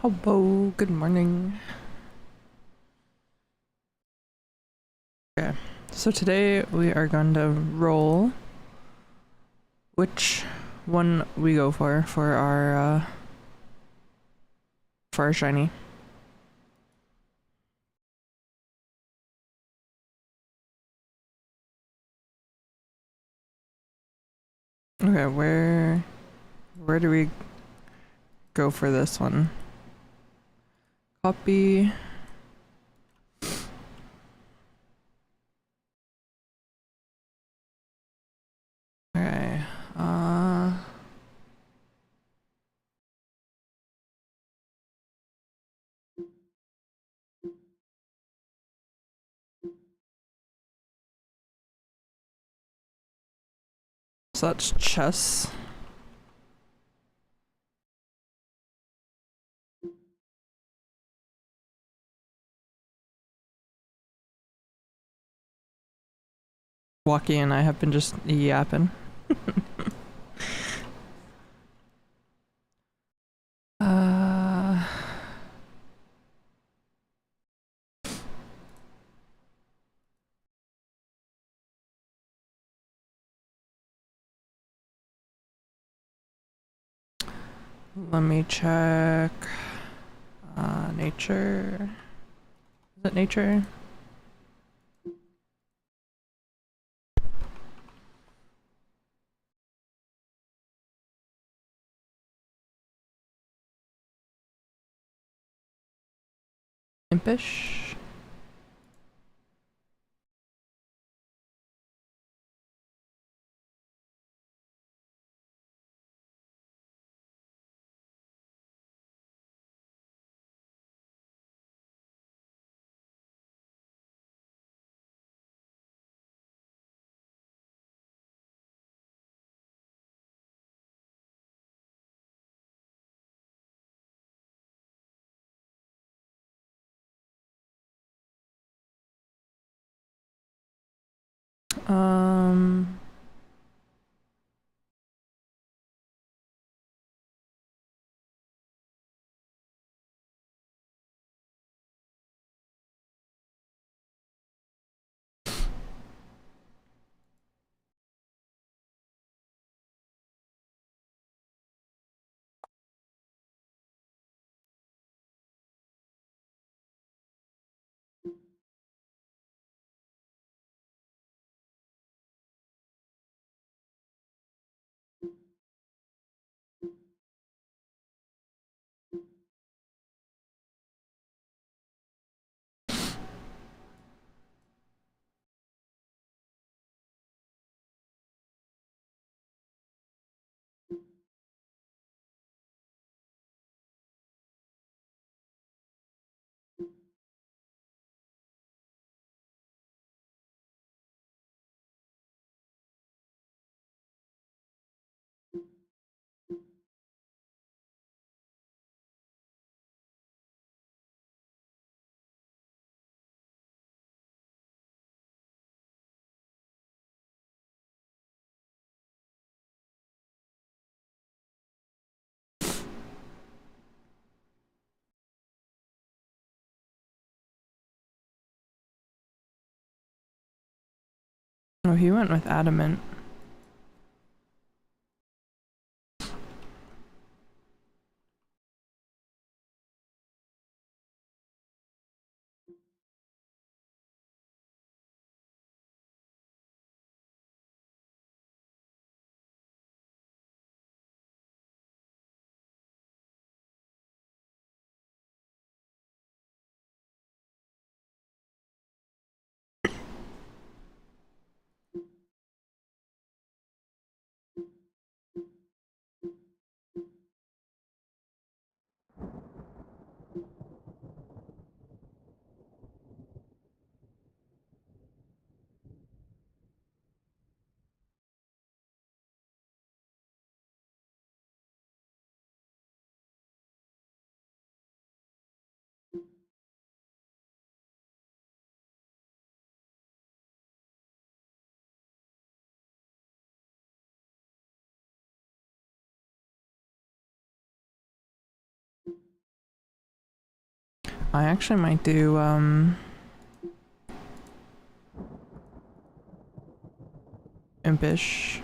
Hello, good morning. Okay, so today we are going to roll which one we go for our shiny. Okay, where do we go for this one? Copy. Okay. So that's chess. Walkie and I have been just yapping. uh Let me check. Nature. Is it nature? Impish? Um Oh, he went with adamant. I actually might do, impish.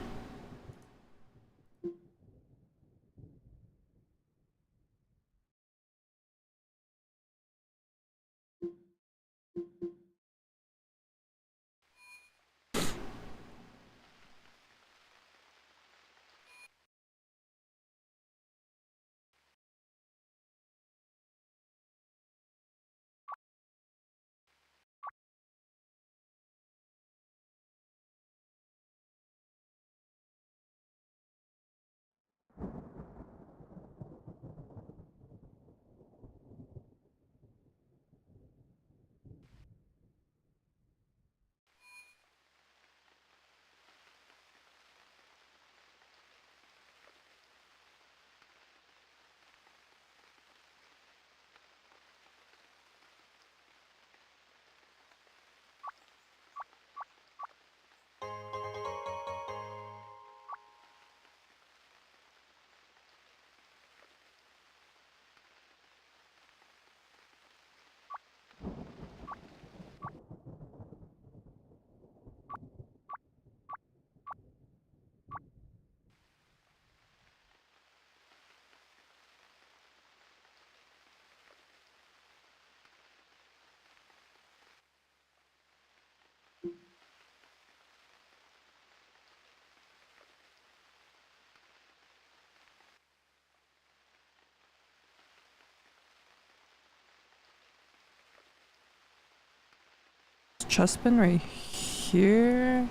Chestbin right here.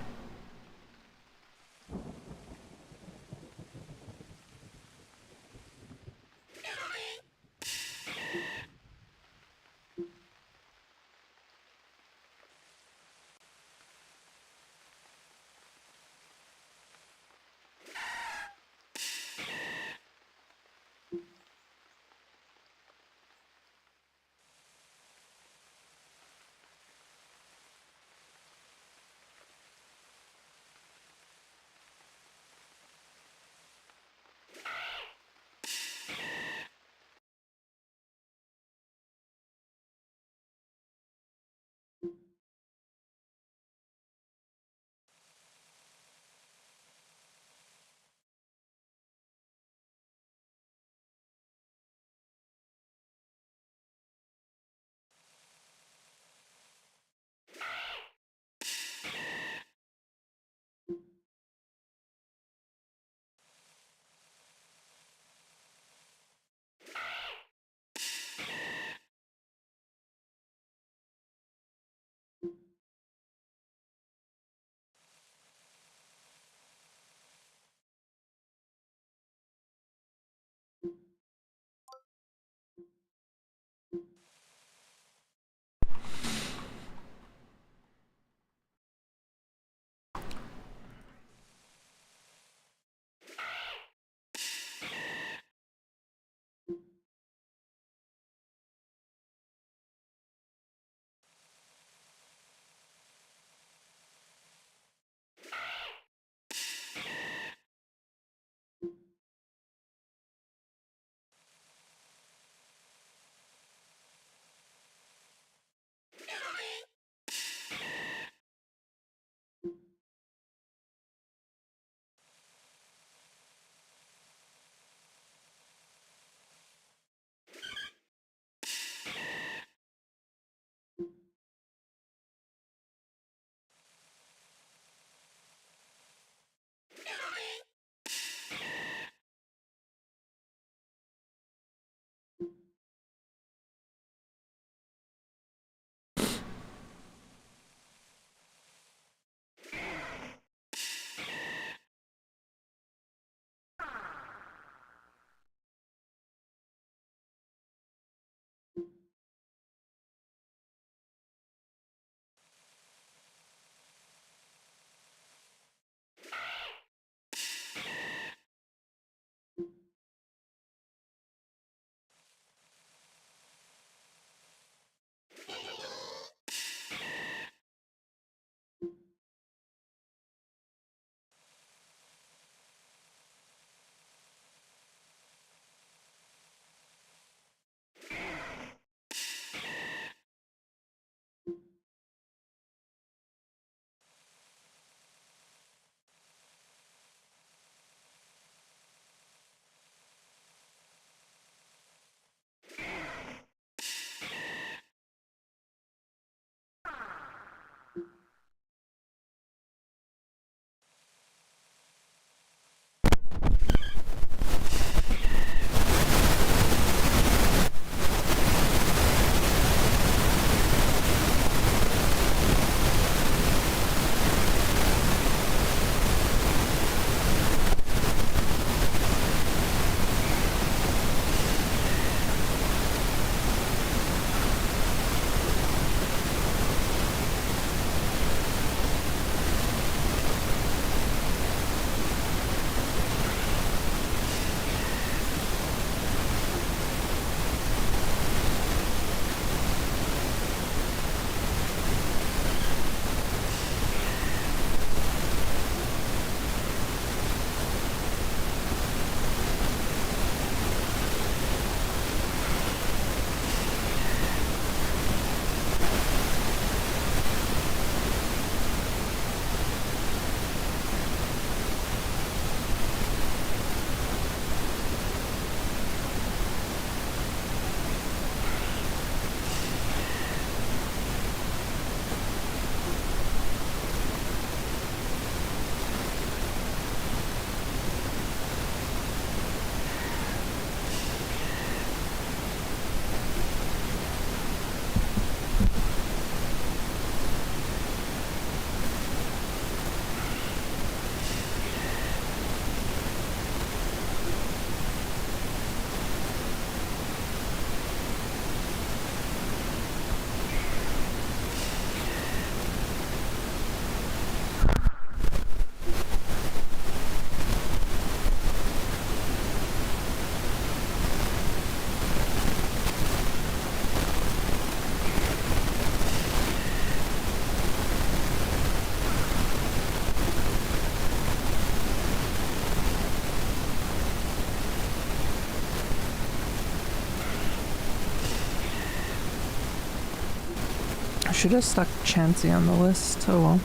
should have stuck Chansey on the list. Oh well.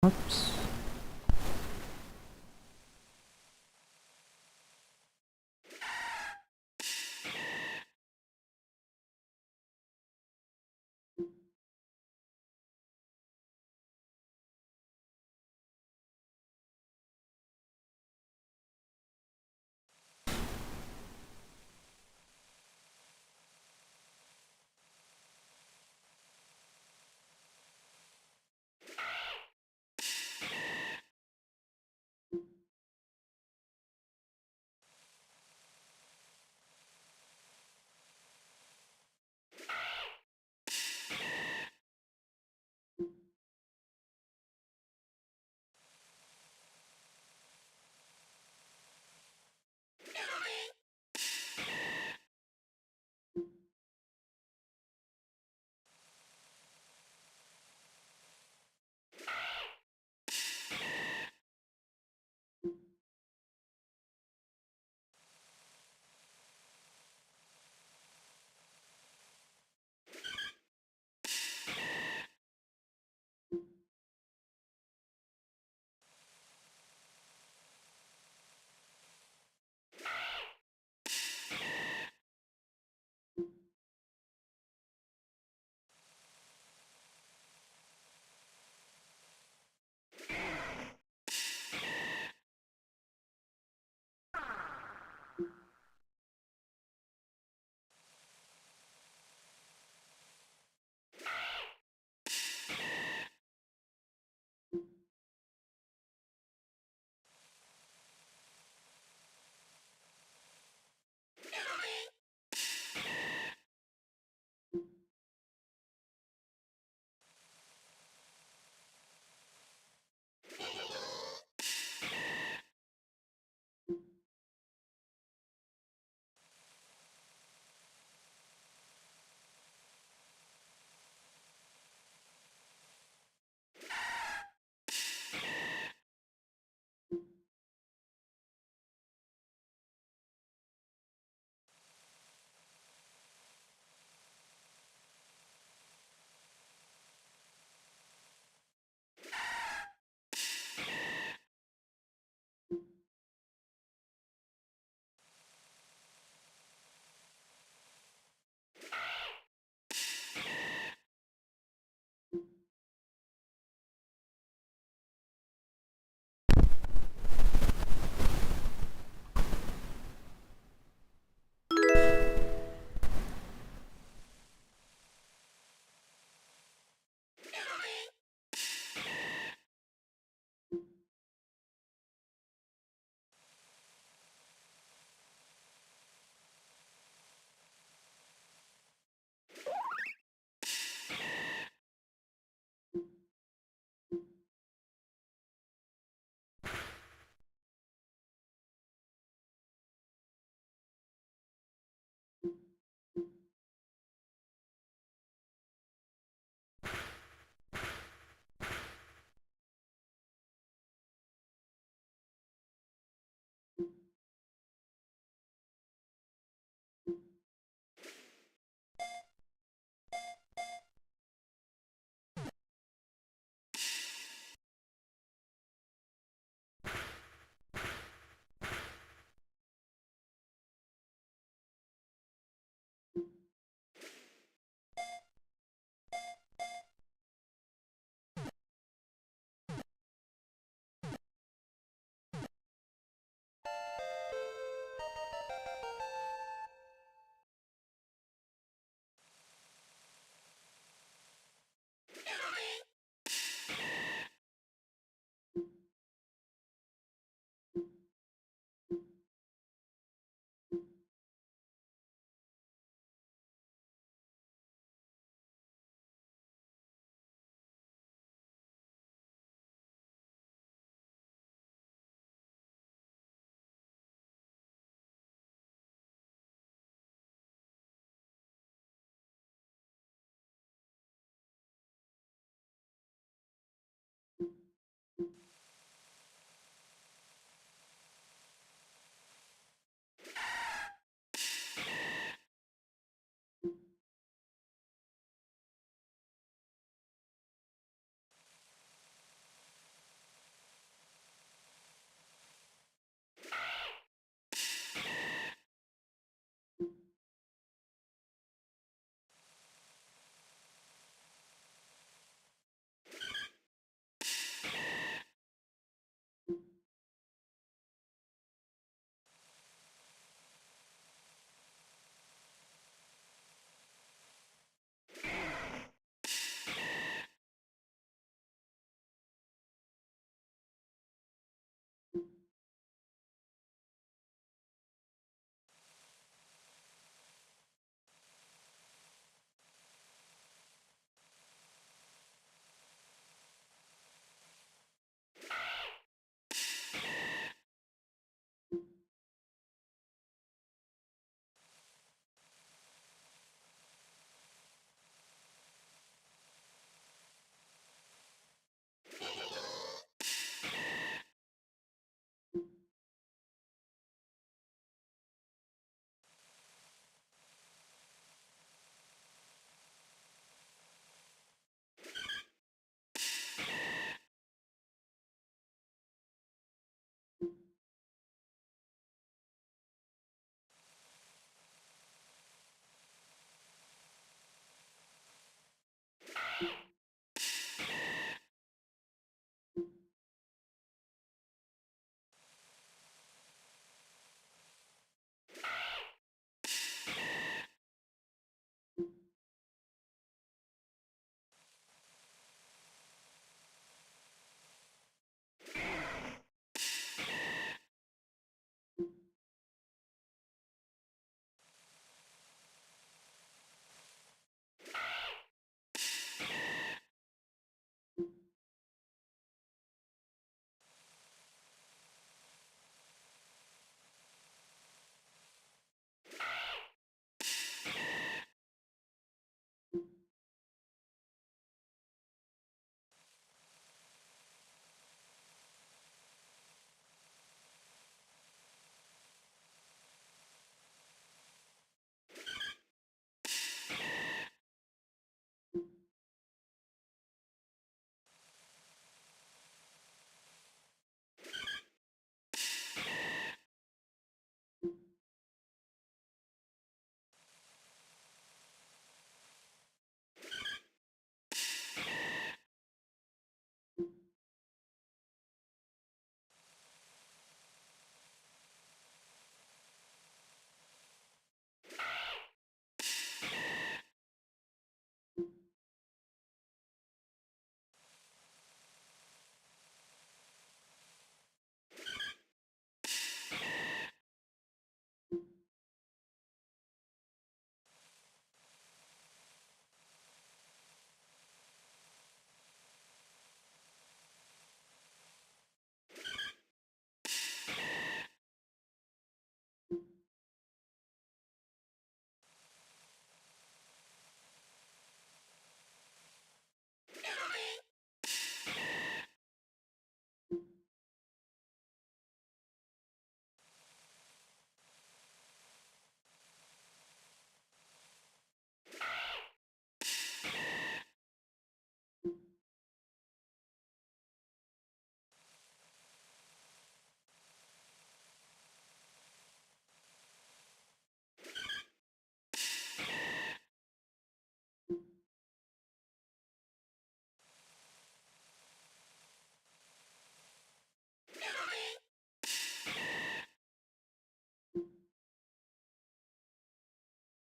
Oops.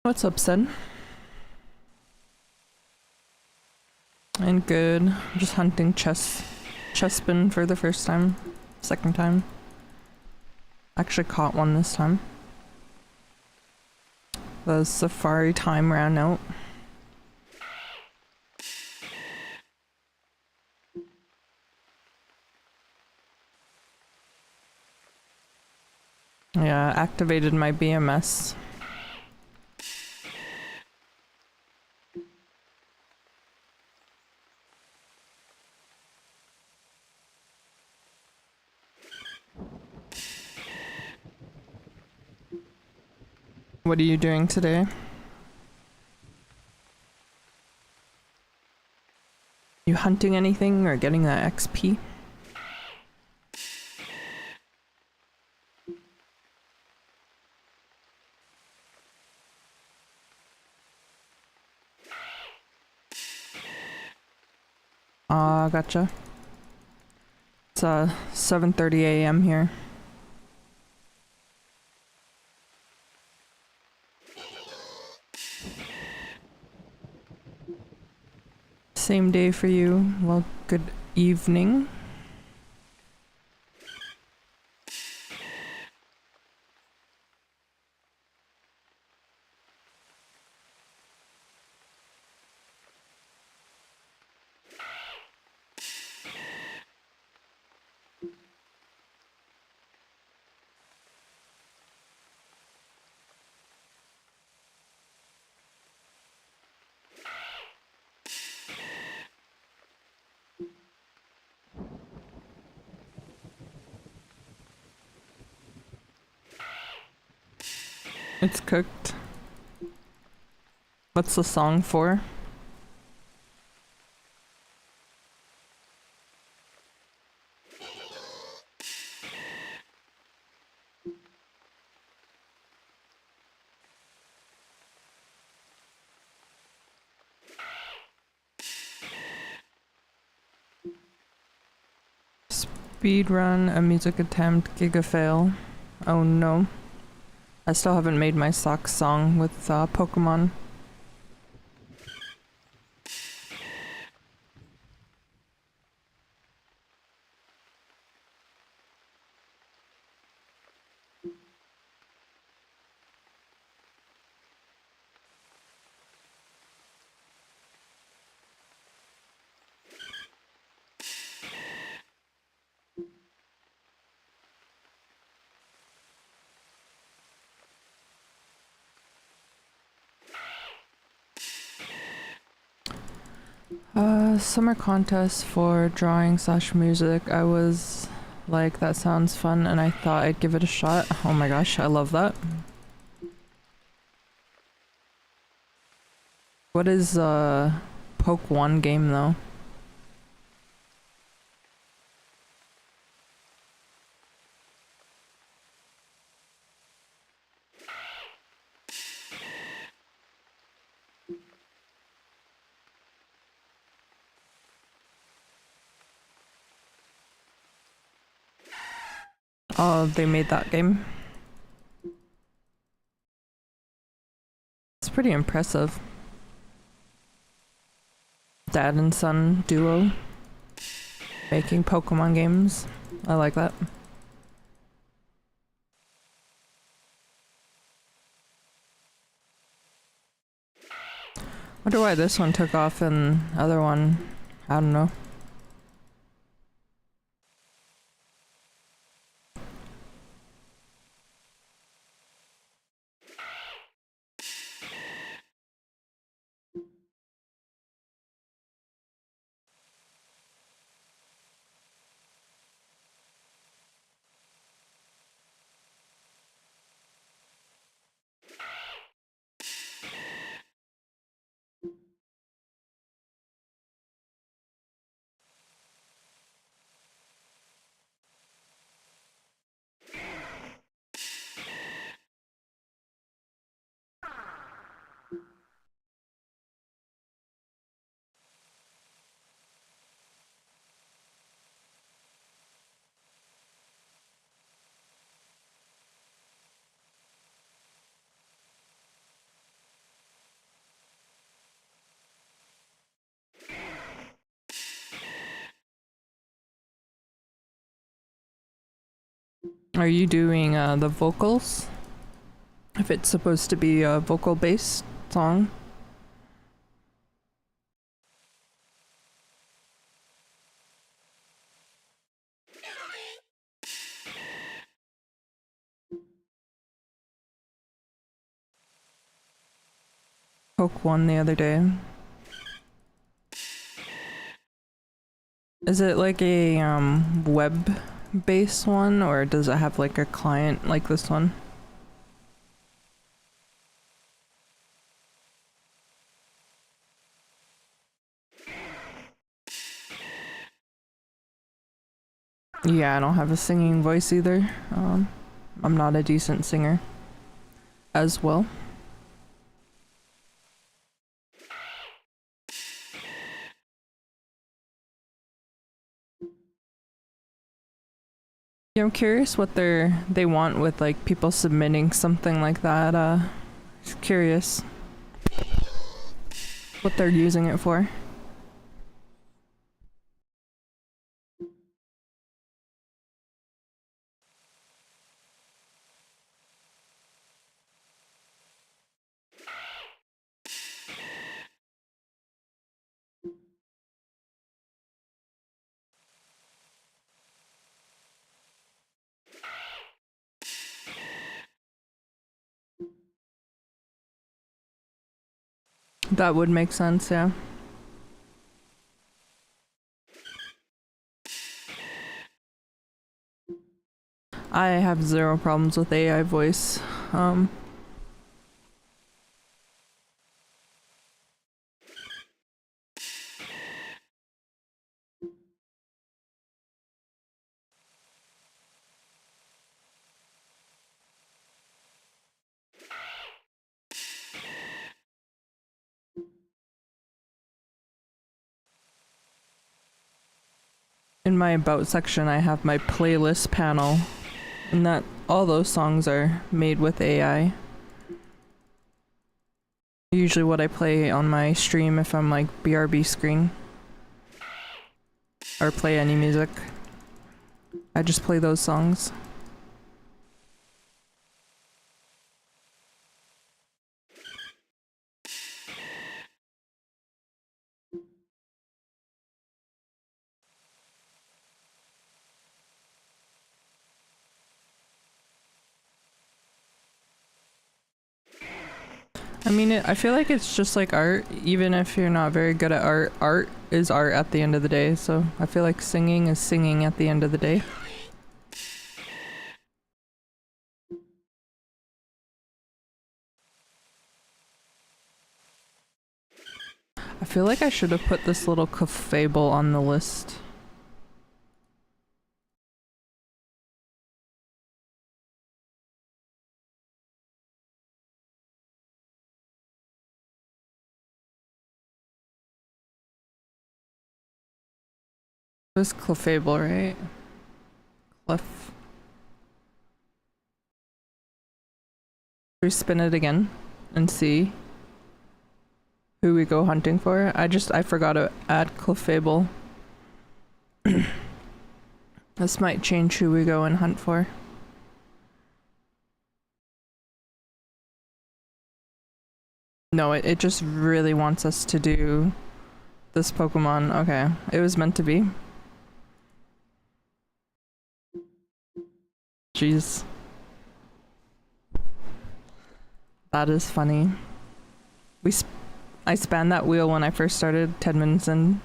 What's up, Sid? And good. I'm just hunting chespin for the first time. Second time. Actually caught one this time. The safari time ran out. Yeah, activated my BMS. What are you doing today? You hunting anything or getting that XP? Gotcha. It's 7:30 a.m. here. Same day for you. Well, good evening. It's cooked. What's the song for? Speedrun, a music attempt, gigafail. Oh no. I still haven't made my socks song with Pokemon. Summer contest for drawing slash music. I was like, that sounds fun, and I thought I'd give it a shot. Oh my gosh, I love that. What is Poke 1 game though? Oh, they made that game. It's pretty impressive. Dad and son duo making Pokemon games. I like that. Wonder why this one took off and other one, I don't know. Are you doing the vocals? If it's supposed to be a vocal-based song? Poke one the other day. Is it like a web-based one, or does it have like a client like this one? Yeah, I don't have a singing voice either. I'm not a decent singer as well. Yeah, I'm curious what they want with like people submitting something like that. Just curious what they're using it for. That would make sense, yeah. I have zero problems with AI voice. In my about section, I have my playlist panel, and that all those songs are made with AI. Usually what I play on my stream if I'm like BRB screen or play any music. I just play those songs. I mean, I feel like it's just like art. Even if you're not very good at art, art is art at the end of the day. So I feel like singing is singing at the end of the day. I feel like I should have put this little fable on the list. It was Clefable, right? Clef. Should we spin it again and see who we go hunting for? I forgot to add Clefable. This might change who we go and hunt for. No, it just really wants us to do this Pokemon. Okay, it was meant to be. Jeez. That is funny. I span that wheel when I first started, 10 minutes in.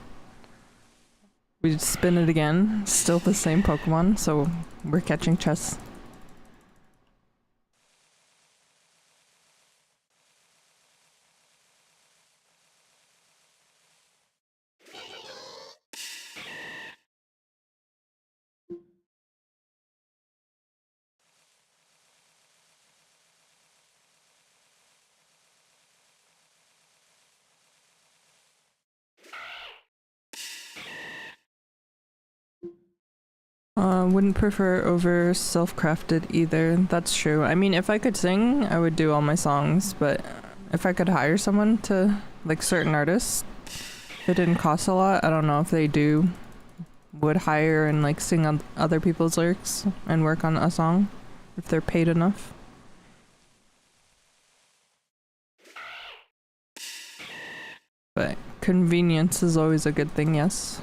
We spin it again, still the same Pokemon, so we're catching chess. Wouldn't prefer over self-crafted either. That's true. I mean, if I could sing, I would do all my songs, but if I could hire someone to, like certain artists, if it didn't cost a lot, I don't know if they do would hire and like sing on other people's lyrics and work on a song if they're paid enough. But convenience is always a good thing, yes.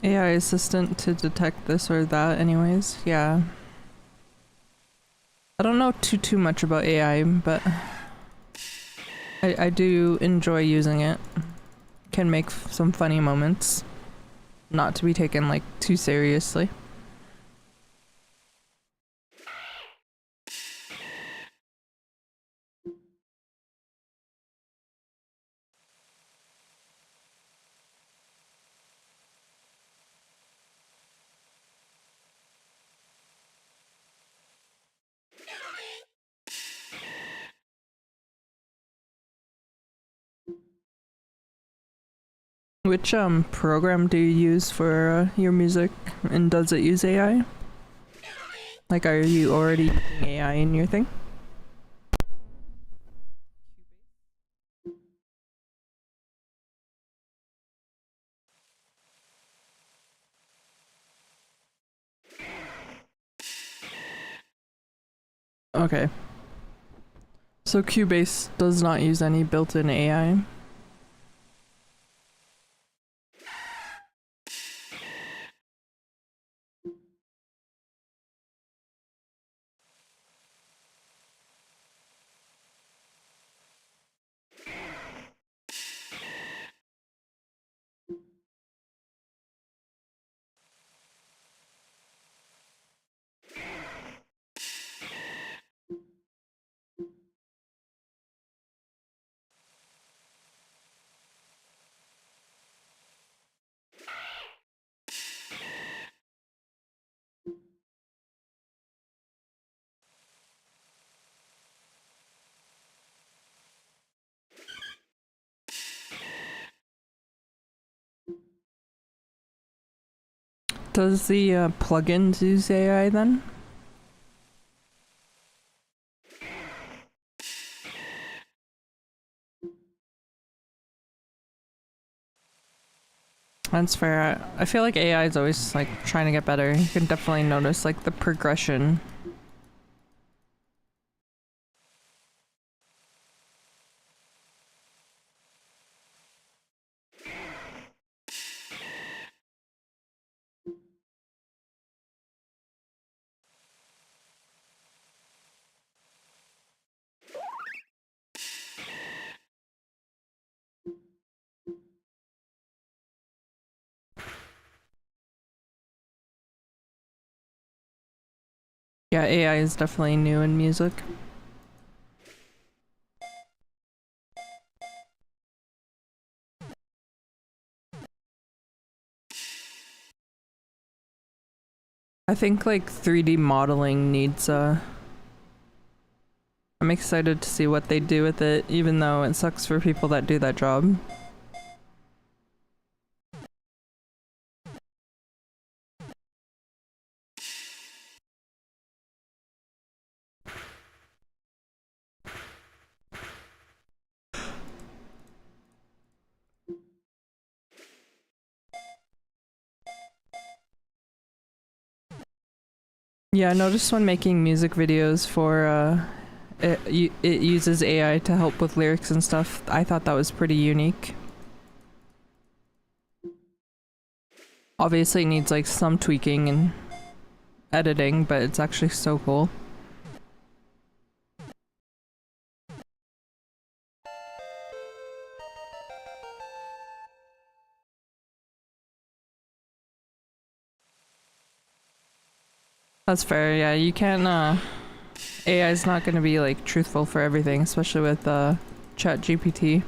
AI assistant to detect this or that anyways, yeah. I don't know too much about AI, but I do enjoy using it. Can make some funny moments. Not to be taken like too seriously. Which program do you use for your music, and does it use AI? Like, are you already using AI in your thing? Okay. So Cubase does not use any built-in AI. Does the plugins use AI then? That's fair. I feel like AI is always like trying to get better. You can definitely notice like the progression. Yeah, AI is definitely new in music. I think like 3D modeling needs I'm excited to see what they do with it, even though it sucks for people that do that job. Yeah, I noticed when making music videos for it uses AI to help with lyrics and stuff. I thought that was pretty unique. Obviously it needs like some tweaking and editing, but it's actually so cool. That's fair, yeah, you can't, AI is not gonna be, like, truthful for everything, especially with, Chat GPT.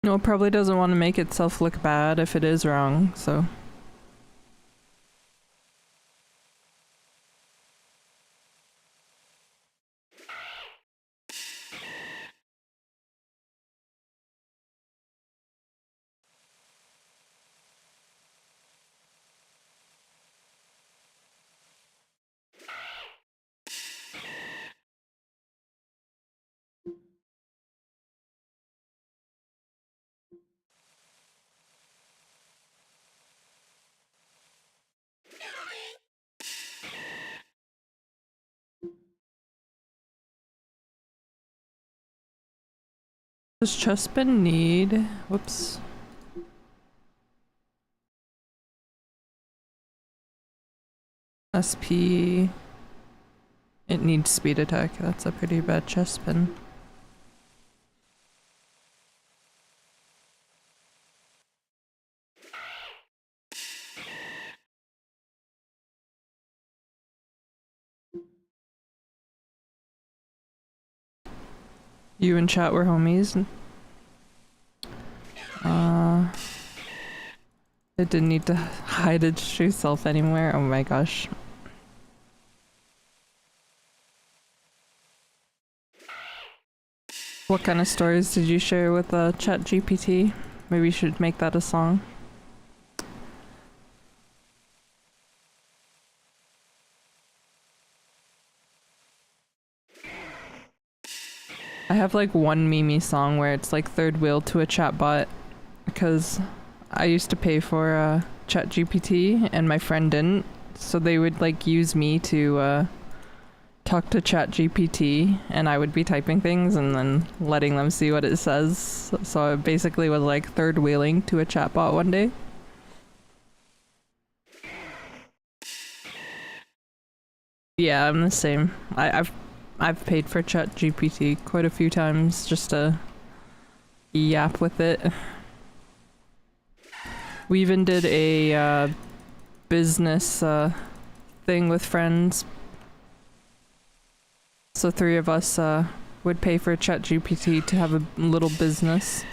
No, it probably doesn't want to make itself look bad if it is wrong, so. Does Chespin need... whoops. SP... It needs speed attack, that's a pretty bad Chespin. You and chat were homies? It didn't need to hide its true self anywhere. Oh my gosh. What kind of stories did you share with Chat GPT? Maybe you should make that a song. I have like one Mimi song where it's like third wheel to a chatbot because I used to pay for Chat GPT and my friend didn't, so they would like use me to talk to Chat GPT and I would be typing things and then letting them see what it says. So it basically was like third wheeling to a chatbot one day. Yeah, I'm the same. I've paid for Chat GPT quite a few times just to yap with it. We even did a business thing with friends. So 3 of us would pay for Chat GPT to have a little business.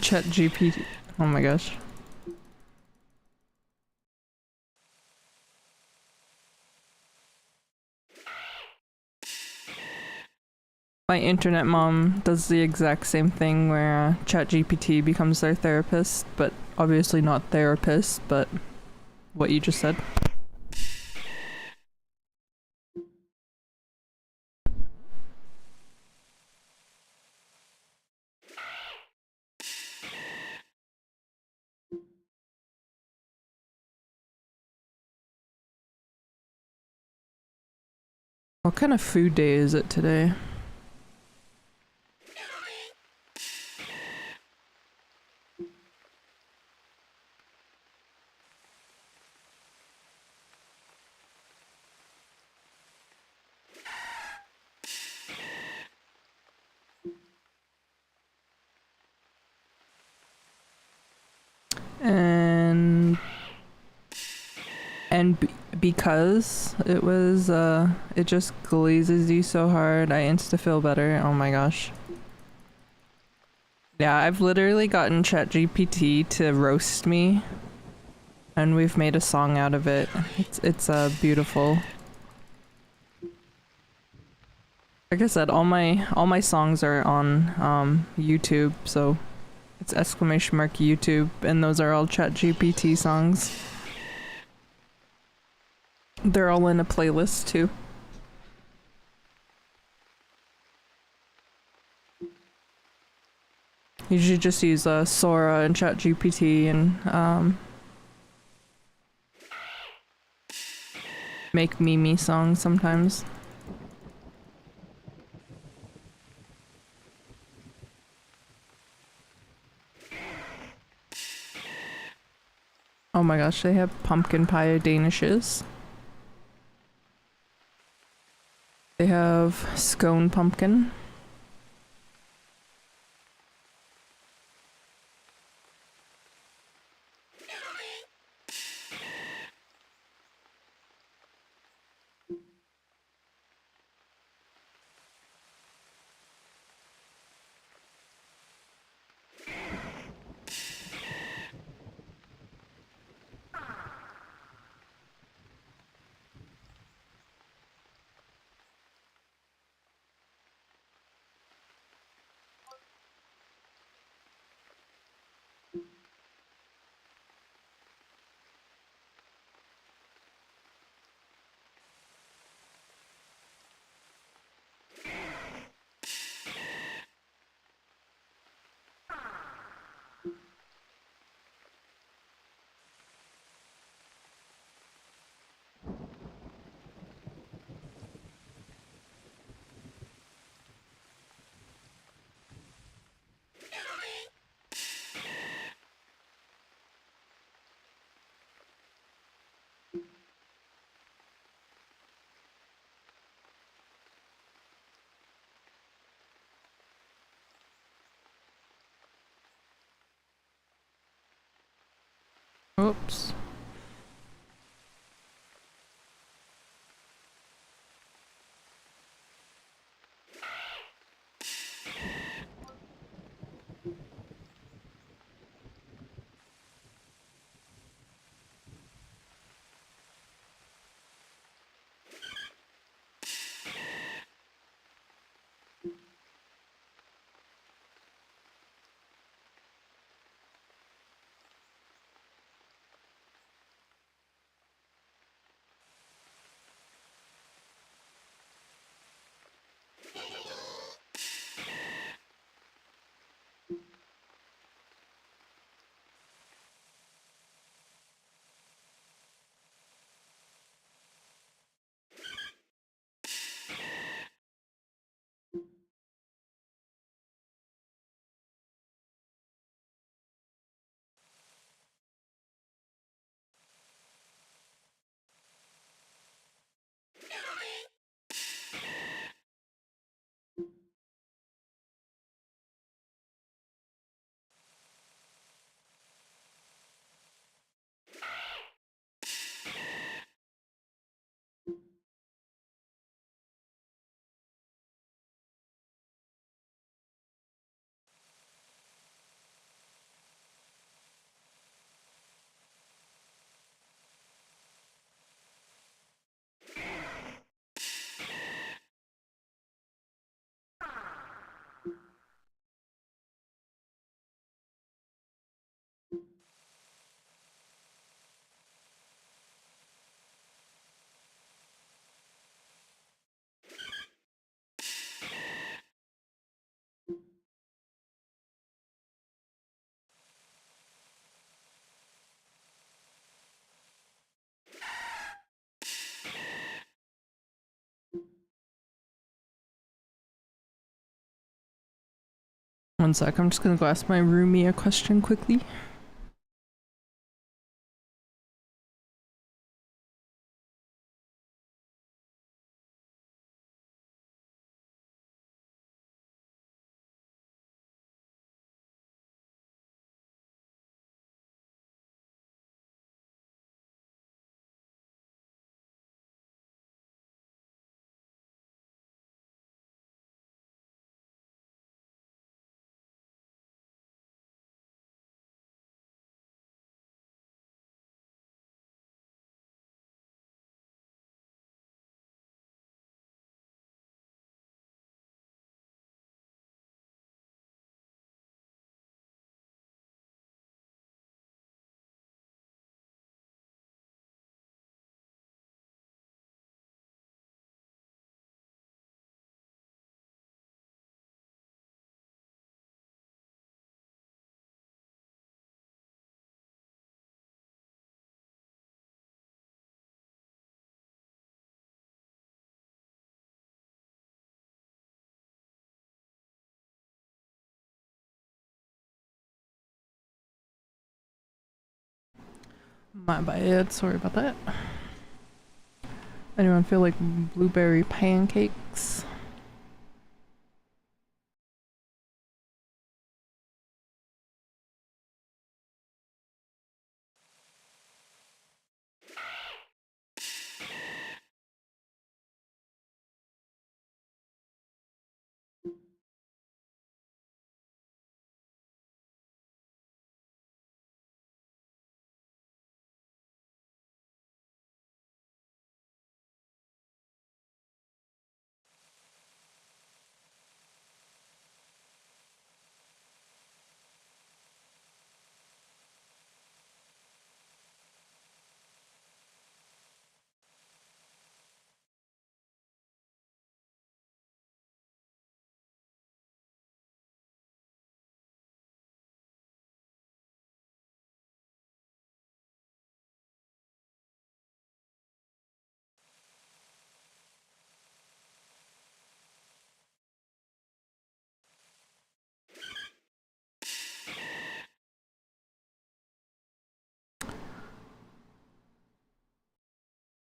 Chat GPT. Oh my gosh. My internet mom does the exact same thing where ChatGPT becomes their therapist, but obviously not therapist, but what you just said. What kind of food day is it today? And because it was it just glazes you so hard, I insta feel better. Oh my gosh. Yeah, I've literally gotten ChatGPT to roast me and we've made a song out of it. It's beautiful. Like I said, all my songs are on YouTube, so it's !YouTube, and those are all ChatGPT songs. They're all in a playlist too. Usually just use Sora and ChatGPT and make Mimi songs sometimes. Oh my gosh, they have pumpkin pie danishes. They have scone pumpkin. Oops. One sec, I'm just gonna go ask my roomie a question quickly. My bad, sorry about that. Anyone feel like blueberry pancakes?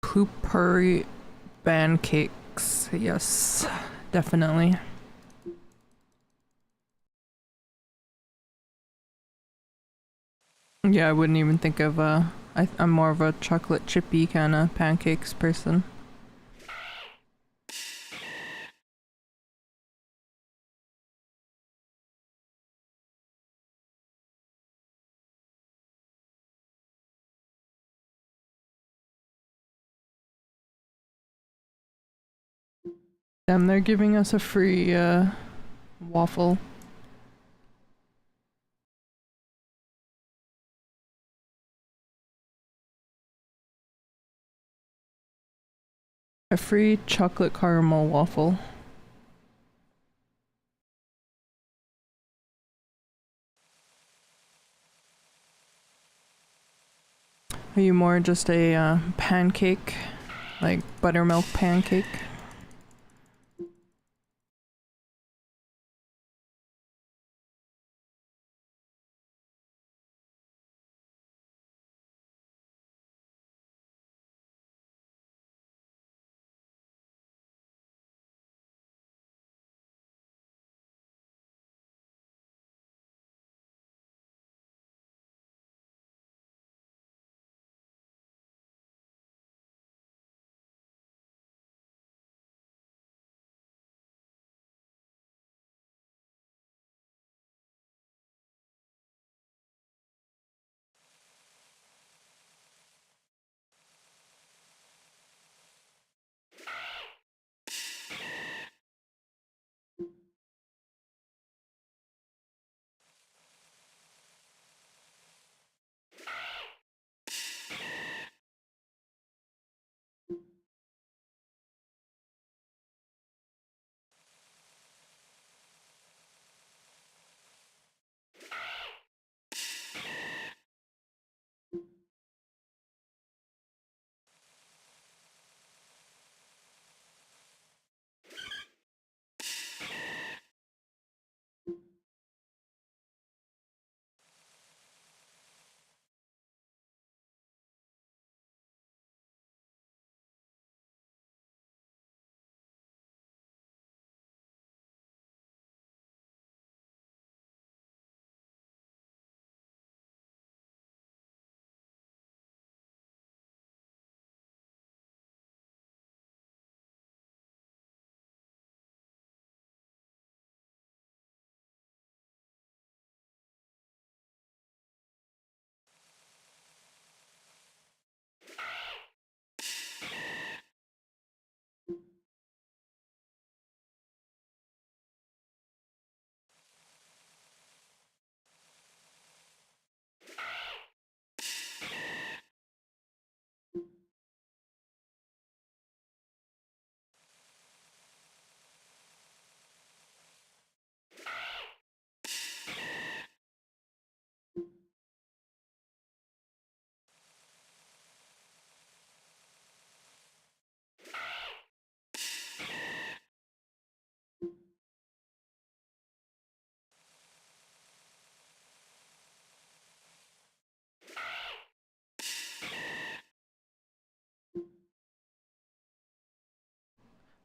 Blueberry pancakes, yes, definitely. Yeah, I wouldn't even think of I'm more of a chocolate chippy kind of pancakes person. Damn, they're giving us a free waffle. A free chocolate caramel waffle. Are you more just a pancake, like buttermilk pancake?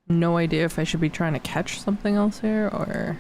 no idea if I should be trying to catch something else here or...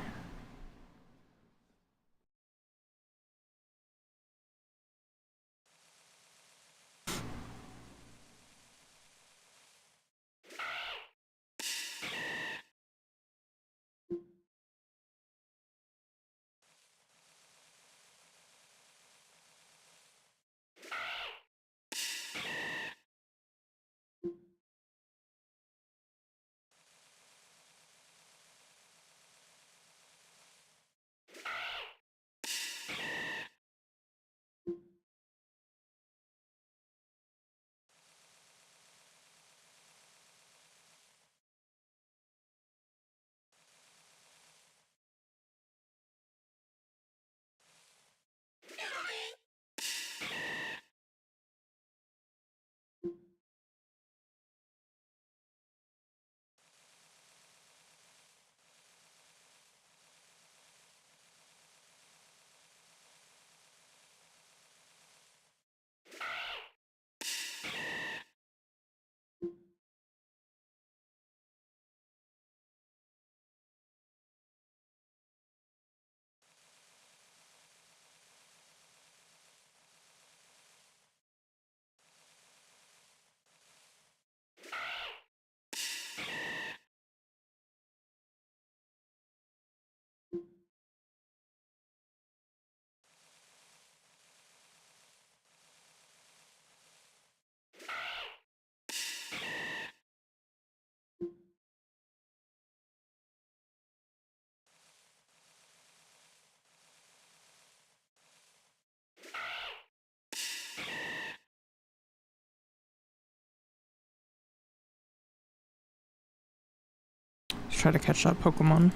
Let's try to catch that Pokemon.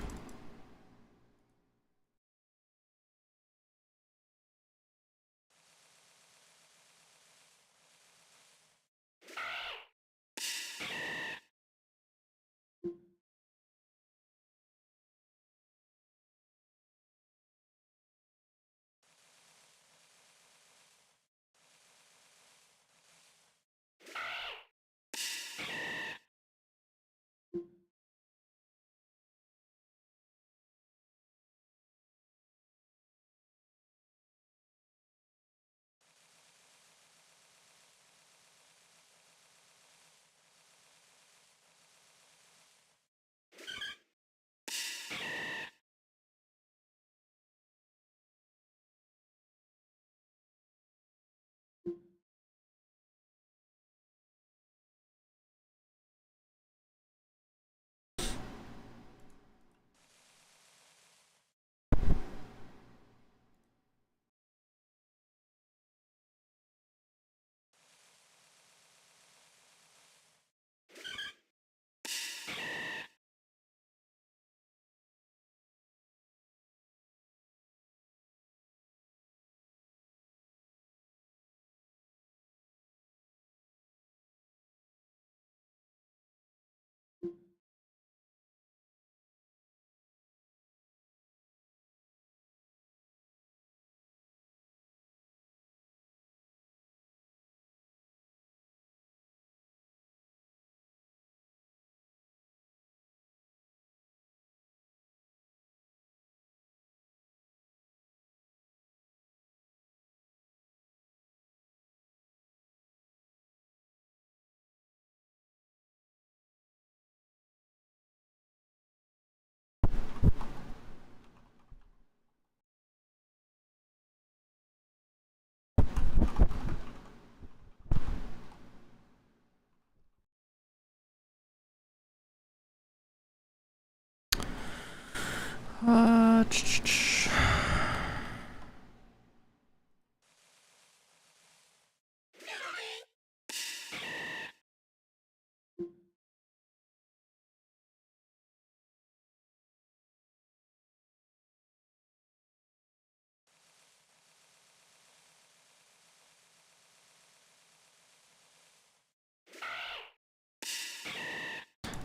Uh...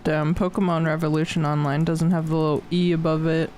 Damn, Pokemon Revolution Online doesn't have the little E above it.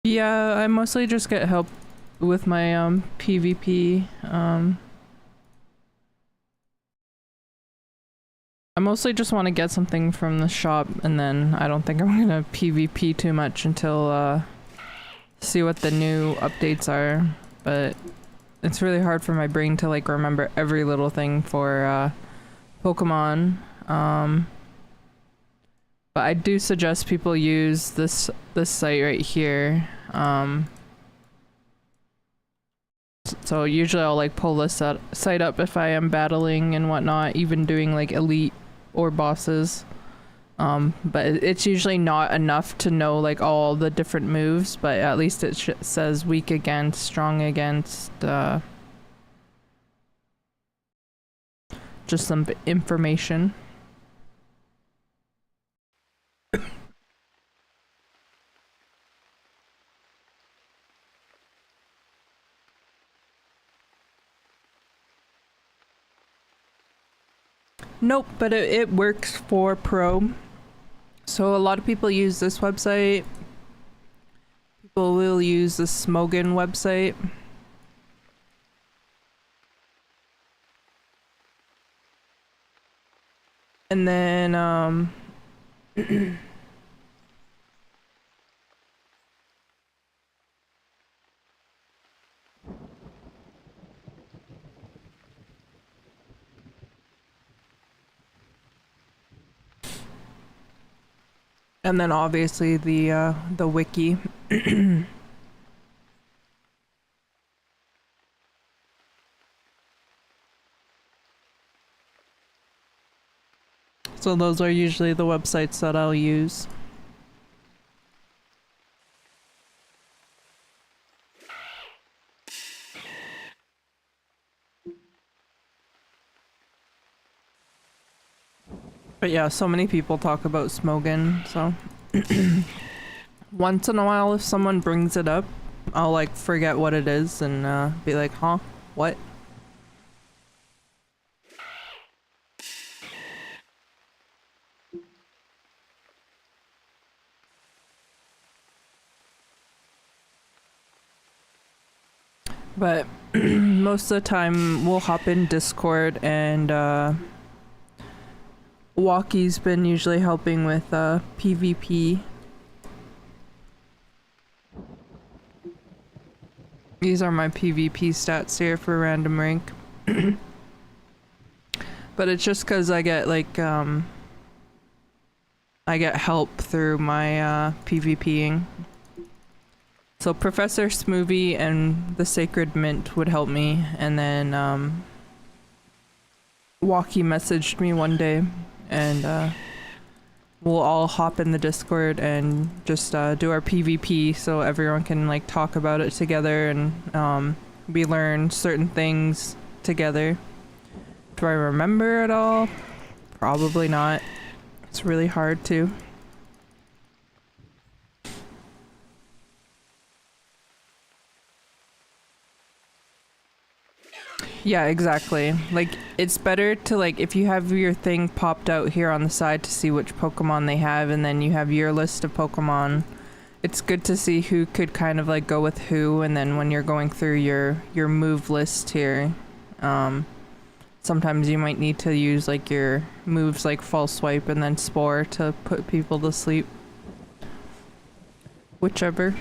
Yeah, I mostly just get help with my PvP. I mostly just want to get something from the shop, and then I don't think I'm gonna PvP too much until see what the new updates are. But it's really hard for my brain to like remember every little thing for Pokemon. But I do suggest people use this site right here. So usually I'll like pull this site up if I am battling and whatnot, even doing like elite or bosses. But it's usually not enough to know like all the different moves, but at least it says weak against, strong against, just some information. Nope, but it works for Pro. So a lot of people use this website. People will use the Smogon website. And then, and then obviously the wiki. So those are usually the websites that I'll use. But yeah, so many people talk about Smogon, so once in a while if someone brings it up, I'll like forget what it is and be like, huh? What? But most of the time we'll hop in Discord and Walkie's been usually helping with PvP. These are my PvP stats here for random rank. But it's just cause I get like I get help through my PvPing. So Professor Smoothie and the Sacred Mint would help me, and then Walkie messaged me one day, and we'll all hop in the Discord and just do our PvP so everyone can like talk about it together, and we learn certain things together. Do I remember it all? Probably not. It's really hard to. Yeah, exactly. Like, it's better to, like, if you have your thing popped out here on the side to see which Pokemon they have, and then you have your list of Pokemon, it's good to see who could kind of, like, go with who, and then when you're going through your move list here, sometimes you might need to use, like, your moves like False Swipe and then Spore to put people to sleep. Whichever.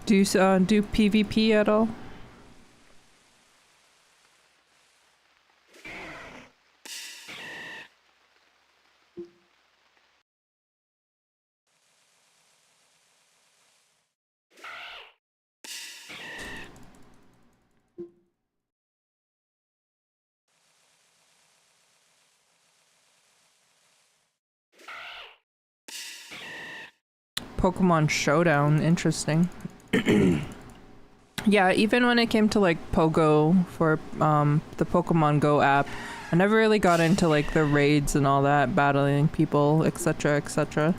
Do you do PvP at all? Pokemon Showdown, interesting. Yeah, even when it came to like Pogo for the Pokemon Go app, I never really got into like the raids and all that, battling people, etc, etc.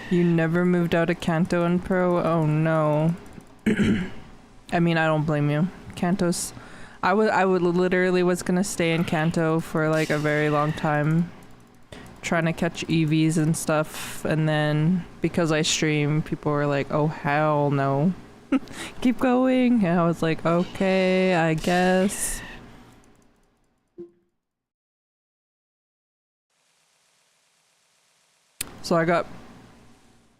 You never moved out of Kanto and Pro? Oh no. I mean, I don't blame you. Kanto's... I would literally was gonna stay in Kanto for like a very long time, trying to catch EVs and stuff, and then because I stream, people were like, oh hell no. Keep going. And I was like, okay, I guess. So I got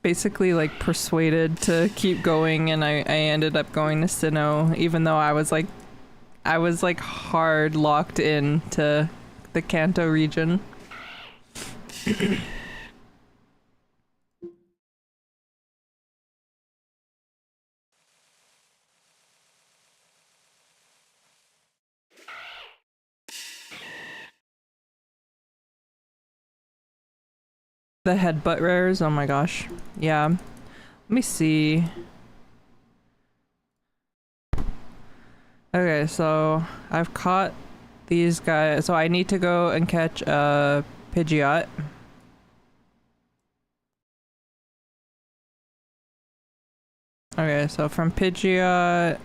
basically like persuaded to keep going, and I ended up going to Sinnoh, even though I was like hard locked in to the Kanto region. The headbutt rares, oh my gosh. Yeah. Let me see. Okay, so I've caught these guys. So I need to go and catch a Pidgeot. Okay, so from Pidgeot,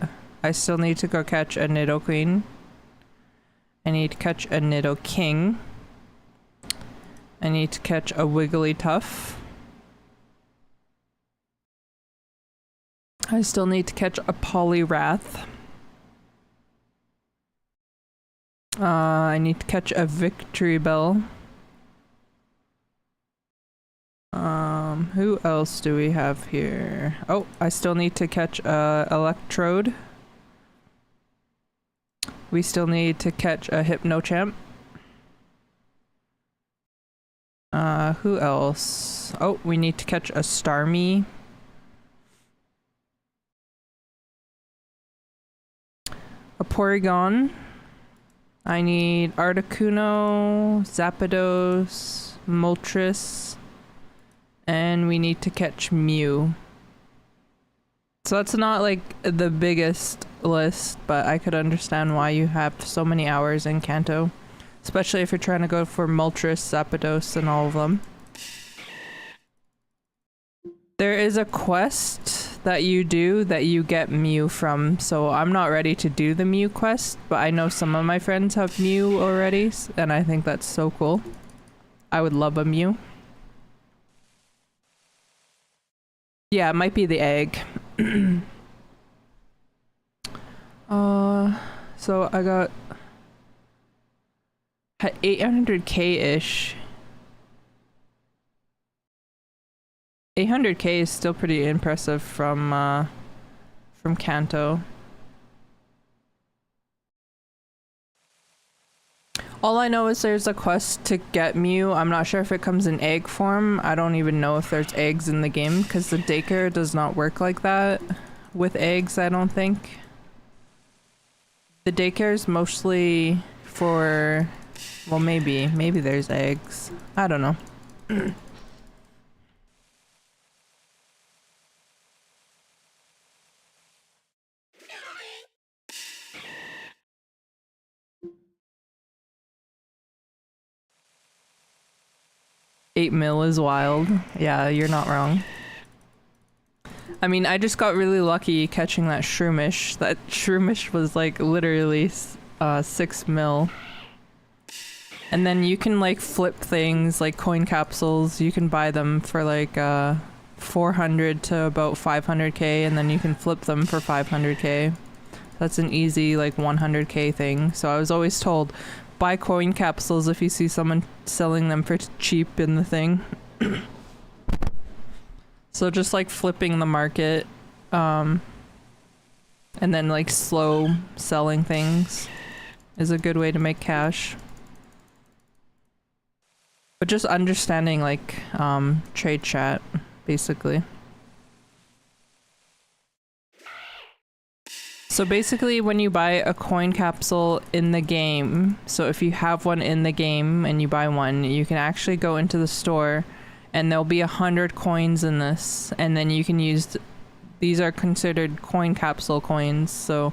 I still need to go catch a Nidoqueen. I need to catch a Nidoking. I need to catch a Wigglytuff. I still need to catch a Poliwrath. I need to catch a Victory Bell. Who else do we have here? Oh, I still need to catch a Electrode. We still need to catch a Hypnochamp. Who else? Oh, we need to catch a Starmie. A Porygon. I need Articuno, Zapdos, Moltres, and we need to catch Mew. So that's not like the biggest list, but I could understand why you have so many hours in Kanto. Especially if you're trying to go for Moltres, Zapdos, and all of them. There is a quest that you do that you get Mew from, so I'm not ready to do the Mew quest, but I know some of my friends have Mew already, and I think that's so cool. I would love a Mew. Yeah, it might be the egg. So I got 800k-ish. 800k is still pretty impressive from Kanto. All I know is there's a quest to get Mew. I'm not sure if it comes in egg form. I don't even know if there's eggs in the game because the daycare does not work like that with eggs, I don't think. The daycare is mostly for, well, maybe there's eggs. I don't know. 8 mil is wild. Yeah, you're not wrong. I mean, I just got really lucky catching that Shroomish. That Shroomish was like literally 6 mil. And then you can like flip things like coin capsules. You can buy them for like 400 to about 500k, and then you can flip them for 500k. That's an easy like 100k thing. So I was always told, buy coin capsules if you see someone selling them for cheap in the thing. So just like flipping the market, and then like slow selling things is a good way to make cash. But just understanding like trade chat, basically. So basically when you buy a coin capsule in the game, so if you have one in the game and you buy one, you can actually go into the store and there'll be 100 coins in this, and then you can use these are considered coin capsule coins. So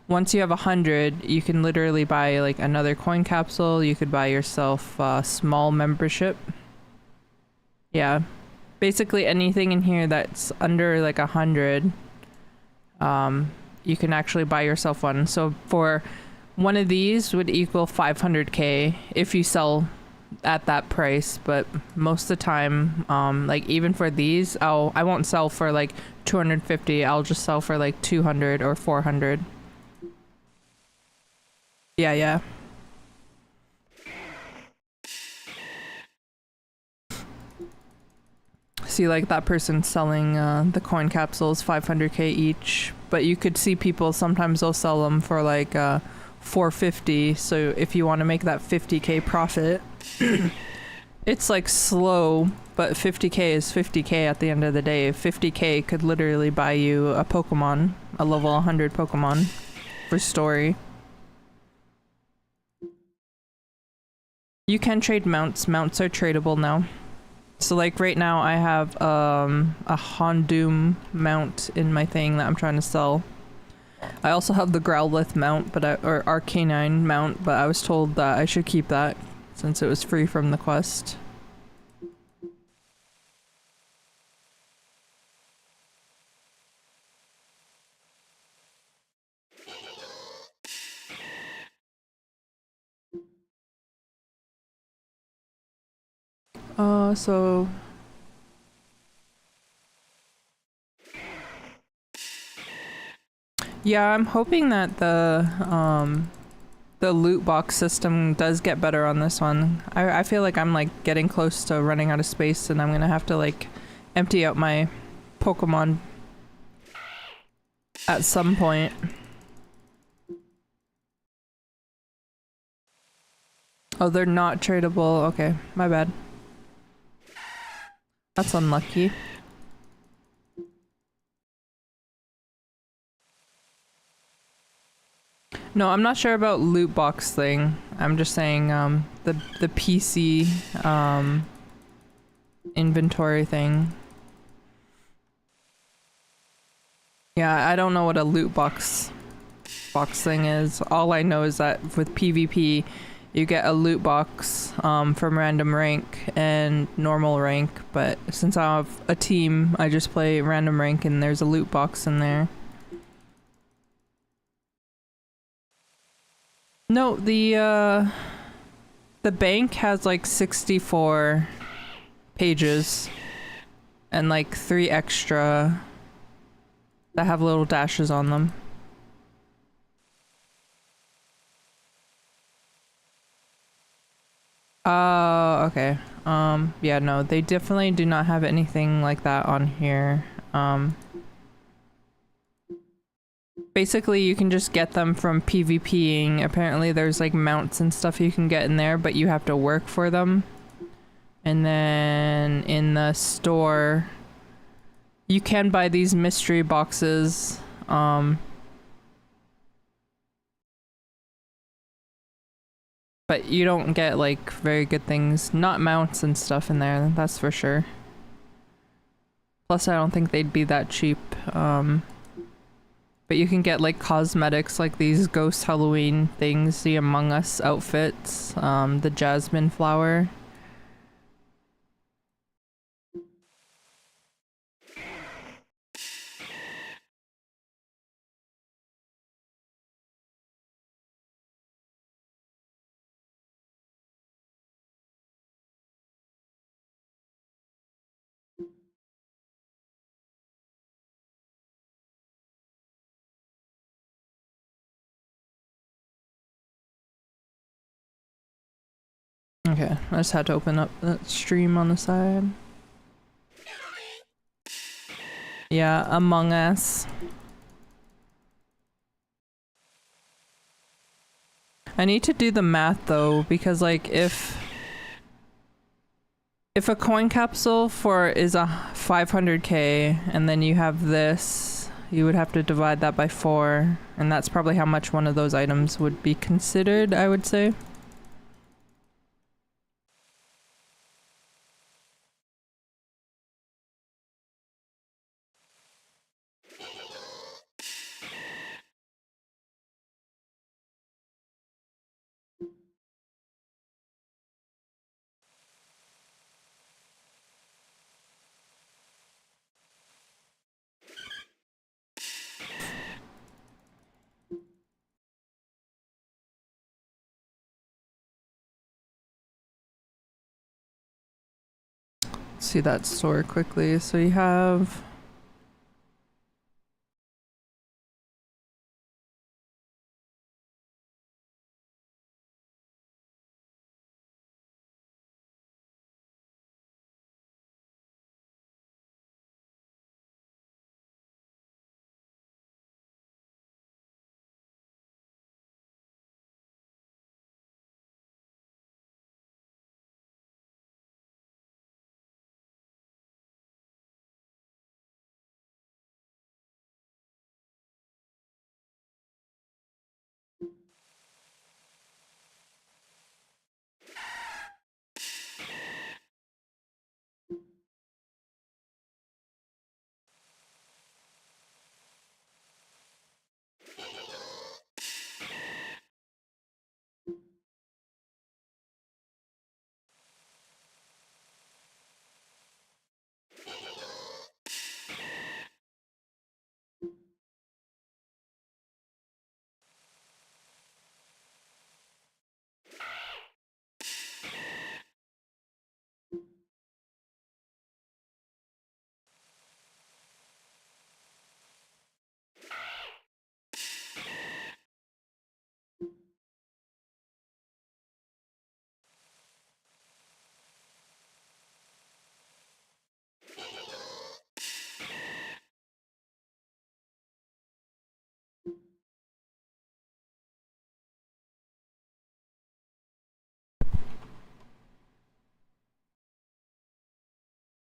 once you have 100, you can literally buy like another coin capsule. You could buy yourself a small membership. Yeah, basically anything in here that's under like 100, you can actually buy yourself one. So for one of these would equal 500k if you sell at that price, but most of the time, like even for these, I won't sell for like 250. I'll just sell for like 200 or 400. Yeah. See, like that person selling the coin capsules 500k each, but you could see people sometimes they'll sell them for like 450. So if you want to make that 50k profit, it's like slow, but 50k is 50k at the end of the day. 50k could literally buy you a Pokemon, a level 100 Pokemon for story. You can trade mounts. Mounts are tradable now. So like right now I have a Hondoom mount in my thing that I'm trying to sell. I also have the Growlithe mount, or Arcanine mount, but I was told that I should keep that since it was free from the quest. So yeah, I'm hoping that the loot box system does get better on this one. I feel like I'm like getting close to running out of space and I'm gonna have to like empty out my Pokemon at some point. Oh, they're not tradable. Okay, my bad. That's unlucky. No, I'm not sure about loot box thing. I'm just saying the PC inventory thing. Yeah, I don't know what a loot box thing is. All I know is that with PvP, you get a loot box from random rank and normal rank, but since I have a team, I just play random rank and there's a loot box in there. No, the bank has like 64 pages and like 3 extra that have little dashes on them. Oh, okay. Yeah, no, they definitely do not have anything like that on here. Basically, you can just get them from PvPing. Apparently, there's like mounts and stuff you can get in there, but you have to work for them. And then in the store, you can buy these mystery boxes. But you don't get like very good things, not mounts and stuff in there, that's for sure. Plus I don't think they'd be that cheap. But you can get like cosmetics like these ghost Halloween things, the Among Us outfits, the jasmine flower. Okay, I just had to open up that stream on the side. Yeah, Among Us. I need to do the math though, because like if a coin capsule is a 500k and then you have this, you would have to divide that by 4, and that's probably how much one of those items would be considered, I would say. see that store quickly. So you have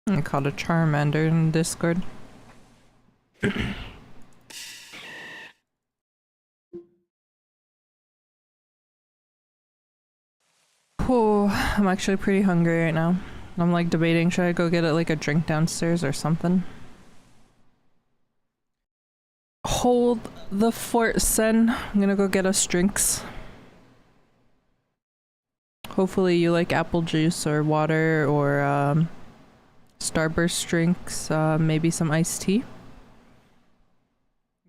I caught a Charmander in Discord. Oh, I'm actually pretty hungry right now. I'm like debating, should I go get it like a drink downstairs or something? Hold the fort, Sen. I'm gonna go get us drinks. Hopefully you like apple juice or water or Starburst drinks, maybe some iced tea.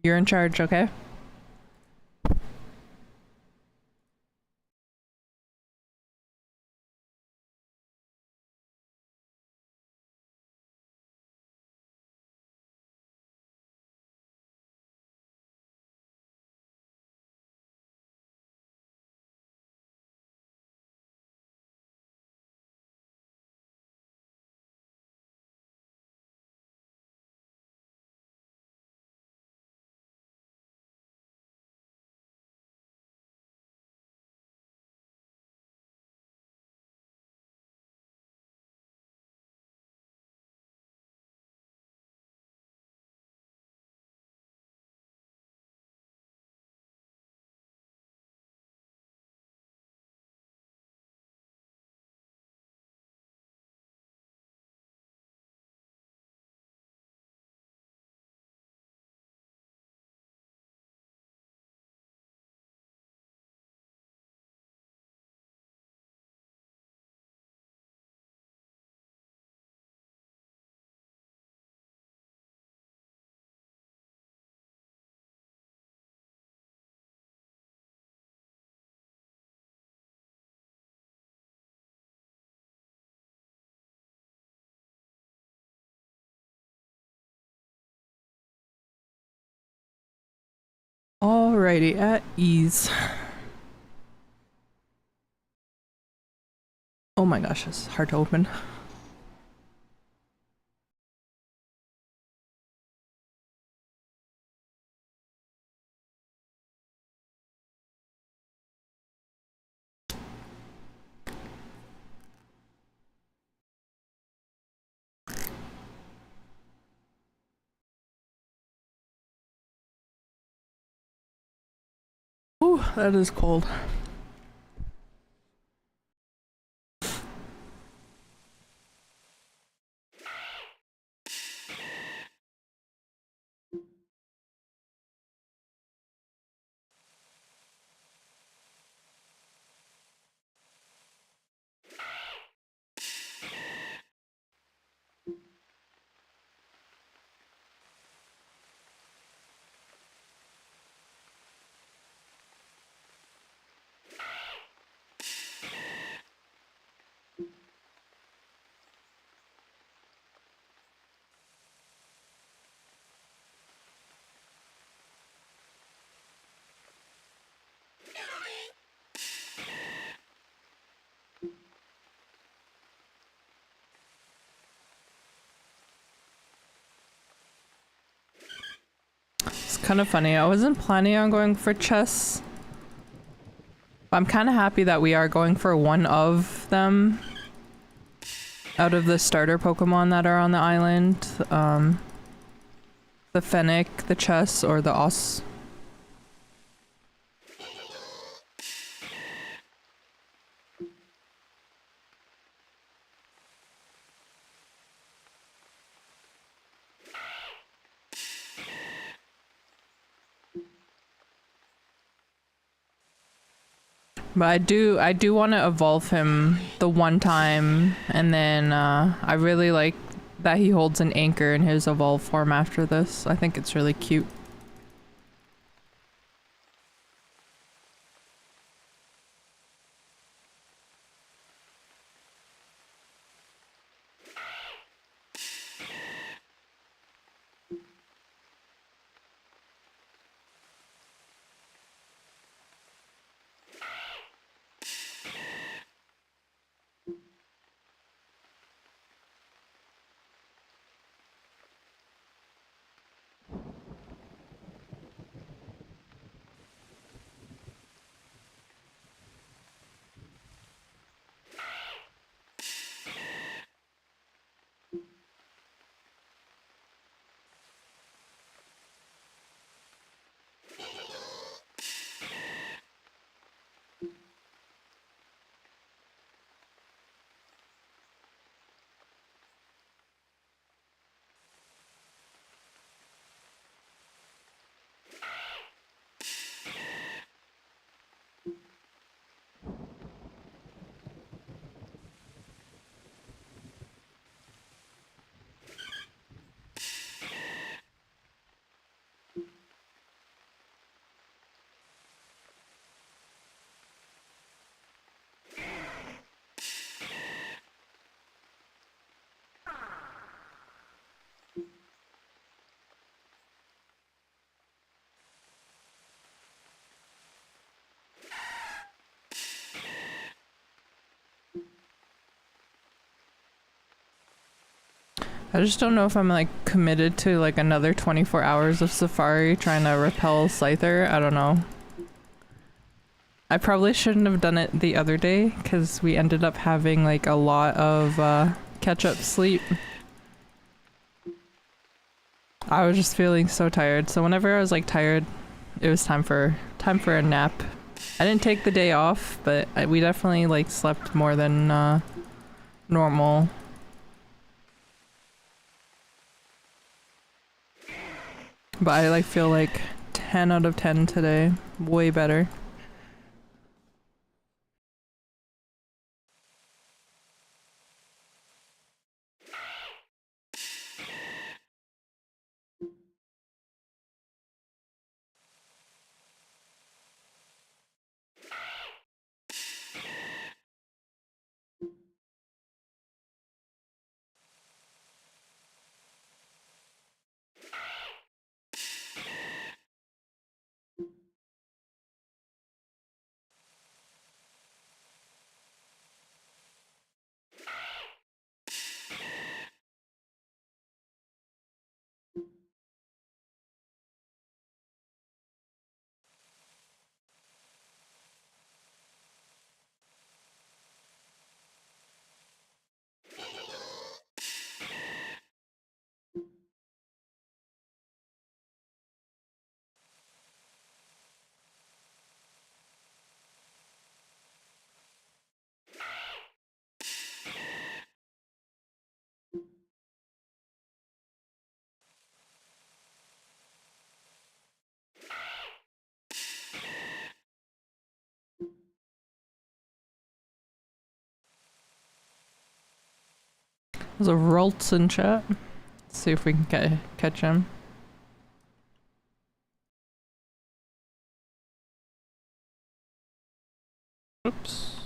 You're in charge, okay? Alrighty, at ease. Oh my gosh, it's hard to open. Ooh, that is cold. It's kind of funny. I wasn't planning on going for chess. I'm kind of happy that we are going for one of them out of the starter Pokemon that are on the island. The Fennec, the Chess, or the Os. But I do want to evolve him the one time, and then I really like that he holds an anchor in his evolve form after this. I think it's really cute. I just don't know if I'm like committed to like another 24 hours of Safari trying to repel Scyther. I don't know. I probably shouldn't have done it the other day because we ended up having like a lot of catch-up sleep. I was just feeling so tired, so whenever I was like tired, it was time for a nap. I didn't take the day off, but we definitely like slept more than normal. But I like feel like 10 out of 10 today. Way better. There's a Ralts in chat. Let's see if we can catch him. Oops.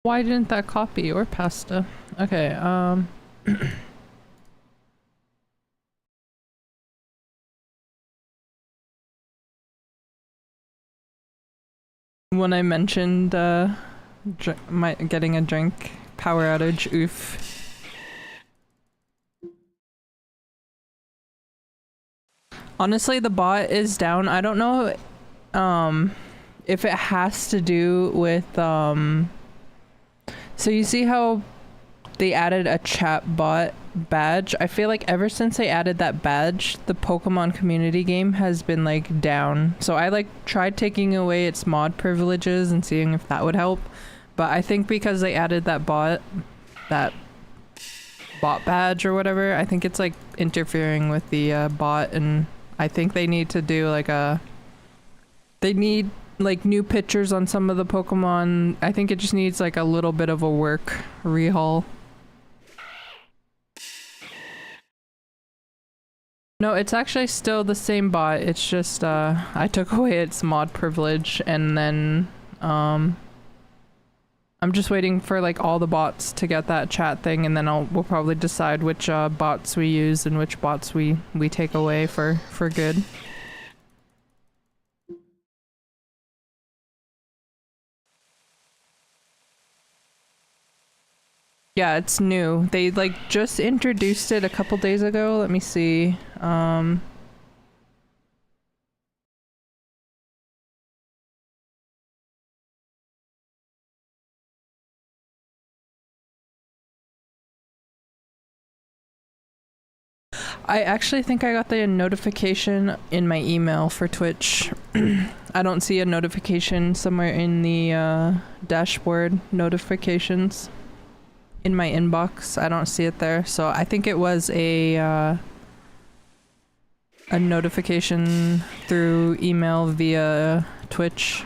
Why didn't that copy or pasta? Okay, when I mentioned getting a drink, power outage, oof. Honestly, the bot is down. I don't know if it has to do with so you see how they added a chat bot badge? I feel like ever since they added that badge, the Pokemon community game has been like down. So I like tried taking away its mod privileges and seeing if that would help. But I think because they added that bot badge or whatever, I think it's like interfering with the bot, and I think they need to do like they need like new pictures on some of the Pokemon. I think it just needs like a little bit of a work rehaul. No, it's actually still the same bot. It's just I took away its mod privilege, and then I'm just waiting for like all the bots to get that chat thing, and then we'll probably decide which bots we use and which bots we take away for good. Yeah, it's new. They like just introduced it a couple days ago. Let me see. I actually think I got the notification in my email for Twitch. I don't see a notification somewhere in the dashboard notifications in my inbox. I don't see it there, so I think it was a notification through email via Twitch.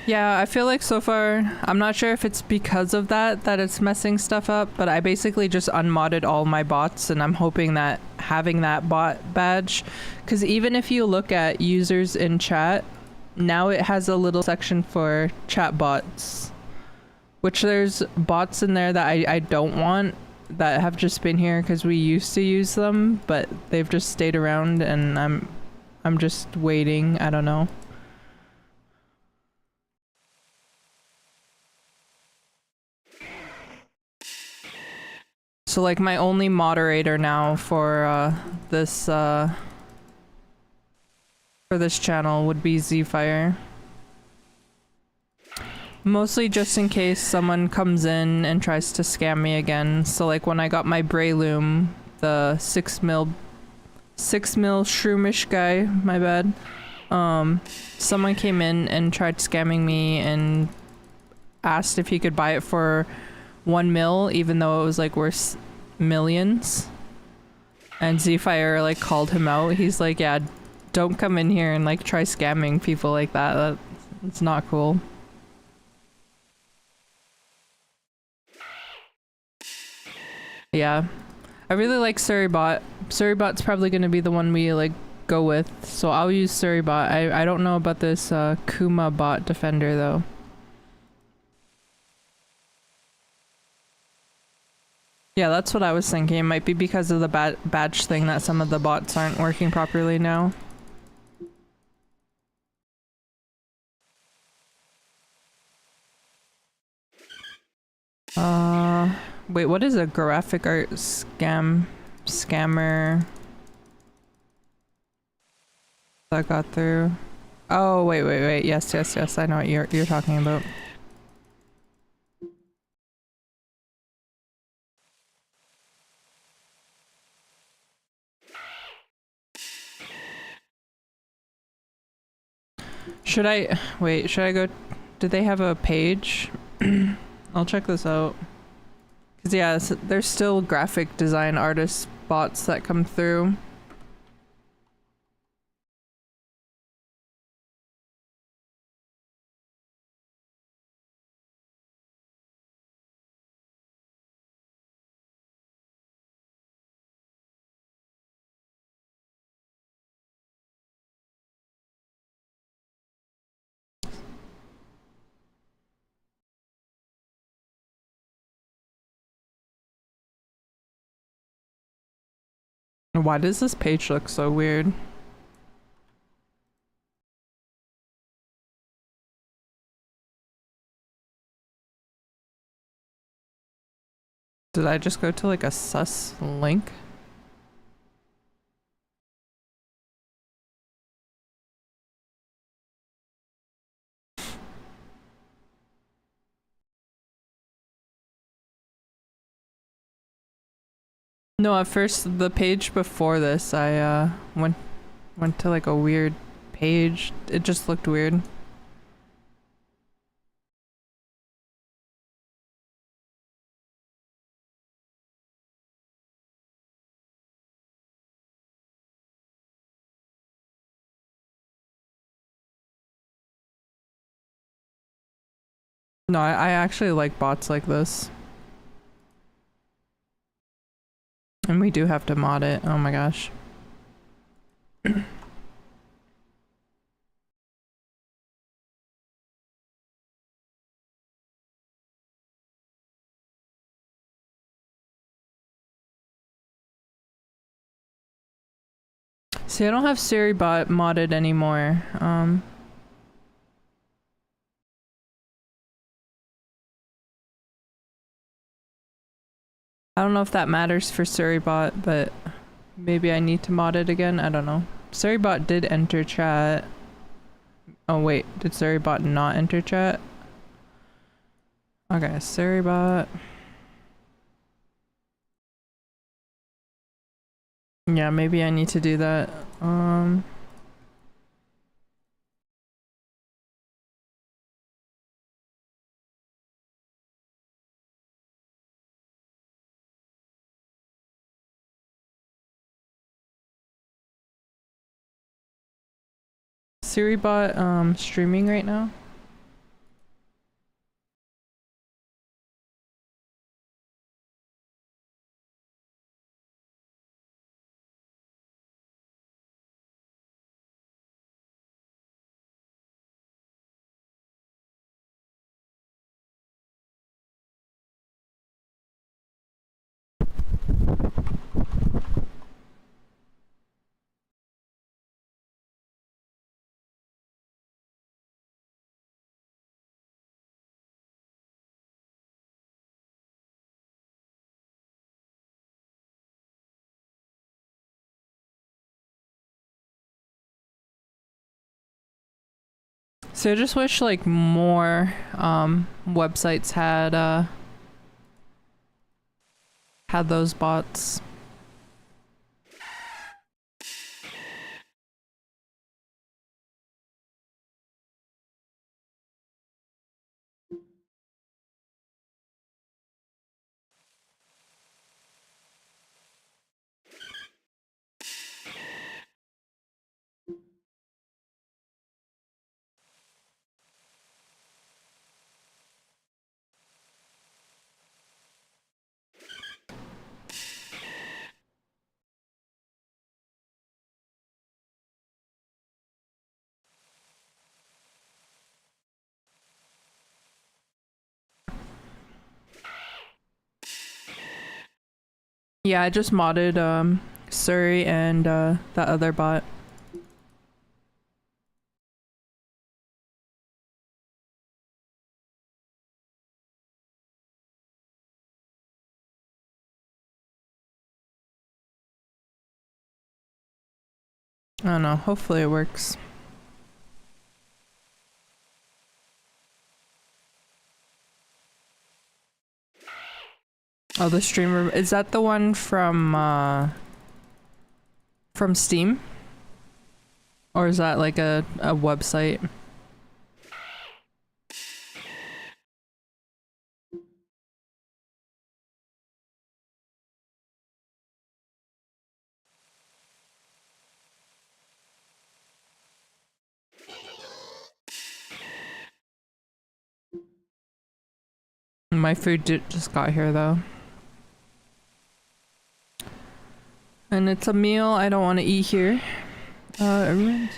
Yeah, I feel like so far, I'm not sure if it's because of that it's messing stuff up, but I basically just unmodded all my bots, and I'm hoping that having that bot badge, because even if you look at users in chat, now it has a little section for chat bots, which there's bots in there that I don't want, that have just been here because we used to use them, but they've just stayed around, and I'm just waiting. I don't know. So like my only moderator now for this channel would be Zfire. Mostly just in case someone comes in and tries to scam me again. So like when I got my Breloom, the 6 mil shroomish guy, my bad. Someone came in and tried scamming me and asked if he could buy it for 1 mil, even though it was like worth millions. And Zfire like called him out. He's like, yeah, don't come in here and like try scamming people like that. It's not cool. Yeah, I really like Surrybot. Surrybot's probably gonna be the one we like go with, so I'll use Surrybot. I don't know about this Kuma bot defender though. Yeah, that's what I was thinking. It might be because of the badge thing that some of the bots aren't working properly now. Wait, what is a graphic art scammer that got through? Oh, wait. Yes, I know what you're talking about. Should I go? Did they have a page? I'll check this out. Cause yeah, there's still graphic design artist bots that come through. Why does this page look so weird? Did I just go to like a sus link? No, at first the page before this, I went to like a weird page. It just looked weird. No, I actually like bots like this. And we do have to mod it. Oh my gosh. See, I don't have Suribot modded anymore. I don't know if that matters for Suribot, but maybe I need to mod it again. I don't know. Suribot did enter chat. Oh wait, did Suribot not enter chat? Okay, Suribot. Yeah, maybe I need to do that. Suribot streaming right now. So I just wish like more websites had those bots. Yeah, I just modded Surrey and that other bot. I don't know, hopefully it works. Oh, the streamer, is that the one from Steam? Or is that like a website? My food just got here though. And it's a meal I don't want to eat here. Everyone's...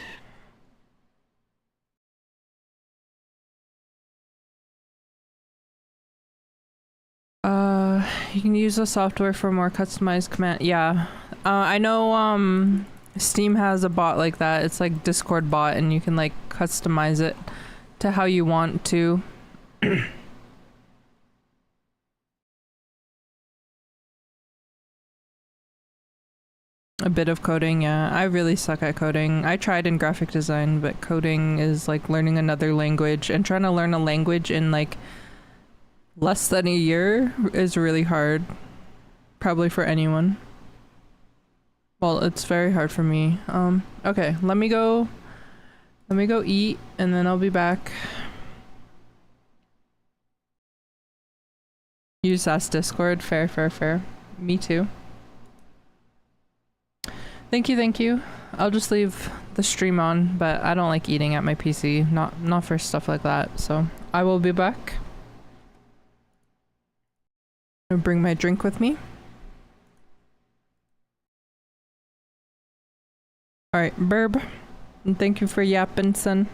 You can use the software for more customized command. Yeah. I know Steam has a bot like that. It's like Discord bot and you can like customize it to how you want to. A bit of coding, yeah. I really suck at coding. I tried in graphic design, but coding is like learning another language, and trying to learn a language in like less than a year is really hard. Probably for anyone. Well, it's very hard for me. Okay, let me go eat and then I'll be back. Use SAS Discord. Fair, fair, fair. Me too. Thank you, thank you. I'll just leave the stream on, but I don't like eating at my PC. Not for stuff like that. So I will be back. I'll bring my drink with me. Alright, Burb. And thank you for yapping, son.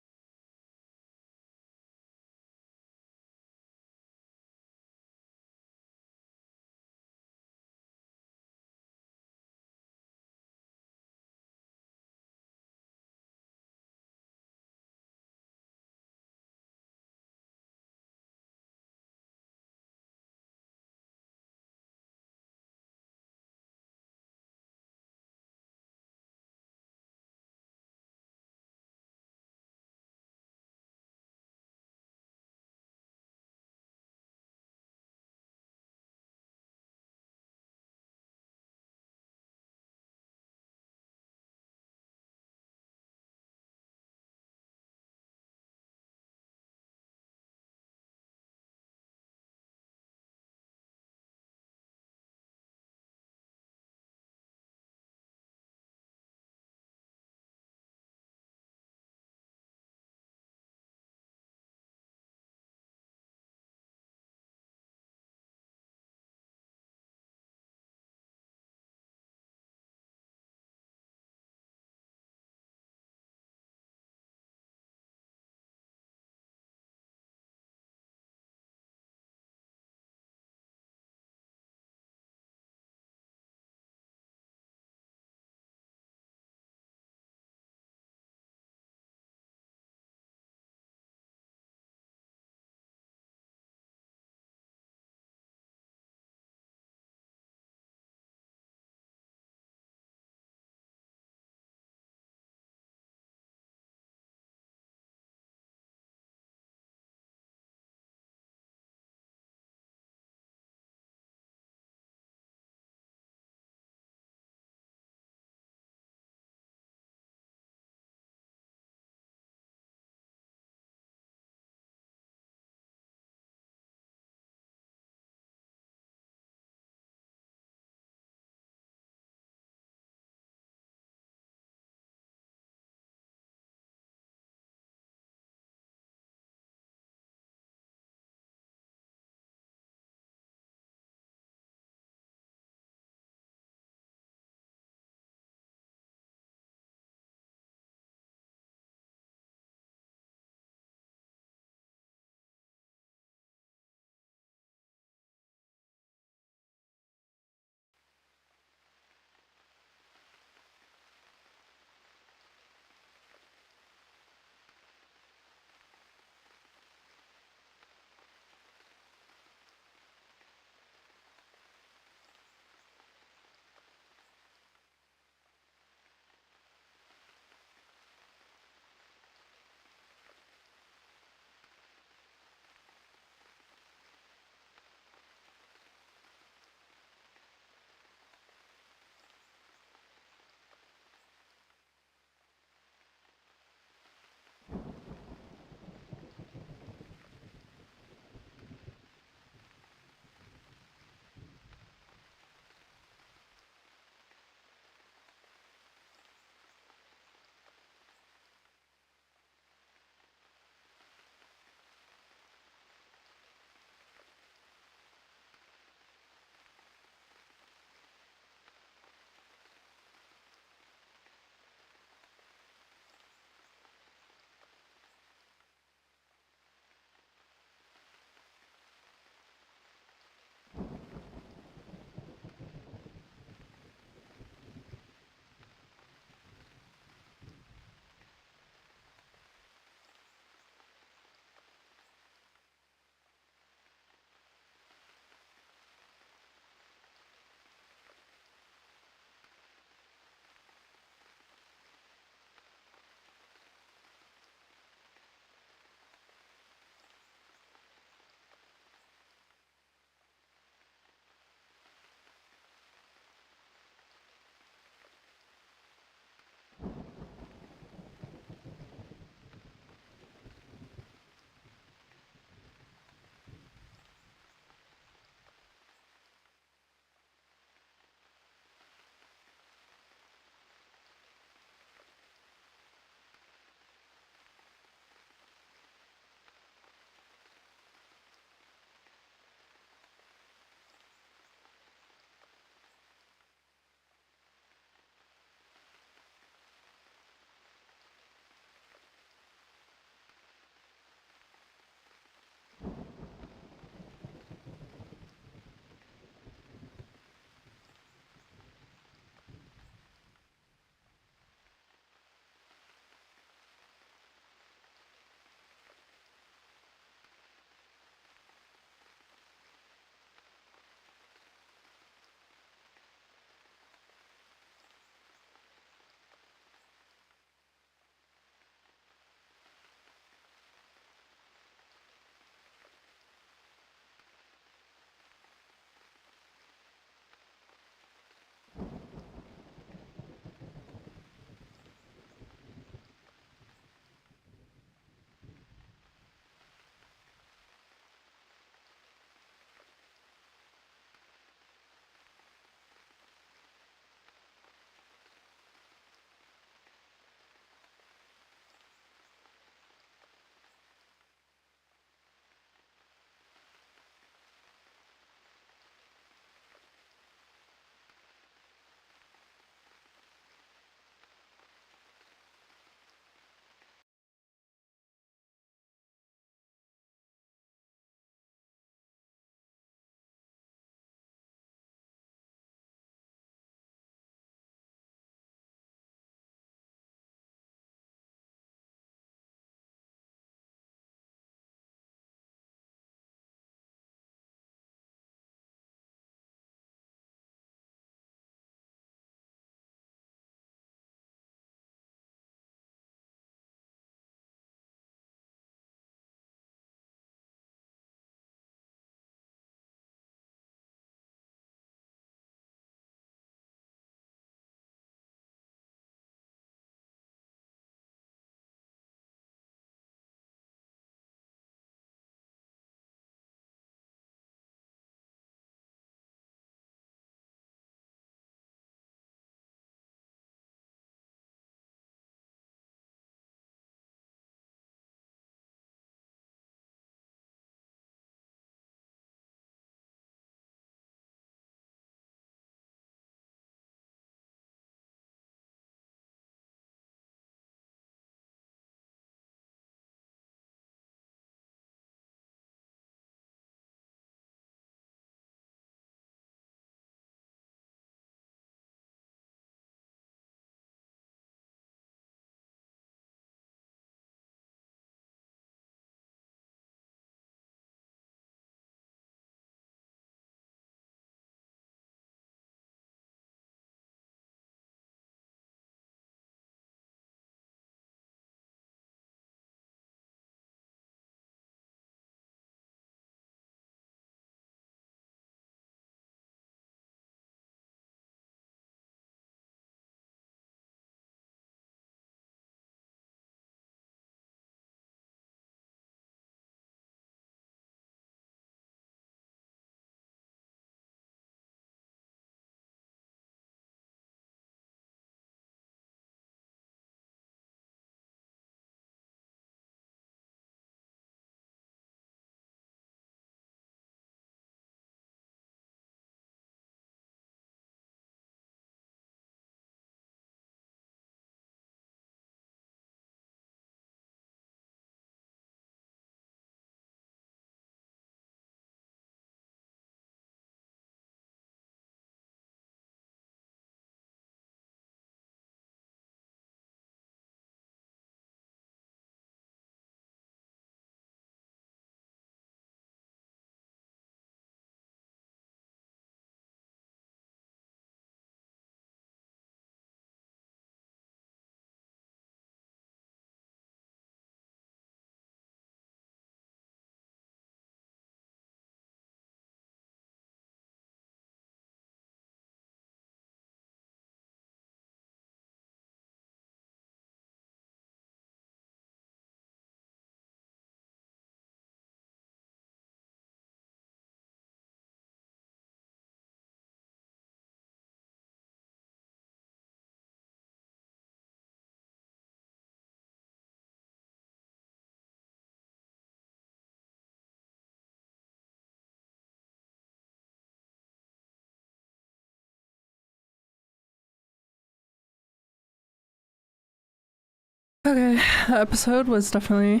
Okay, the episode was definitely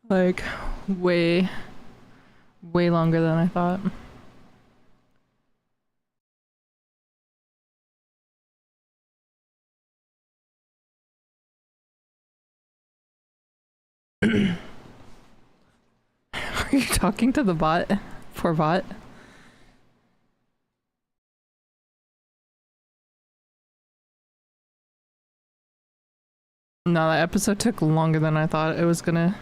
like way longer than I thought. Are you talking to the bot? Poor bot. No, that episode took longer than I thought it was gonna.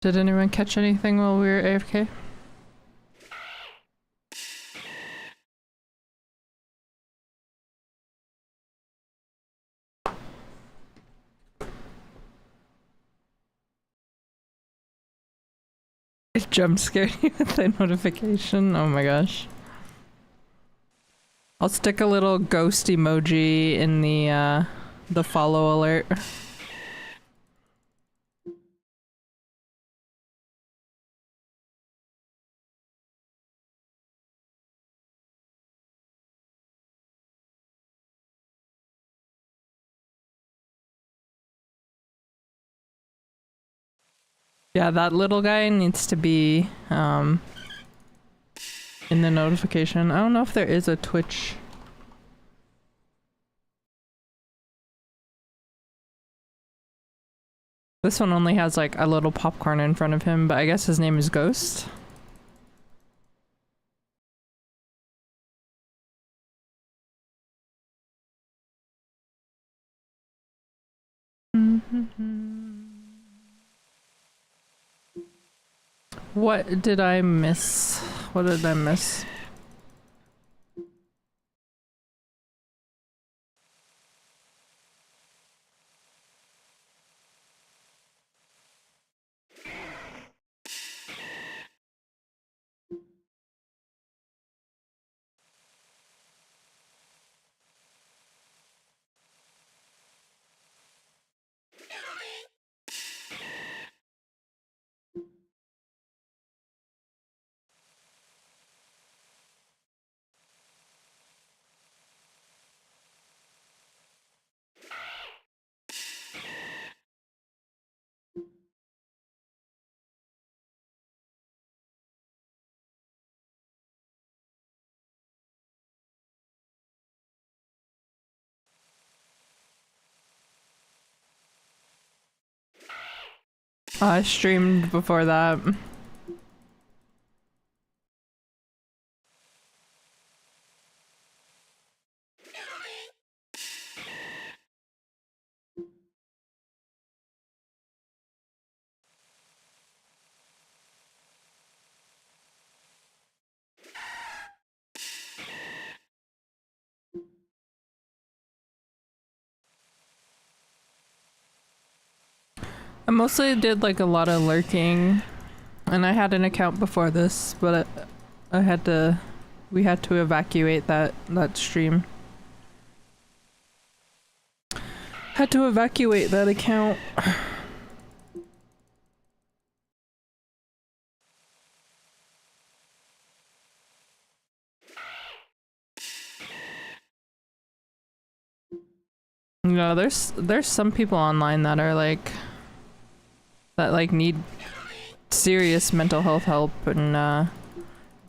Did anyone catch anything while we were AFK? It jump scared you with the notification? Oh my gosh. I'll stick a little ghost emoji in the follow alert. Yeah, that little guy needs to be in the notification. I don't know if there is a Twitch. This one only has like a little popcorn in front of him, but I guess his name is Ghost. What did I miss? What did I miss? I streamed before that. I mostly did like a lot of lurking, and I had an account before this, but we had to evacuate that stream. Had to evacuate that account. You know, there's some people online that are like need serious mental health help and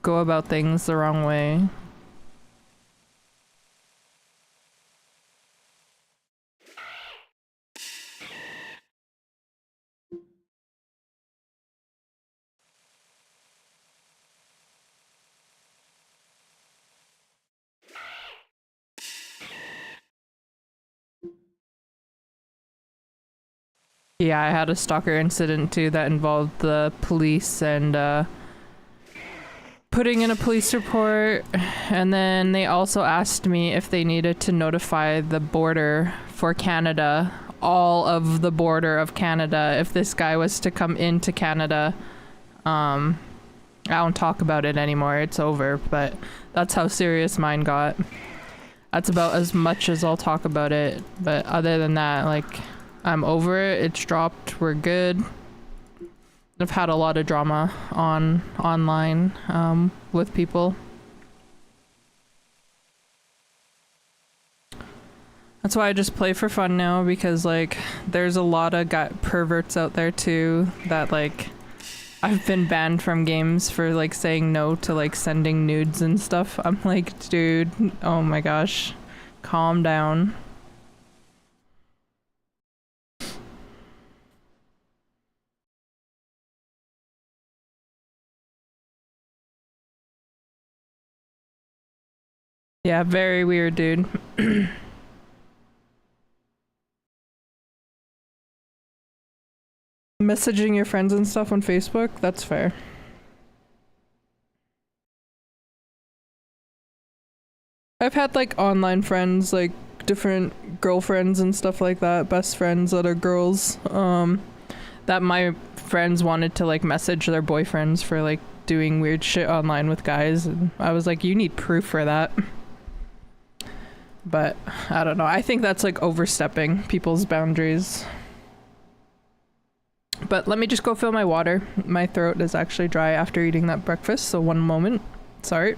go about things the wrong way. Yeah, I had a stalker incident too that involved the police and putting in a police report, and then they also asked me if they needed to notify the border for Canada, all of the border of Canada, if this guy was to come into Canada. I don't talk about it anymore, it's over, but that's how serious mine got. That's about as much as I'll talk about it, but other than that, like, I'm over it, it's dropped, we're good. I've had a lot of drama online with people. That's why I just play for fun now, because like there's a lot of perverts out there too that like I've been banned from games for like saying no to like sending nudes and stuff. I'm like, dude, oh my gosh, calm down. Yeah, very weird, dude. Messaging your friends and stuff on Facebook, that's fair. I've had like online friends, like different girlfriends and stuff like that, best friends that are girls, that my friends wanted to like message their boyfriends for like doing weird shit online with guys, and I was like, you need proof for that. But I don't know, I think that's like overstepping people's boundaries. But let me just go fill my water. My throat is actually dry after eating that breakfast, so one moment. Sorry.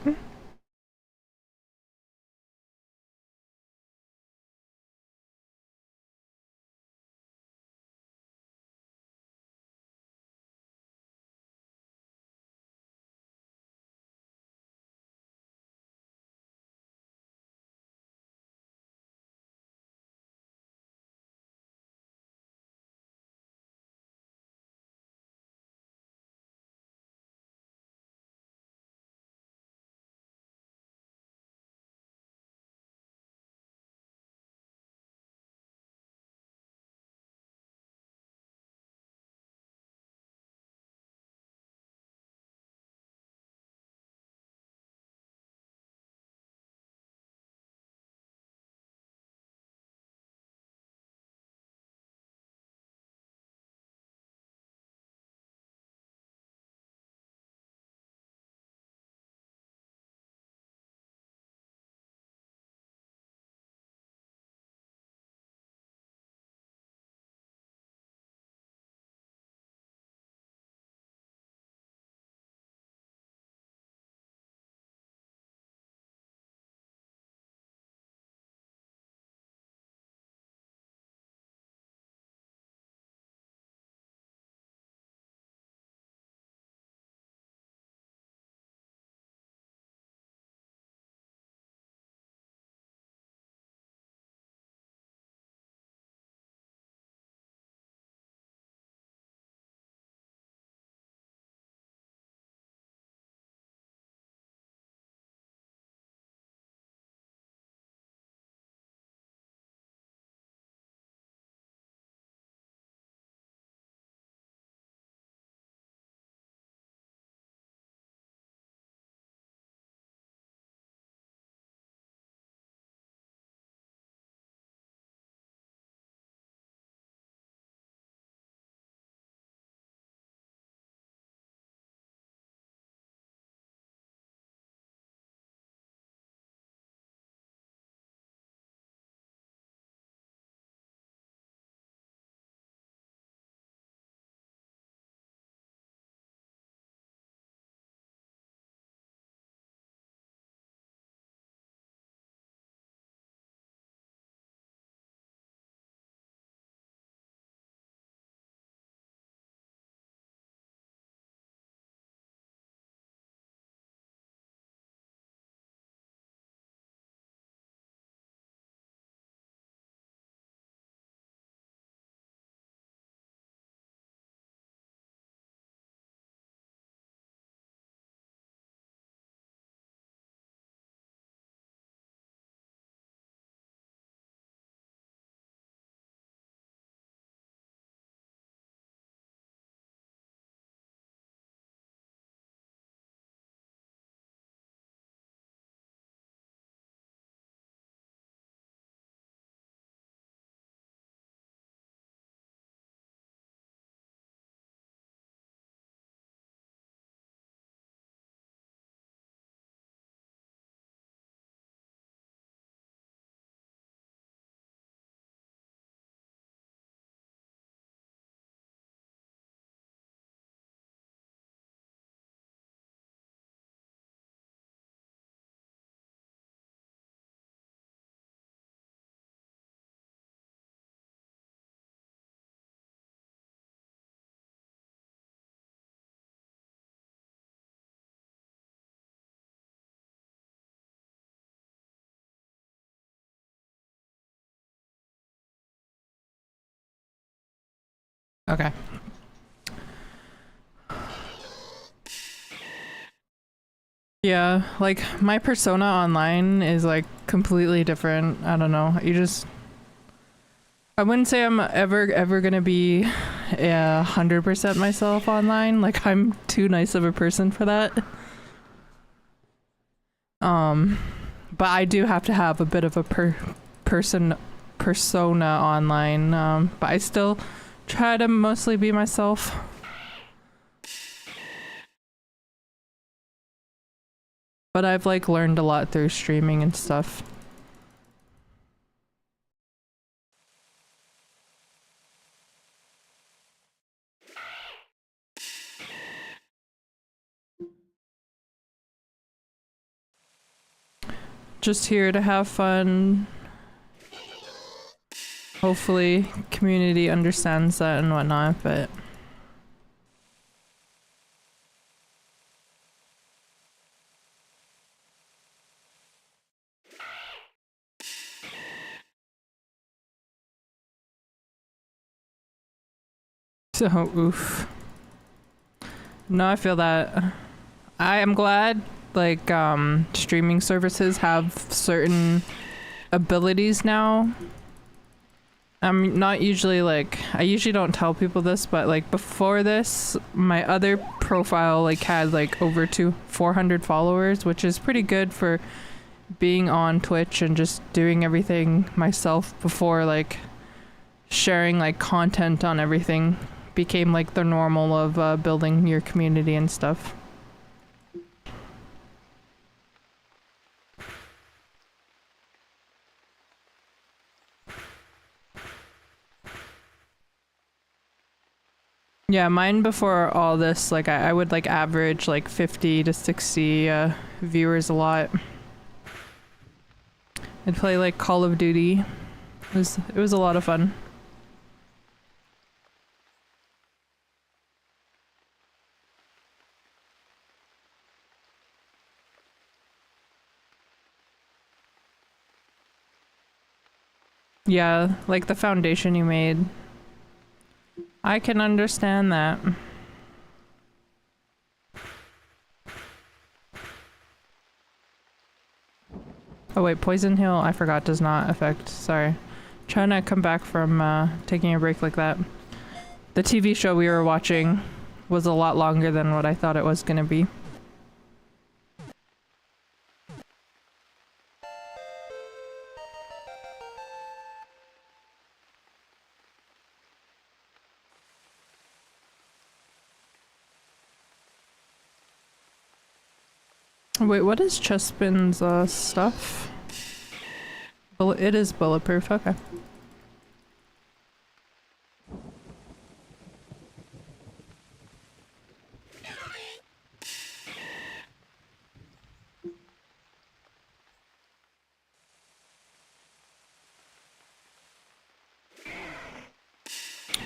Okay. Yeah, like my persona online is like completely different. I don't know. I wouldn't say I'm ever gonna be 100% myself online. Like I'm too nice of a person for that. But I do have to have a bit of a persona online. But I still try to mostly be myself. But I've like learned a lot through streaming and stuff. Just here to have fun. Hopefully community understands that and whatnot, but so oof. No, I feel that. I am glad like streaming services have certain abilities now. I'm not usually like, I usually don't tell people this, but like before this, my other profile like had like over 400 followers, which is pretty good for being on Twitch and just doing everything myself before like sharing like content on everything became like the normal of building your community and stuff. Yeah, mine before all this, like I would like average like 50 to 60 viewers a lot. I'd play like Call of Duty. It was a lot of fun. Yeah, like the foundation you made. I can understand that. Oh wait, Poison Heal, I forgot, does not affect. Sorry. Trying to come back from taking a break like that. The TV show we were watching was a lot longer than what I thought it was gonna be. Wait, what is Chespin's stuff? It is bulletproof, okay.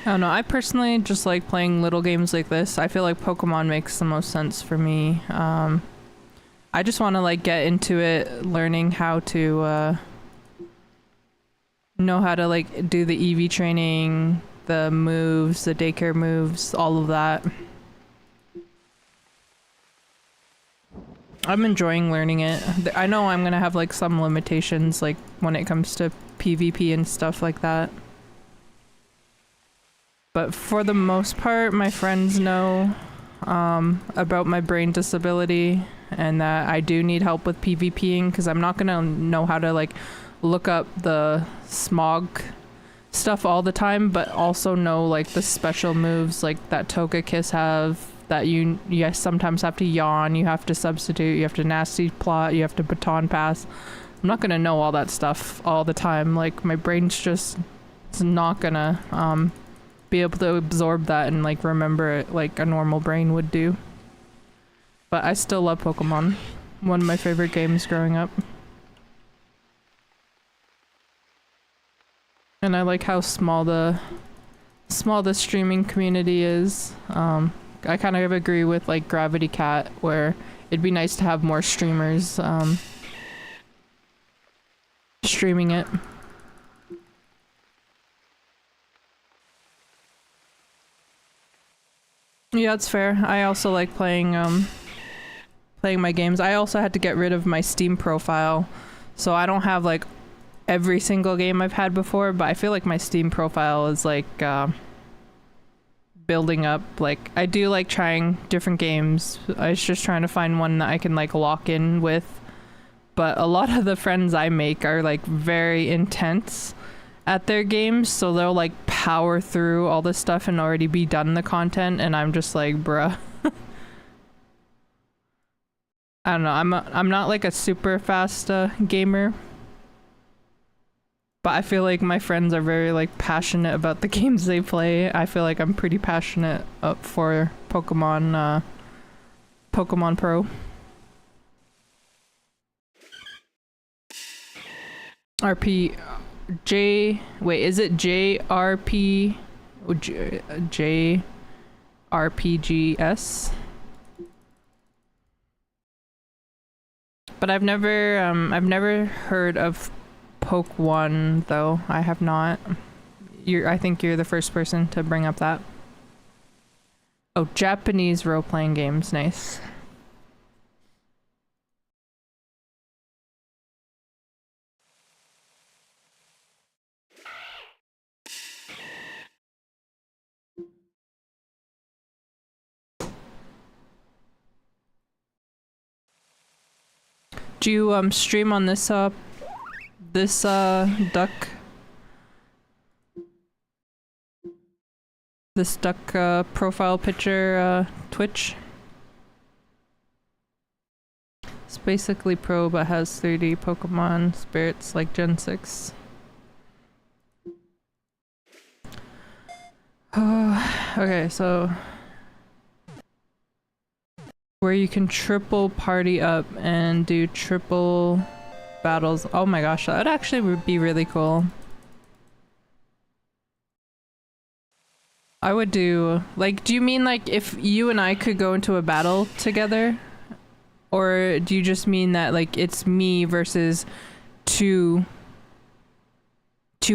I don't know, I personally just like playing little games like this. I feel like Pokemon makes the most sense for me. I just want to like get into it, learning how to know how to like do the EV training, the moves, the daycare moves, all of that. I'm enjoying learning it. I know I'm gonna have like some limitations like when it comes to PvP and stuff like that. But for the most part, my friends know about my brain disability and that I do need help with PvPing because I'm not gonna know how to like look up the smog stuff all the time, but also know like the special moves like that Togekiss have that you sometimes have to yawn, you have to substitute, you have to nasty plot, you have to baton pass. I'm not gonna know all that stuff all the time. Like my brain's just it's not gonna be able to absorb that and like remember it like a normal brain would do. But I still love Pokemon. One of my favorite games growing up. And I like how small the streaming community is. I kind of agree with like Gravity Cat where it'd be nice to have more streamers streaming it. Yeah, it's fair. I also like playing my games. I also had to get rid of my Steam profile, so I don't have like every single game I've had before, but I feel like my Steam profile is like building up. Like, I do like trying different games. I was just trying to find one that I can like lock in with, but a lot of the friends I make are like very intense at their games, so they'll like power through all this stuff and already be done the content, and I'm just like, bruh. I don't know, I'm not like a super fast gamer, but I feel like my friends are very like passionate about the games they play. I feel like I'm pretty passionate for Pokemon Pro. Wait, is it JRP JRPGS? But I've never heard of Poke 1 though. I have not. I think you're the first person to bring up that. Oh, Japanese role-playing games, nice. Do you stream on this duck profile picture Twitch? It's basically pro but has 30 Pokemon spirits like Gen 6. Okay, so where you can triple party up and do triple battles. Oh my gosh, that actually would be really cool. I would do, like, do you mean like if you and I could go into a battle together? Or do you just mean that like it's me versus two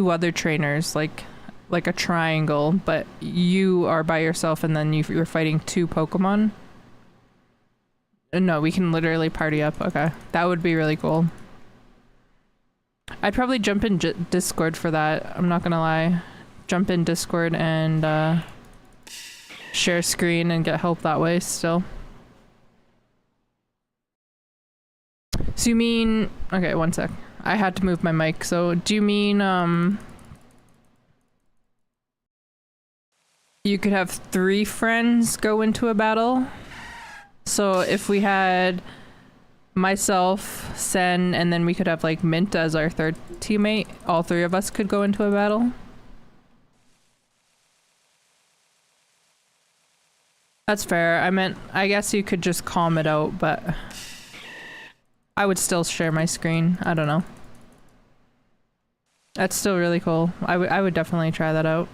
other trainers, like a triangle, but you are by yourself and then you're fighting two Pokemon? No, we can literally party up. Okay, that would be really cool. I'd probably jump in Discord for that. I'm not gonna lie. Jump in Discord and share screen and get help that way still. So you mean... Okay, one sec. I had to move my mic. So do you mean you could have 3 friends go into a battle? So if we had myself, Sen, and then we could have like Mint as our 3rd teammate, all 3 of us could go into a battle? That's fair. I guess you could just calm it out, but I would still share my screen. I don't know. That's still really cool. I would definitely try that out.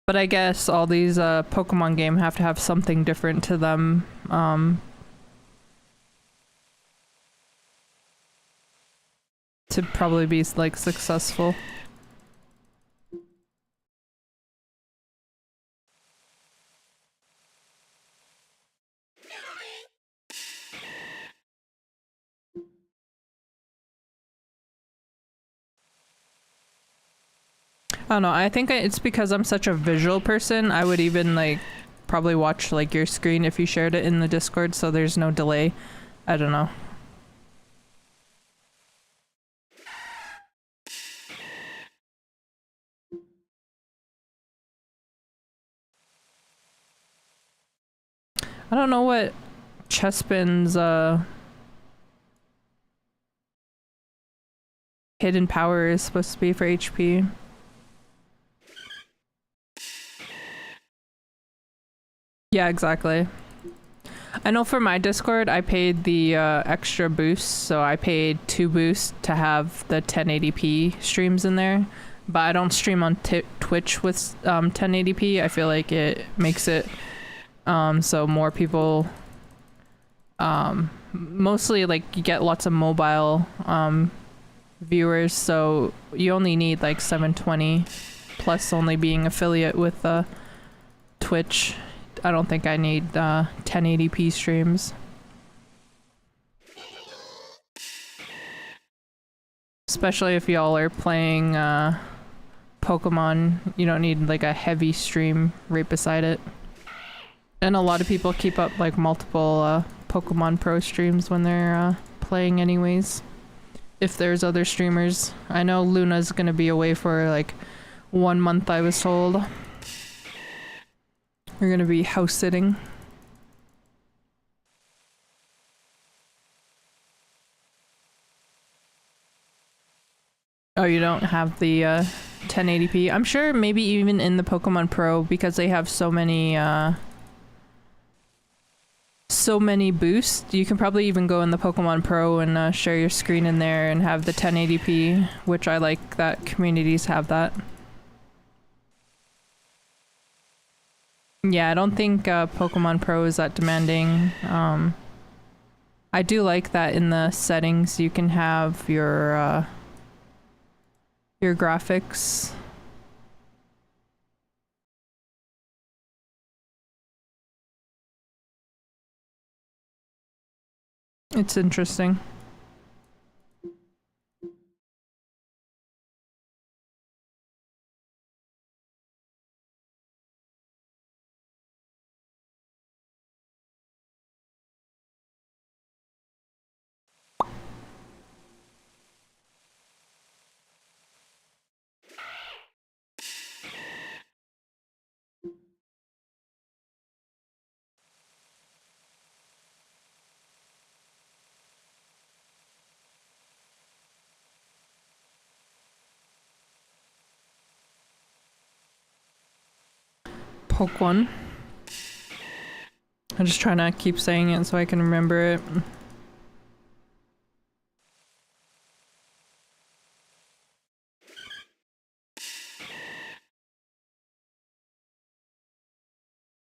But I guess all these Pokemon games have to have something different to them. To probably be like successful. I don't know, I think it's because I'm such a visual person. I would even like probably watch like your screen if you shared it in the Discord so there's no delay. I don't know. I don't know what Chespin's hidden power is supposed to be for HP. Yeah, exactly. I know for my Discord, I paid the extra boosts, so I paid 2 boosts to have the 1080p streams in there. But I don't stream on Twitch with 1080p. I feel like it makes it so more people, mostly like you get lots of mobile viewers, so you only need like 720 plus only being affiliate with Twitch. I don't think I need 1080p streams. Especially if y'all are playing Pokemon, you don't need like a heavy stream right beside it. And a lot of people keep up like multiple Pokemon Pro streams when they're playing anyways. If there's other streamers. I know Luna's gonna be away for like 1 month, I was told. We're gonna be house sitting. Oh, you don't have the 1080p? I'm sure maybe even in the Pokemon Pro, because they have so many boosts, you can probably even go in the Pokemon Pro and share your screen in there and have the 1080p, which I like that communities have that. Yeah, I don't think Pokemon Pro is that demanding. I do like that in the settings you can have your graphics. It's interesting. Pokémon. I'm just trying to keep saying it so I can remember it.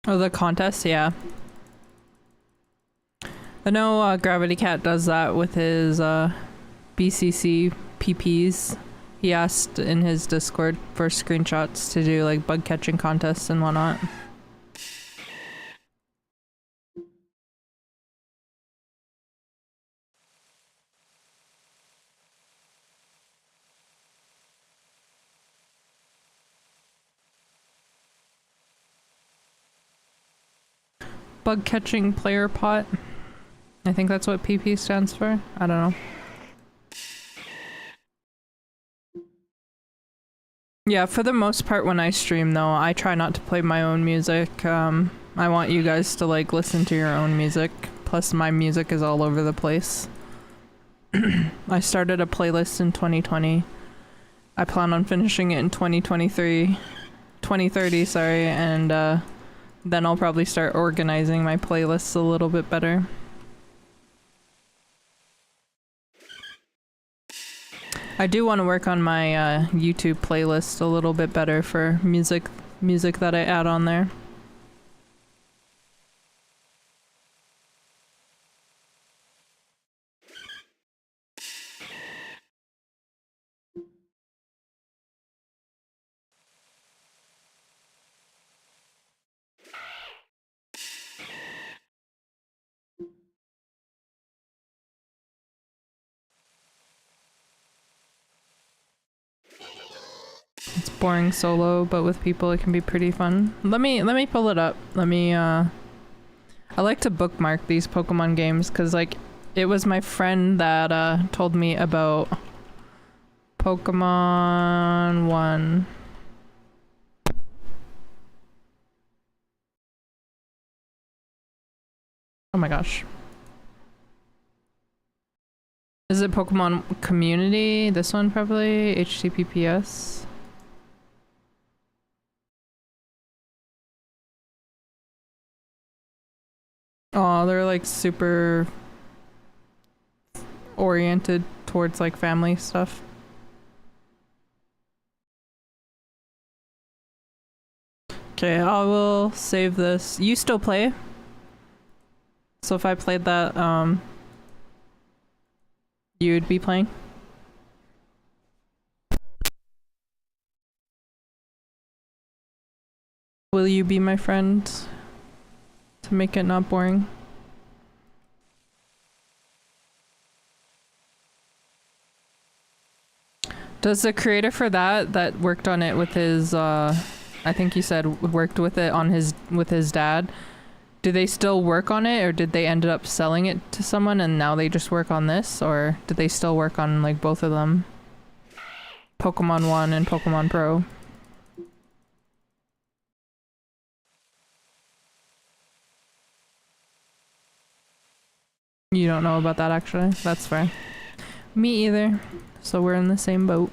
Oh, the contest? Yeah. I know Gravity Cat does that with his BCC PPs. He asked in his Discord for screenshots to do like bug catching contests and whatnot. Bug catching player pot. I think that's what PP stands for. I don't know. Yeah, for the most part when I stream though, I try not to play my own music. I want you guys to like listen to your own music. Plus my music is all over the place. I started a playlist in 2020. I plan on finishing it in 2030, sorry, and then I'll probably start organizing my playlists a little bit better. I do want to work on my YouTube playlist a little bit better for music that I add on there. It's boring solo, but with people it can be pretty fun. Let me pull it up. I like to bookmark these Pokemon games because like it was my friend that told me about Pokemon 1. Oh my gosh. Is it Pokemon Community? This one probably? HTTPS? Oh, they're like super oriented towards like family stuff. Okay, I will save this. You still play? So if I played that, you'd be playing? Will you be my friend to make it not boring? Does the creator for that worked on it with his I think you said worked with it on with his dad, do they still work on it, or did they end up selling it to someone and now they just work on this, or did they still work on like both of them? Pokemon 1 and Pokemon Pro. You don't know about that actually? That's fair. Me either. So we're in the same boat.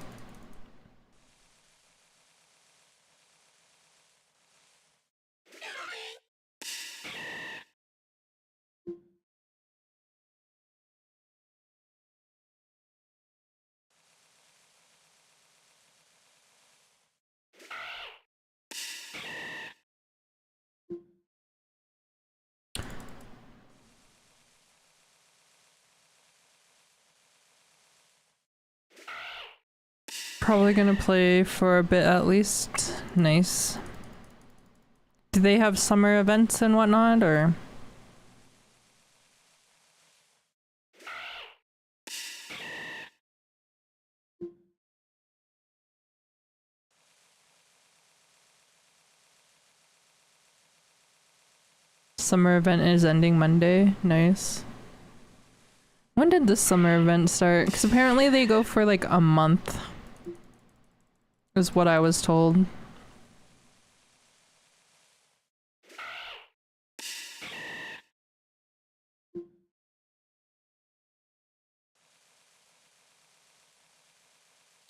Probably gonna play for a bit at least. Nice. Do they have summer events and whatnot, or? Summer event is ending Monday. Nice. When did this summer event start? Because apparently they go for like a month. Is what I was told.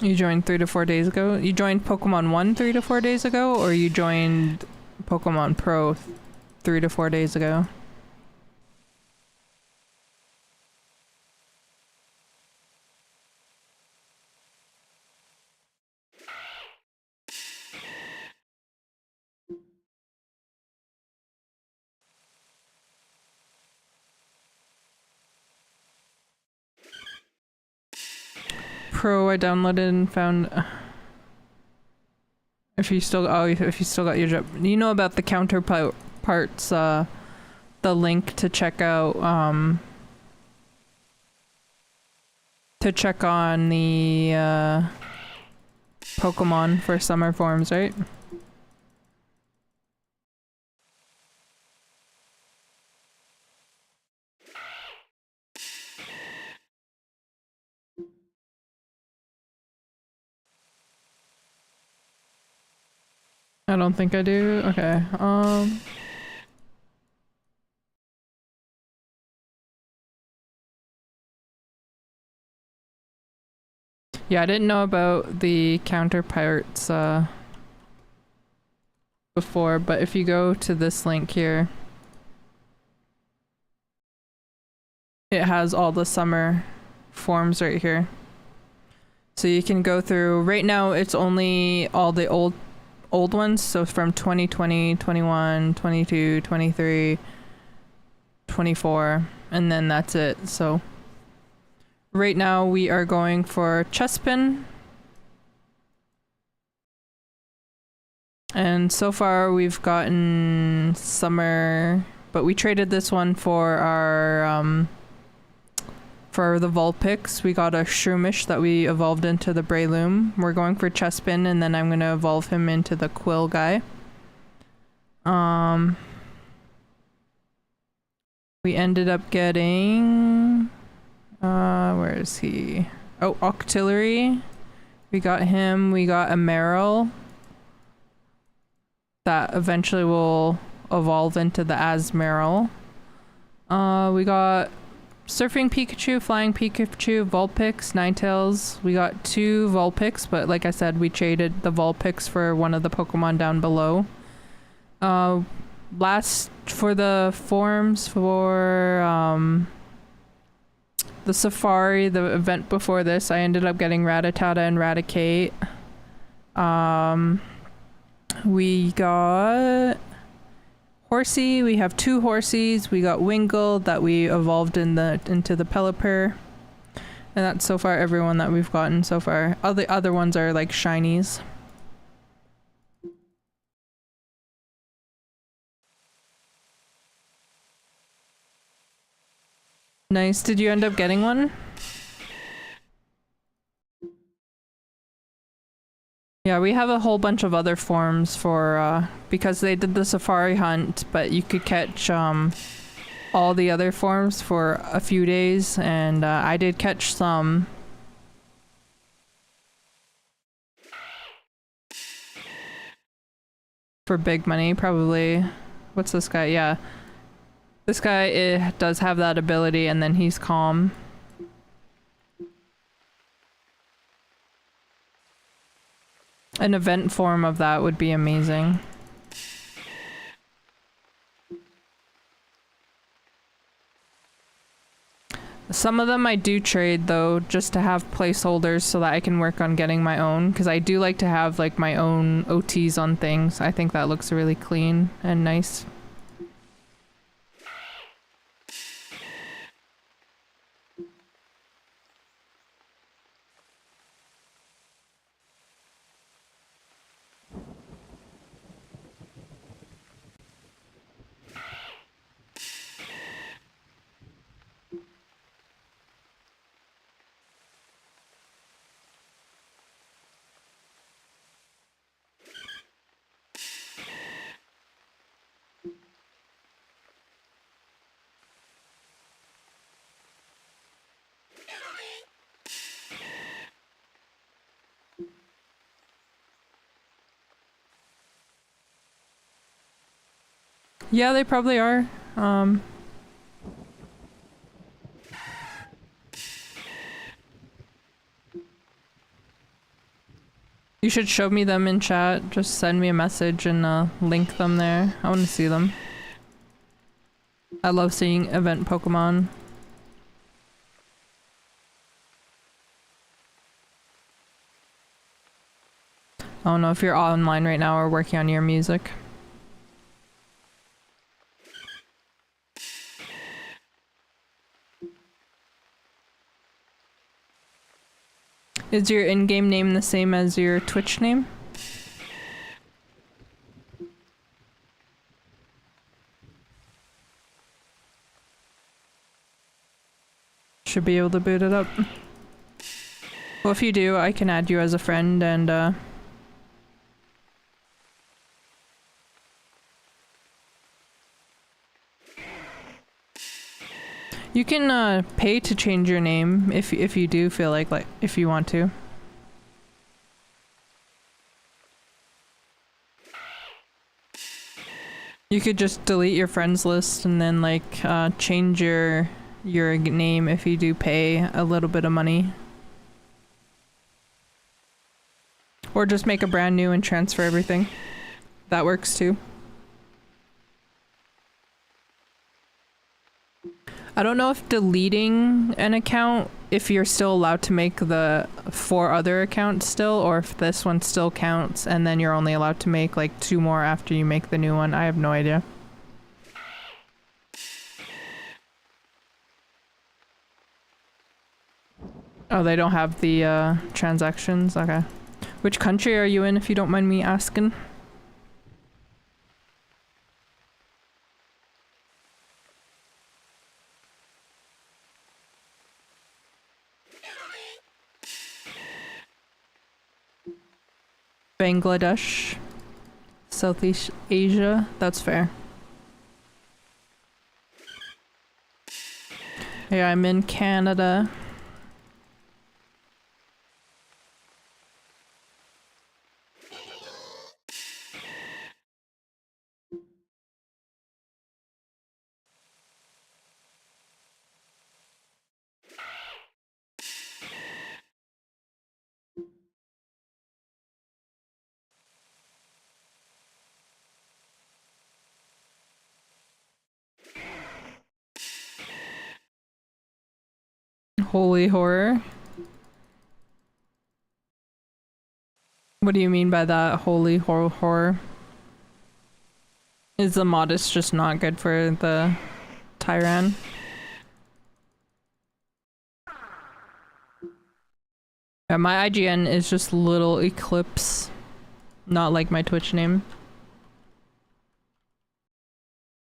You joined 3 to 4 days ago? You joined Pokemon 1 3 to 4 days ago, or you joined Pokemon Pro 3 to 4 days ago? Pro I downloaded and found. If you still got your job, you know about the counterparts. The link to check out to check on the Pokemon for summer forms, right? I don't think I do. Okay. Yeah, I didn't know about the counterparts before, but if you go to this link here, it has all the summer forms right here. So you can go through. Right now it's only all the old ones, so from 2020, 21, 22, 23, 24, and then that's it. So right now we are going for Chespin, and so far we've gotten summer, but we traded this one for our for the Vulpix. We got a Shroomish that we evolved into the Breloom. We're going for Chespin, and then I'm gonna evolve him into the Quill guy. We ended up getting where is he? Oh, Octillery. We got him. We got a Meryl that eventually will evolve into the Asmeryl. We got Surfing Pikachu, Flying Pikachu, Vulpix, Ninetales. We got 2 Vulpix, but like I said, we traded the Vulpix for one of the Pokemon down below. Last for the forms for the Safari, the event before this, I ended up getting Rattata and Raticate. We got Horsey. We have 2 Horsies. We got Wingull that we evolved into the Pelipper. And that's so far everyone that we've gotten so far. All the other ones are like shinies. Nice. Did you end up getting one? Yeah, we have a whole bunch of other forms for, because they did the safari hunt, but you could catch, all the other forms for a few days, and, I did catch some. For big money, probably. What's this guy? Yeah. This guy does have that ability, and then he's calm. An event form of that would be amazing. Some of them I do trade though, just to have placeholders so that I can work on getting my own, because I do like to have like my own OTs on things. I think that looks really clean and nice. Yeah, they probably are. You should show me them in chat. Just send me a message and link them there. I want to see them. I love seeing event Pokemon. I don't know if you're online right now or working on your music. Is your in-game name the same as your Twitch name? Should be able to boot it up. Well, if you do, I can add you as a friend and you can pay to change your name if you do feel like if you want to. You could just delete your friends list and then like change your name if you do pay a little bit of money. Or just make a brand new and transfer everything. That works too. I don't know if deleting an account, if you're still allowed to make the 4 other accounts still, or if this one still counts and then you're only allowed to make like 2 more after you make the new one. I have no idea. Oh, they don't have the transactions? Okay. Which country are you in, if you don't mind me asking? Bangladesh, Southeast Asia, that's fair. Yeah, I'm in Canada. Holy horror. What do you mean by that, holy horror? Is the modest just not good for the Tyran? Yeah, my IGN is just Little Eclipse, not like my Twitch name.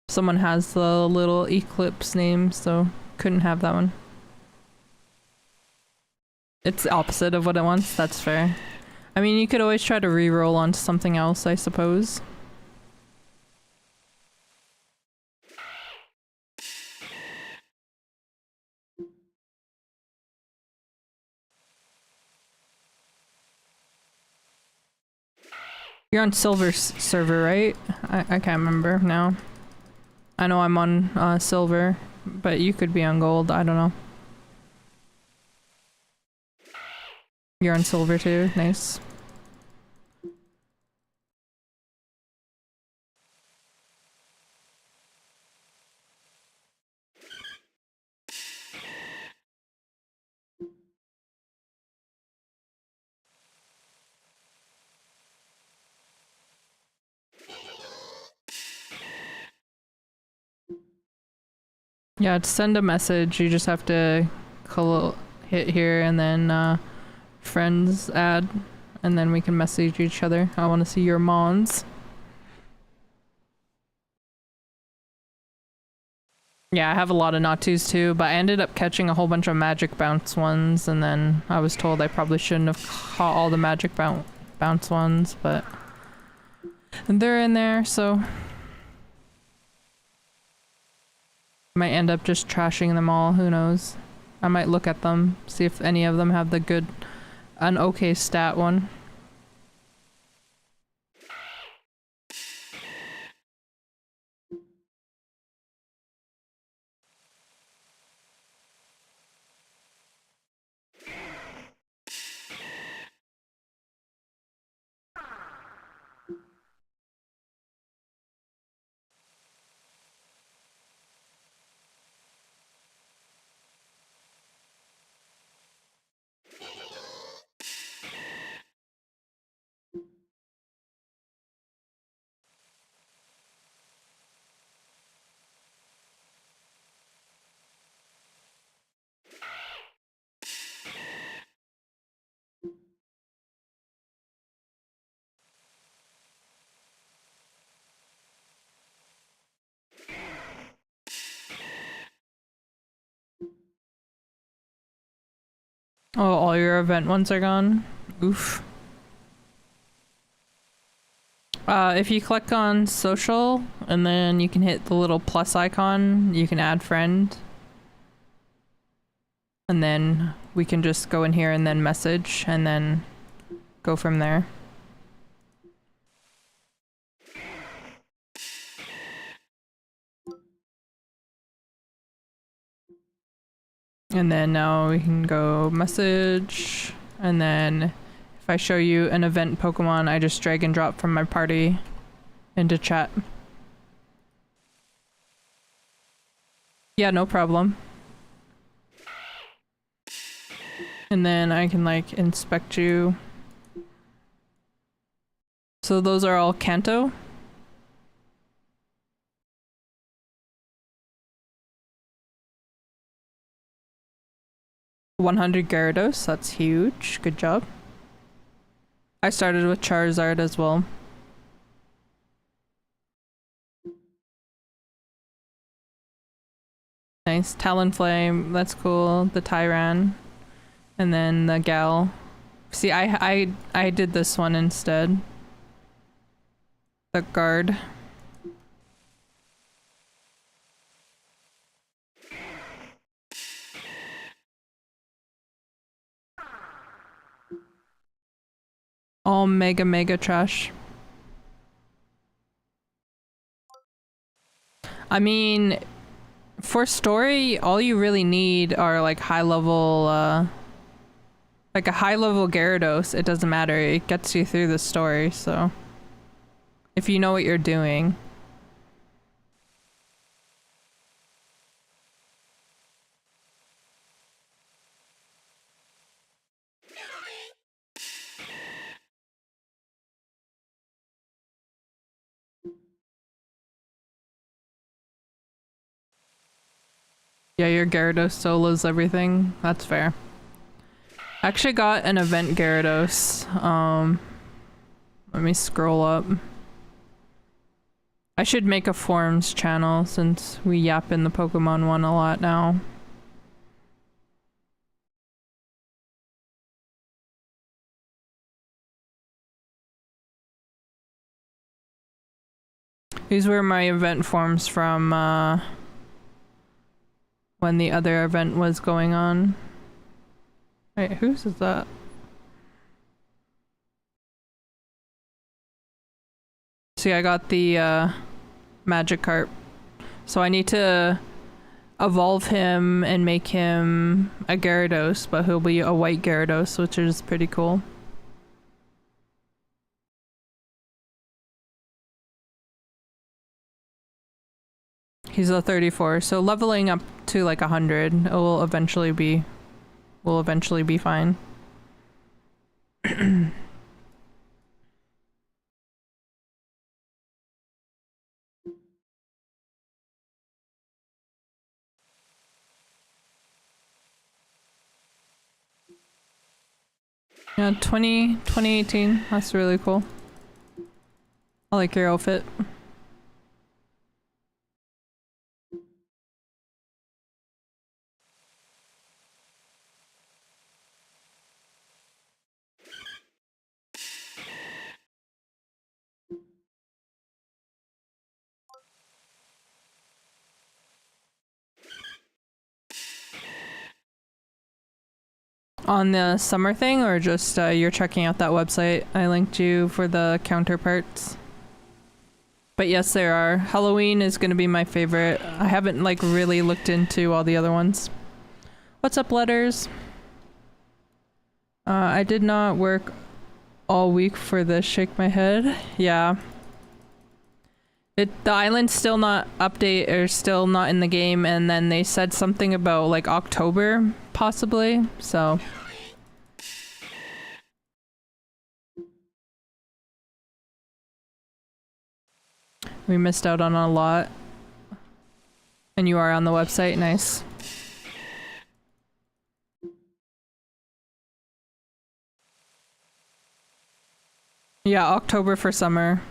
Someone has the Little Eclipse name, so couldn't have that one. It's the opposite of what it wants, that's fair. I mean, you could always try to re-roll onto something else, I suppose. You're on silver server, right? I can't remember now. I know I'm on silver, but you could be on gold, I don't know. You're on silver too, nice. Yeah, to send a message, you just have to hit here and then friends add, and then we can message each other. I want to see your mons. Yeah, I have a lot of Natus too, but I ended up catching a whole bunch of magic bounce ones, and then I was told I probably shouldn't have caught all the magic bounce ones, but they're in there, so might end up just trashing them all, who knows. I might look at them, see if any of them have an okay stat one. Oh, all your event ones are gone? Oof. If you click on social, and then you can hit the little plus icon, you can add friend. And then we can just go in here and then message, and then go from there. And then now we can go message, and then if I show you an event Pokemon, I just drag and drop from my party into chat. Yeah, no problem. And then I can like inspect you. So those are all Kanto. $100 Gyarados, that's huge. Good job. I started with Charizard as well. Nice. Talonflame, that's cool. The Tyran. And then the Gal. See, I did this one instead. The Guard. All mega trash. I mean, for story, all you really need are like high level, like a high level Gyarados. It doesn't matter, it gets you through the story, so. If you know what you're doing. Yeah, your Gyarados solos everything. That's fair. I actually got an event Gyarados. Let me scroll up. I should make a forums channel since we yap in the Pokemon one a lot now. These were my event forms from when the other event was going on. Wait, whose is that? See, I got the Magikarp. So I need to evolve him and make him a Gyarados, but he'll be a white Gyarados, which is pretty cool. He's a 34, so leveling up to like 100 will eventually be fine. Yeah, 2018, that's really cool. I like your outfit. On the summer thing, or just you're checking out that website I linked you for the counterparts? But yes, there are. Halloween is gonna be my favorite. I haven't like really looked into all the other ones. What's up, Letters? I did not work all week for the shake my head. Yeah. The island's still not still not in the game, and then they said something about like October, possibly, so. We missed out on a lot. And you are on the website, nice. Yeah, October for summer.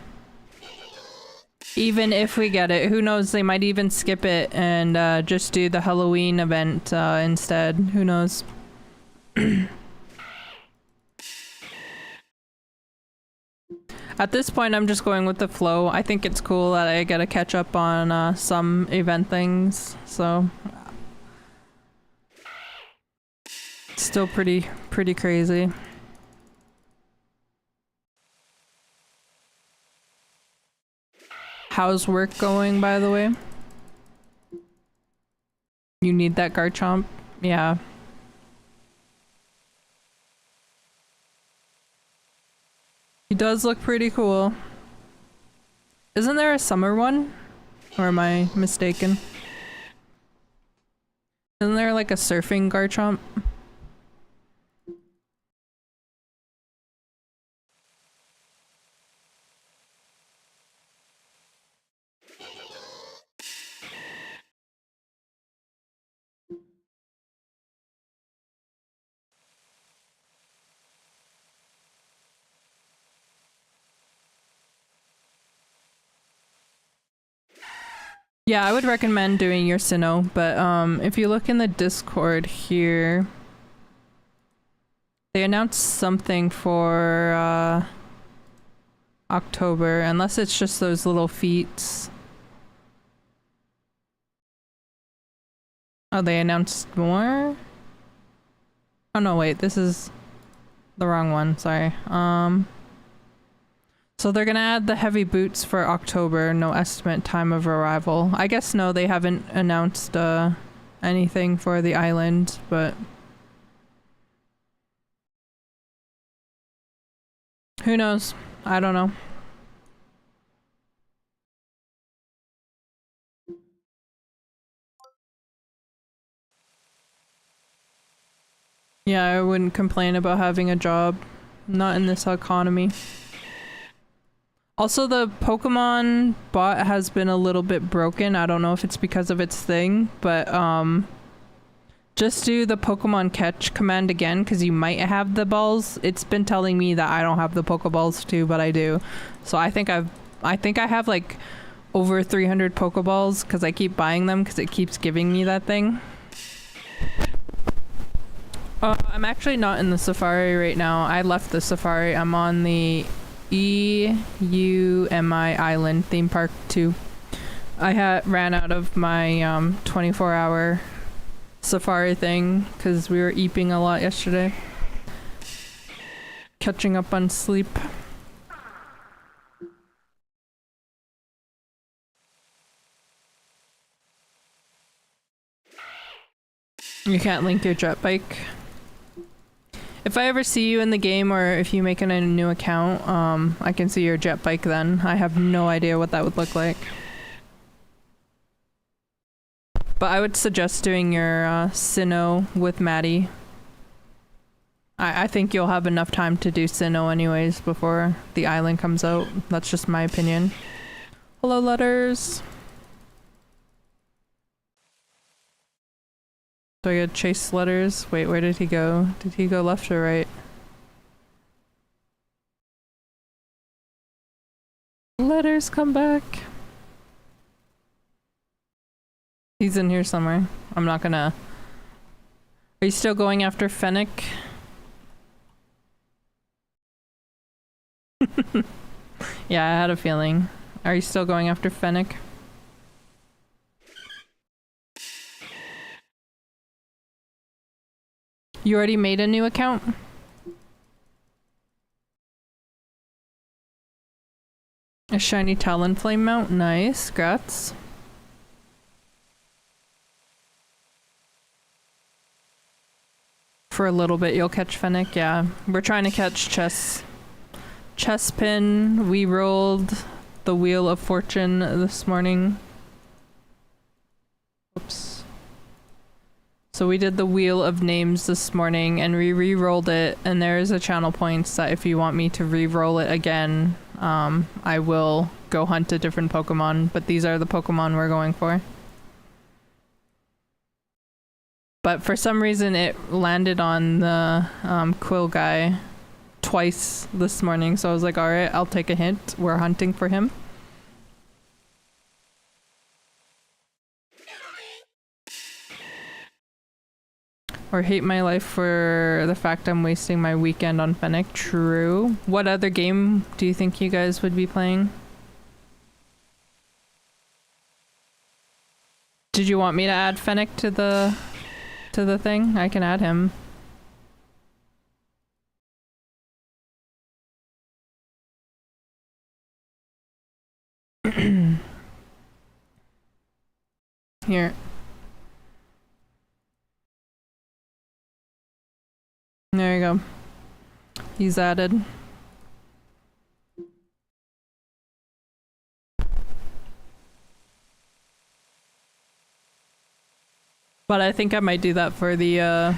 Even if we get it, who knows, they might even skip it and just do the Halloween event instead, who knows. At this point, I'm just going with the flow. I think it's cool that I get to catch up on some event things, so. It's still pretty crazy. How's work going, by the way? You need that Garchomp? Yeah. He does look pretty cool. Isn't there a summer one? Or am I mistaken? Isn't there like a surfing Garchomp? Yeah, I would recommend doing your Sinnoh, but if you look in the Discord here, they announced something for October, unless it's just those little feats. Oh, they announced more? Oh no, wait, this is the wrong one, sorry. So they're gonna add the heavy boots for October, no estimate time of arrival. I guess no, they haven't announced anything for the island, but who knows? I don't know. Yeah, I wouldn't complain about having a job. Not in this economy. Also, the Pokemon bot has been a little bit broken. I don't know if it's because of its thing, but just do the Pokemon catch command again, because you might have the balls. It's been telling me that I don't have the Pokeballs too, but I do. So I think I have like over 300 Pokeballs because I keep buying them because it keeps giving me that thing. I'm actually not in the Safari right now. I left the Safari. I'm on the EUMI Island theme park too. I ran out of my 24-hour safari thing because we were eeping a lot yesterday. Catching up on sleep. You can't link your jet bike. If I ever see you in the game or if you make a new account, I can see your jet bike then. I have no idea what that would look like. But I would suggest doing your Sinnoh with Maddie. I think you'll have enough time to do Sinnoh anyways before the island comes out. That's just my opinion. Hello, Letters. Do I get chase Letters? Wait, where did he go? Did he go left or right? Letters, come back. He's in here somewhere. I'm not gonna... Are you still going after Fennec? Yeah, I had a feeling. Are you still going after Fennec? You already made a new account? A shiny Talonflame mount? Nice, grats. For a little bit you'll catch Fennec, yeah. We're trying to catch Chespin. We rolled the Wheel of Fortune this morning. Oops. So we did the Wheel of Names this morning and we re-rolled it, and there is a channel points that if you want me to re-roll it again, I will go hunt a different Pokemon, but these are the Pokemon we're going for. But for some reason it landed on the Quill guy twice this morning, so I was like, alright, I'll take a hint. We're hunting for him. Or hate my life for the fact I'm wasting my weekend on Fennec. True. What other game do you think you guys would be playing? Did you want me to add Fennec to the thing? I can add him. Here. There you go. He's added. But I think I might do that for the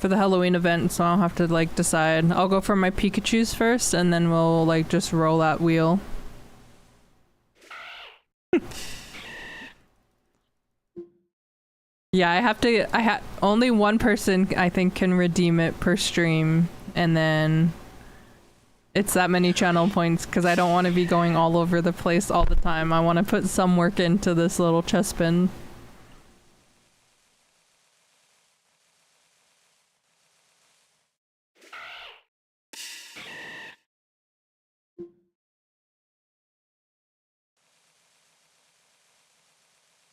Halloween event, so I'll have to like decide. I'll go for my Pikachus first and then we'll like just roll that wheel. Yeah, only one person I think can redeem it per stream, and then it's that many channel points because I don't want to be going all over the place all the time. I want to put some work into this little Chespin.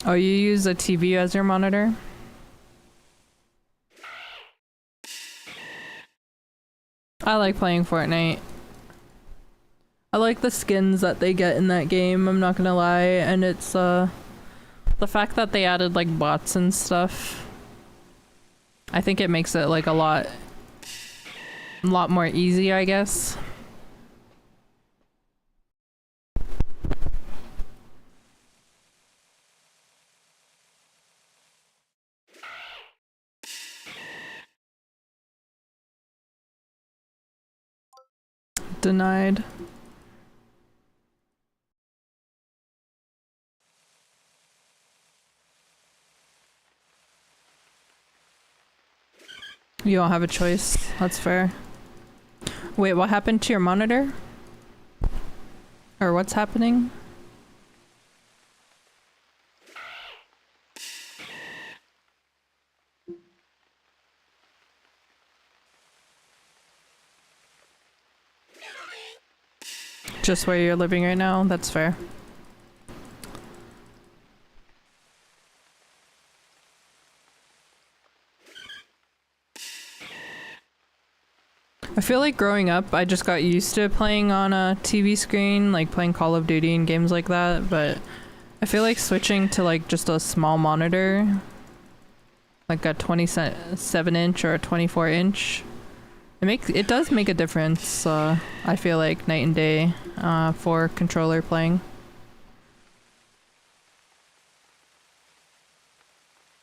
Oh, you use a TV as your monitor? I like playing Fortnite. I like the skins that they get in that game, I'm not gonna lie, and it's the fact that they added like bots and stuff. I think it makes it like a lot more easy, I guess. Denied. You don't have a choice. That's fair. Wait, what happened to your monitor? Or what's happening? Just where you're living right now? That's fair. I feel like growing up, I just got used to playing on a TV screen, like playing Call of Duty and games like that, but I feel like switching to like just a small monitor, like a 27-inch or a 24-inch, it does make a difference. I feel like night and day for controller playing.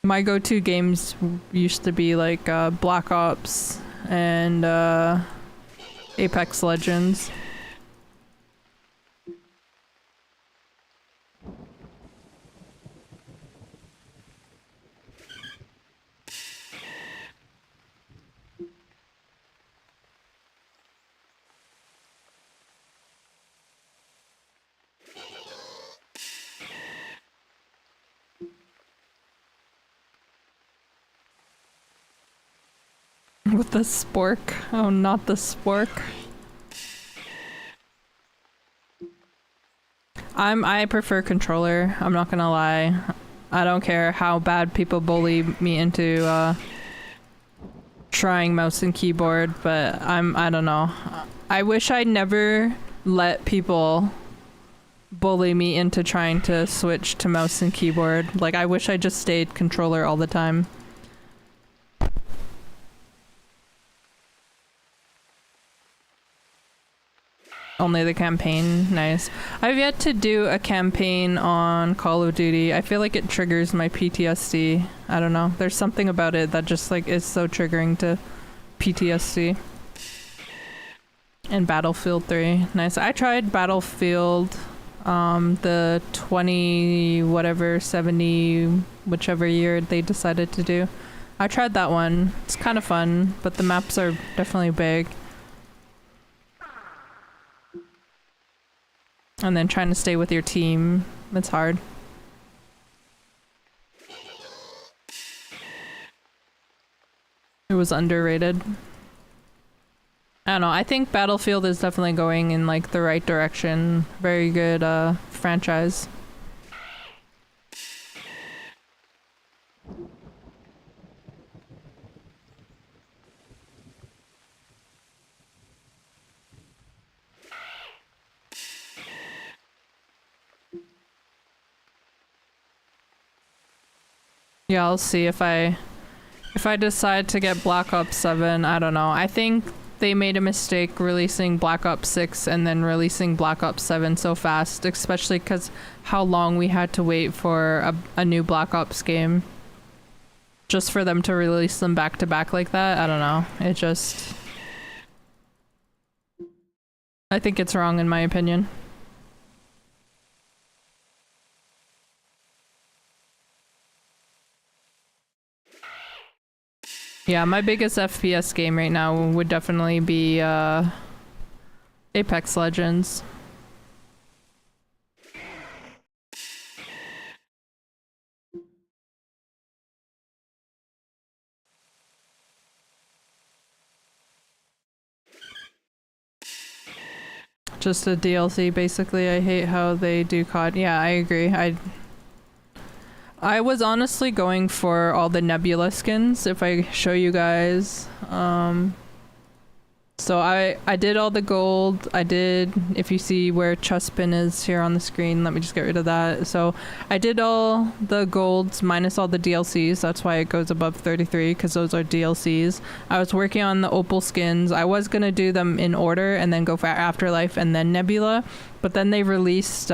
My go-to games used to be like Black Ops and Apex Legends. With the spork. Oh, not the spork. I prefer controller. I'm not gonna lie. I don't care how bad people bully me into trying mouse and keyboard, but I don't know. I wish I never let people bully me into trying to switch to mouse and keyboard. Like, I wish I just stayed controller all the time. Only the campaign, nice. I've yet to do a campaign on Call of Duty. I feel like it triggers my PTSD. I don't know. There's something about it that just like is so triggering to PTSD. And Battlefield 3, nice. I tried Battlefield, the 20 whatever 70 whichever year they decided to do. I tried that one. It's kind of fun, but the maps are definitely big. And then trying to stay with your team, it's hard. It was underrated. I don't know, I think Battlefield is definitely going in like the right direction. Very good franchise. Yeah, I'll see if I decide to get Black Ops 7, I don't know. I think they made a mistake releasing Black Ops 6 and then releasing Black Ops 7 so fast, especially because how long we had to wait for a new Black Ops game. Just for them to release them back to back like that, I don't know. It just... I think it's wrong in my opinion. Yeah, my biggest FPS game right now would definitely be Apex Legends. Just a DLC, basically. I hate how they do COD. Yeah, I agree. I was honestly going for all the Nebula skins, if I show you guys. So I did all the gold. I did, if you see where Chuspin is here on the screen, let me just get rid of that. So I did all the golds minus all the DLCs. That's why it goes above 33, because those are DLCs. I was working on the Opal skins. I was going to do them in order and then go for Afterlife and then Nebula. But then they released...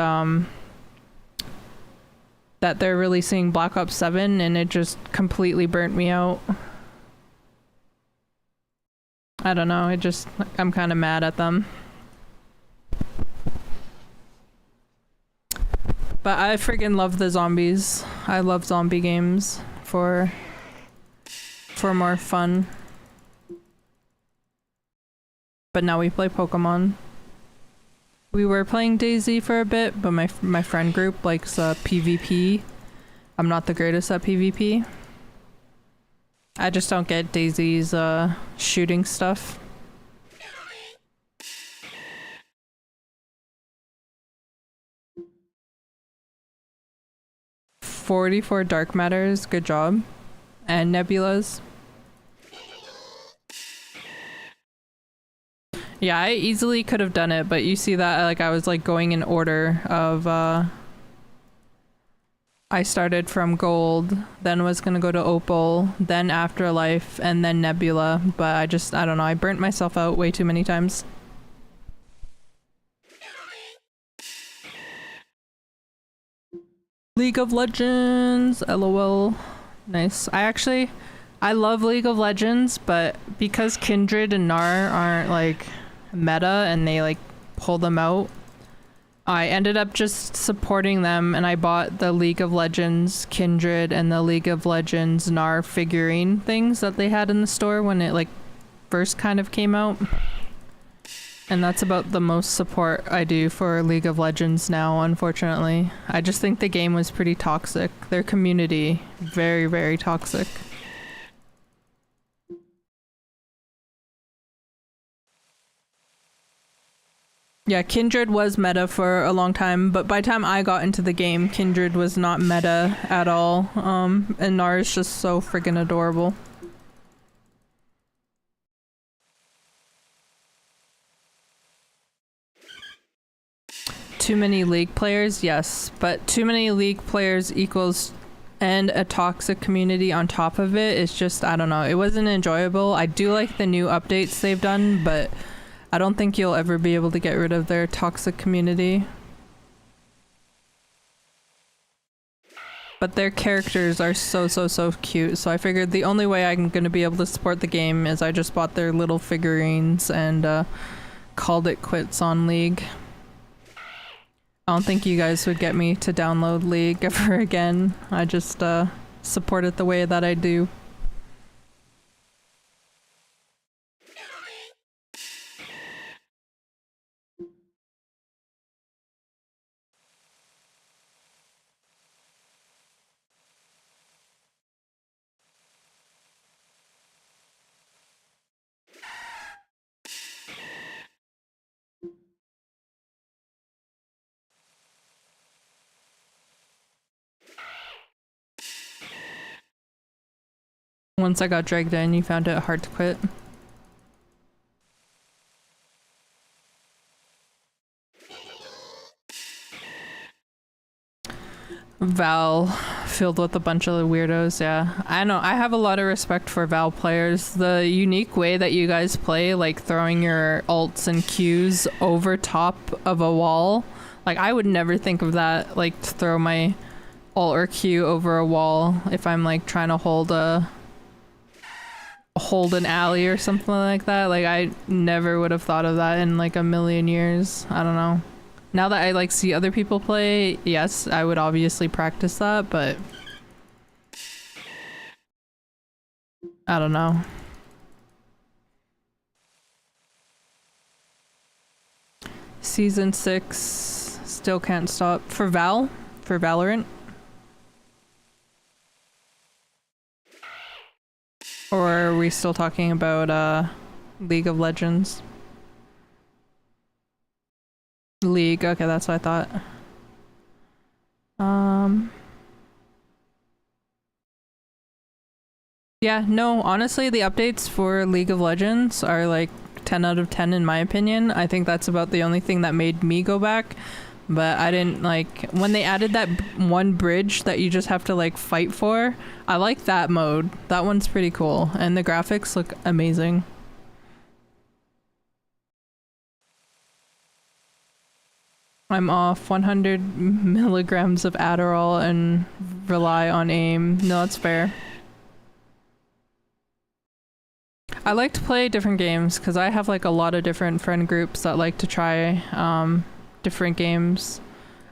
that they're releasing Black Ops 7 and it just completely burnt me out. I don't know, I'm kind of mad at them. But I freaking love the zombies. I love zombie games for more fun. But now we play Pokémon. We were playing DayZ for a bit, but my friend group likes PvP. I'm not the greatest at PvP. I just don't get DayZ's shooting stuff. 44 dark matters. Good job. And nebulas. Yeah, I easily could have done it, but you see that like I was like going in order of I started from gold, then was gonna go to opal, then afterlife, and then nebula, but I don't know, I burnt myself out way too many times. League of Legends, LOL. Nice. I love League of Legends, but because Kindred and Gnar aren't like meta and they like pull them out, I ended up just supporting them, and I bought the League of Legends Kindred and the League of Legends Gnar figurine things that they had in the store when it like first kind of came out. And that's about the most support I do for League of Legends now, unfortunately. I just think the game was pretty toxic. Their community, very, very toxic. Yeah, Kindred was meta for a long time, but by the time I got into the game, Kindred was not meta at all. And Gnar is just so friggin' adorable. Too many League players, yes, but too many League players equals and a toxic community on top of it. It's just, I don't know, it wasn't enjoyable. I do like the new updates they've done, but I don't think you'll ever be able to get rid of their toxic community. But their characters are so cute, so I figured the only way I'm gonna be able to support the game is I just bought their little figurines and called it quits on League. I don't think you guys would get me to download League ever again. I just support it the way that I do. Once I got dragged in, you found it hard to quit. Val, filled with a bunch of weirdos, yeah. I know, I have a lot of respect for Val players. The unique way that you guys play, like throwing your ults and Qs over top of a wall, like I would never think of that, like to throw my ult or Q over a wall if I'm like trying to hold an alley or something like that. Like I never would have thought of that in like a million years. I don't know. Now that I like see other people play, yes, I would obviously practice that, but I don't know. Season 6 still can't stop for Valorant. Or are we still talking about League of Legends? League, okay, that's what I thought. Yeah, no, honestly, the updates for League of Legends are like 10 out of 10 in my opinion. I think that's about the only thing that made me go back. But I didn't like when they added that one bridge that you just have to like fight for. I like that mode. That one's pretty cool, and the graphics look amazing. I'm off 100 milligrams of Adderall and rely on aim. No, that's fair. I like to play different games because I have like a lot of different friend groups that like to try different games.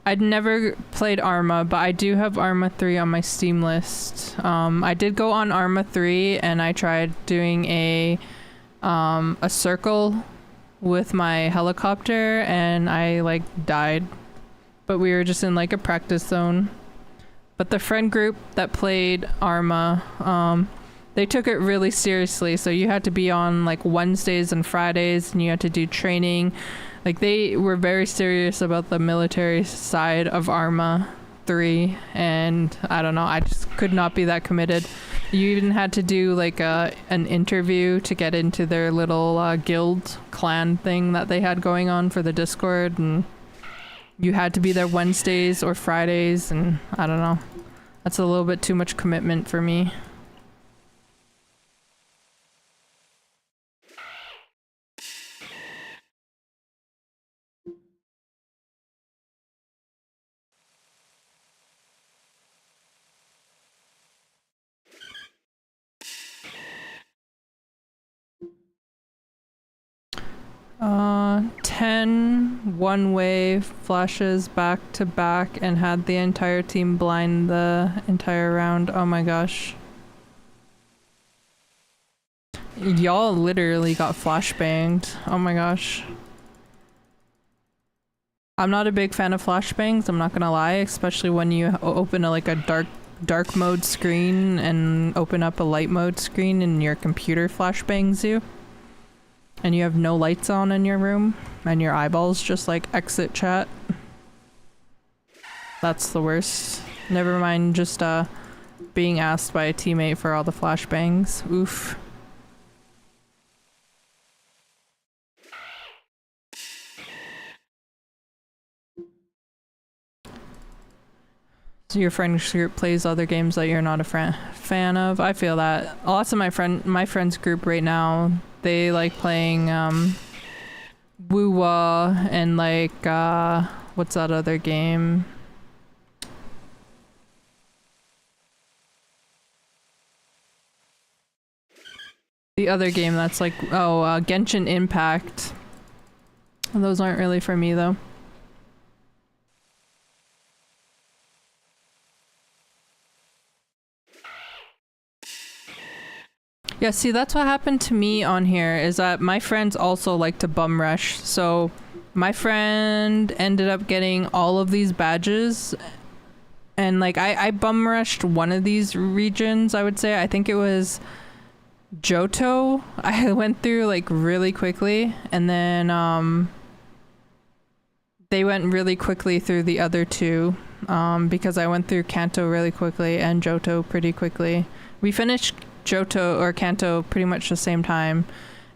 I'd never played Arma, but I do have Arma 3 on my Steam list. I did go on Arma 3 and I tried doing a circle with my helicopter and I like died. But we were just in like a practice zone. But the friend group that played Arma, they took it really seriously. So you had to be on like Wednesdays and Fridays and you had to do training. Like they were very serious about the military side of Arma. 3, and I don't know, I just could not be that committed. You even had to do like an interview to get into their little guild clan thing that they had going on for the Discord, and you had to be there Wednesdays or Fridays, and I don't know. That's a little bit too much commitment for me. Uh, 10 one-way flashes back to back and had the entire team blind the entire round. Oh my gosh. Y'all literally got flashbanged. Oh my gosh. I'm not a big fan of flashbangs, I'm not gonna lie, especially when you open like a dark mode screen and open up a light mode screen and your computer flashbangs you. And you have no lights on in your room, and your eyeballs just like exit chat. That's the worst. Never mind just being asked by a teammate for all the flashbangs. Oof. So your friends group plays other games that you're not a fan of? I feel that. Lots of my friends group right now, they like playing Woo-Wah and like what's that other game? The other game that's like Genshin Impact. Those aren't really for me though. Yeah, see, that's what happened to me on here, is that my friends also like to bum rush. So my friend ended up getting all of these badges, and like I bum rushed one of these regions, I would say. I think it was Johto. I went through like really quickly, and then they went really quickly through the other two, because I went through Kanto really quickly and Johto pretty quickly. We finished Johto or Kanto pretty much the same time,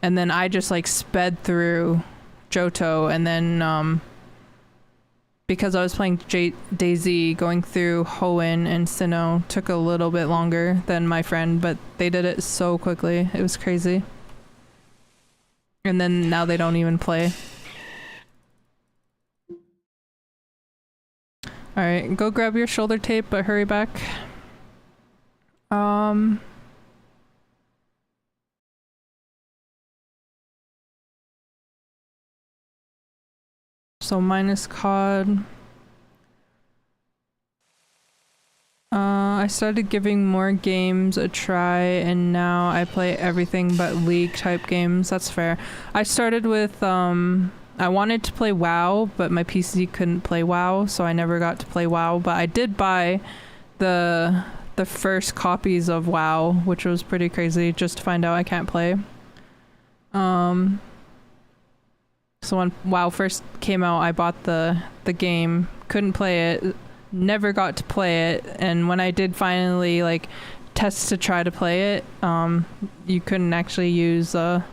and then I just like sped through Johto, and then because I was playing DayZ, going through Hoenn and Sinnoh took a little bit longer than my friend, but they did it so quickly. It was crazy. And then now they don't even play. Alright, go grab your shoulder tape, but hurry back. So minus COD. I started giving more games a try, and now I play everything but League type games. That's fair. I started with I wanted to play WoW, but my PC couldn't play WoW, so I never got to play WoW. But I did buy the first copies of WoW, which was pretty crazy, just to find out I can't play. So when WoW first came out, I bought the game, couldn't play it, never got to play it, and when I did finally like test to try to play it, you couldn't actually use the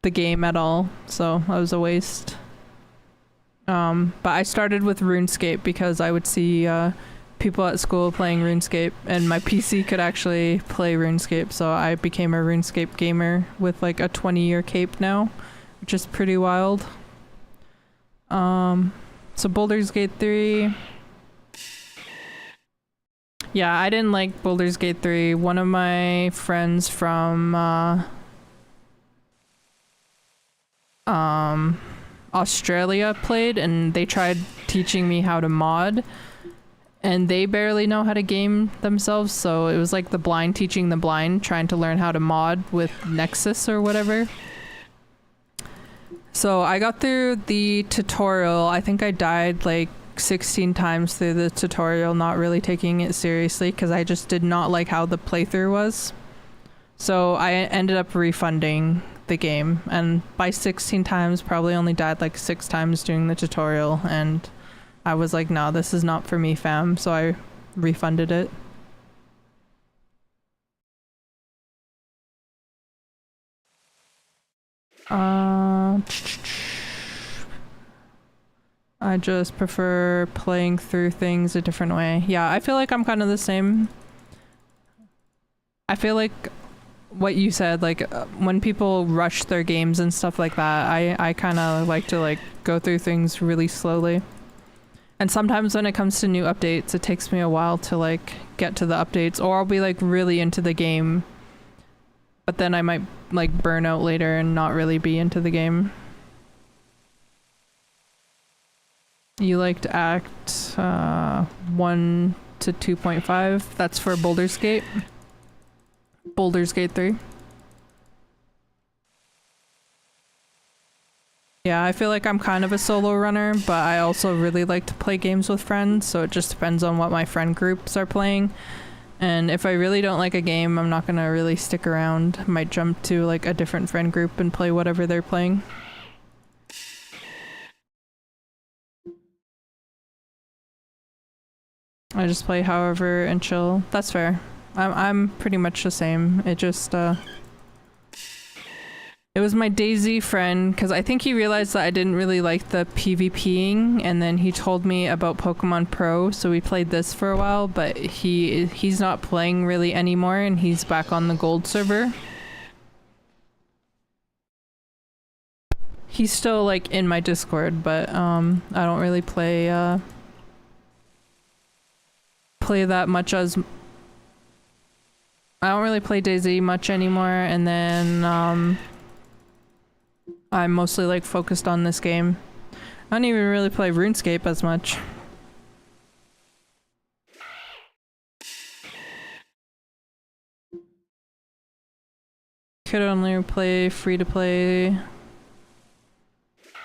game at all, so that was a waste. But I started with RuneScape because I would see people at school playing RuneScape, and my PC could actually play RuneScape, so I became a RuneScape gamer with like a 20-year cape now, which is pretty wild. So Baldur's Gate 3. Yeah, I didn't like Baldur's Gate 3. One of my friends from Australia played, and they tried teaching me how to mod, and they barely know how to game themselves, so it was like the blind teaching the blind, trying to learn how to mod with Nexus or whatever. So I got through the tutorial. I think I died like 16 times through the tutorial, not really taking it seriously because I just did not like how the playthrough was. So I ended up refunding the game, and by 16 times probably only died like 6 times during the tutorial, and I was like, no, this is not for me, fam. So I refunded it. I just prefer playing through things a different way. Yeah, I feel like I'm kind of the same. I feel like what you said, like when people rush their games and stuff like that, I kind of like to like go through things really slowly. And sometimes when it comes to new updates, it takes me a while to like get to the updates, or I'll be like really into the game, but then I might like burn out later and not really be into the game. You liked Act 1 to 2.5. That's for Baldur's Gate. Baldur's Gate 3. Yeah, I feel like I'm kind of a solo runner, but I also really like to play games with friends, so it just depends on what my friend groups are playing. And if I really don't like a game, I'm not gonna really stick around. Might jump to like a different friend group and play whatever they're playing. I just play however and chill. That's fair. I'm pretty much the same. It just it was my Daisy friend, because I think he realized that I didn't really like the PvPing, and then he told me about Pokemon Pro, so we played this for a while, but he's not playing really anymore, and he's back on the gold server. He's still like in my Discord, but I don't really play that much as I don't really play Daisy much anymore, and then I'm mostly like focused on this game. I don't even really play RuneScape as much. Could only play free-to-play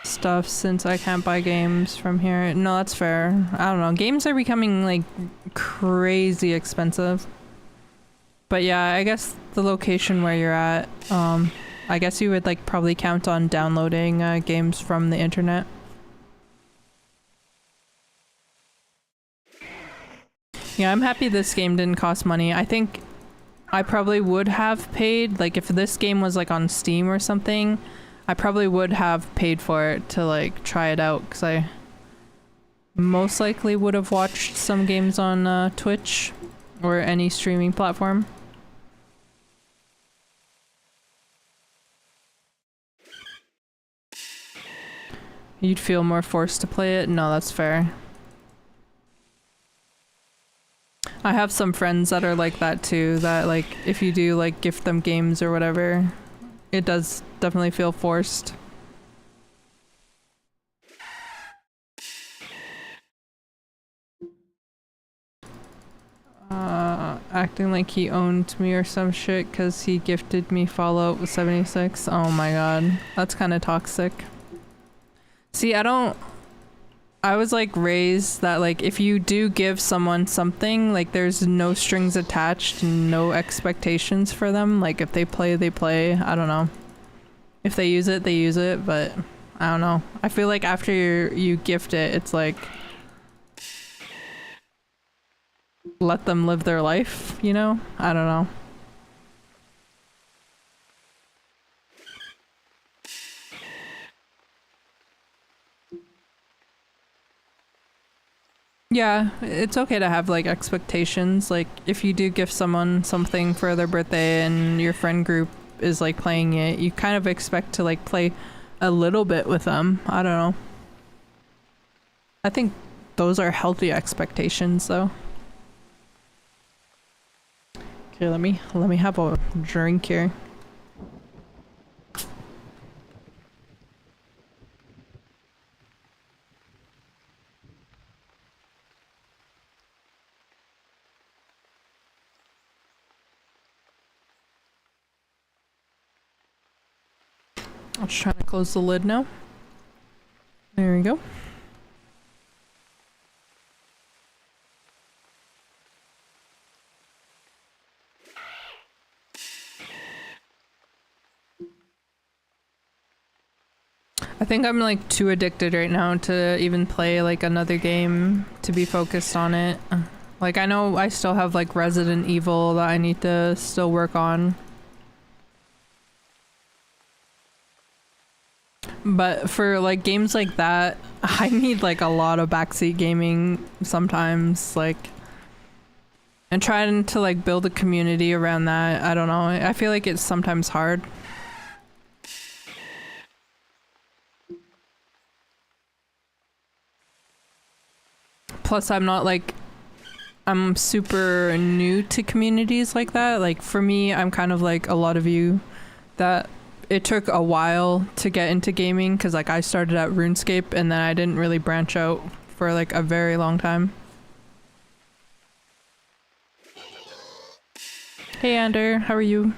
stuff since I can't buy games from here. No, that's fair. I don't know. Games are becoming like crazy expensive. But yeah, I guess the location where you're at, I guess you would like probably count on downloading games from the internet. Yeah, I'm happy this game didn't cost money. I think I probably would have paid, like if this game was like on Steam or something, I probably would have paid for it to like try it out, because I most likely would have watched some games on Twitch or any streaming platform. You'd feel more forced to play it? No, that's fair. I have some friends that are like that too, that like if you do like gift them games or whatever, it does definitely feel forced. Acting like he owned me or some shit because he gifted me Fallout 76. Oh my god, that's kind of toxic. See, I was like raised that like if you do give someone something, like there's no strings attached, no expectations for them. Like if they play, they play. I don't know. If they use it, they use it, but I don't know. I feel like after you gift it, it's like let them live their life, you know? I don't know. Yeah, it's okay to have like expectations. Like if you do gift someone something for their birthday and your friend group is like playing it, you kind of expect to like play a little bit with them. I don't know. I think those are healthy expectations though. Okay, let me have a drink here. I'm just trying to close the lid now. There we go. I think I'm like too addicted right now to even play like another game to be focused on it. Like I know I still have like Resident Evil that I need to still work on. But for like games like that, I need like a lot of backseat gaming sometimes, like, and trying to like build a community around that. I don't know. I feel like it's sometimes hard. Plus, I'm super new to communities like that. Like for me, I'm kind of like a lot of you that it took a while to get into gaming because like I started at RuneScape and then I didn't really branch out for like a very long time. Hey Ander, how are you?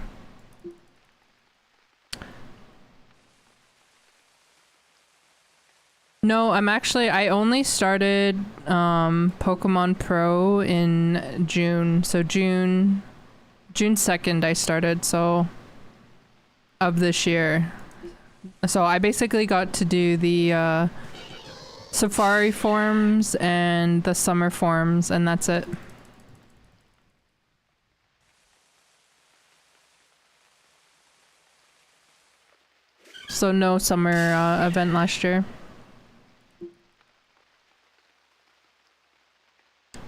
No, I only started Pokemon Pro in June. So June 2nd I started, so of this year. So I basically got to do the Safari forms and the summer forms, and that's it. So no summer event last year.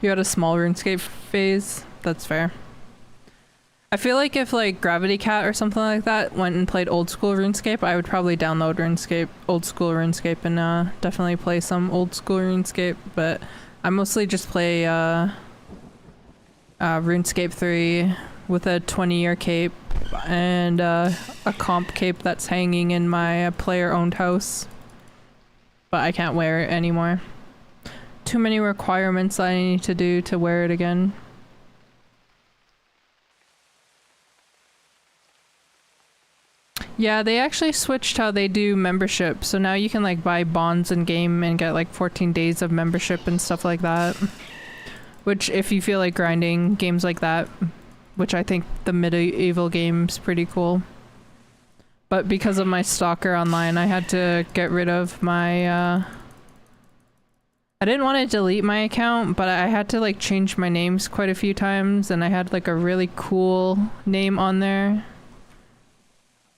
You had a small RuneScape phase? That's fair. I feel like if like Gravity Cat or something like that went and played old school RuneScape, I would probably download old school RuneScape, and definitely play some old school RuneScape, but I mostly just play RuneScape 3 with a 20-year cape and a comp cape that's hanging in my player-owned house, but I can't wear it anymore. Too many requirements I need to do to wear it again. Yeah, they actually switched how they do membership, so now you can like buy bonds in game and get like 14 days of membership and stuff like that. Which, if you feel like grinding games like that, which I think the medieval game's pretty cool. But because of my stalker online, I had to get rid of my I didn't want to delete my account, but I had to like change my names quite a few times, and I had like a really cool name on there.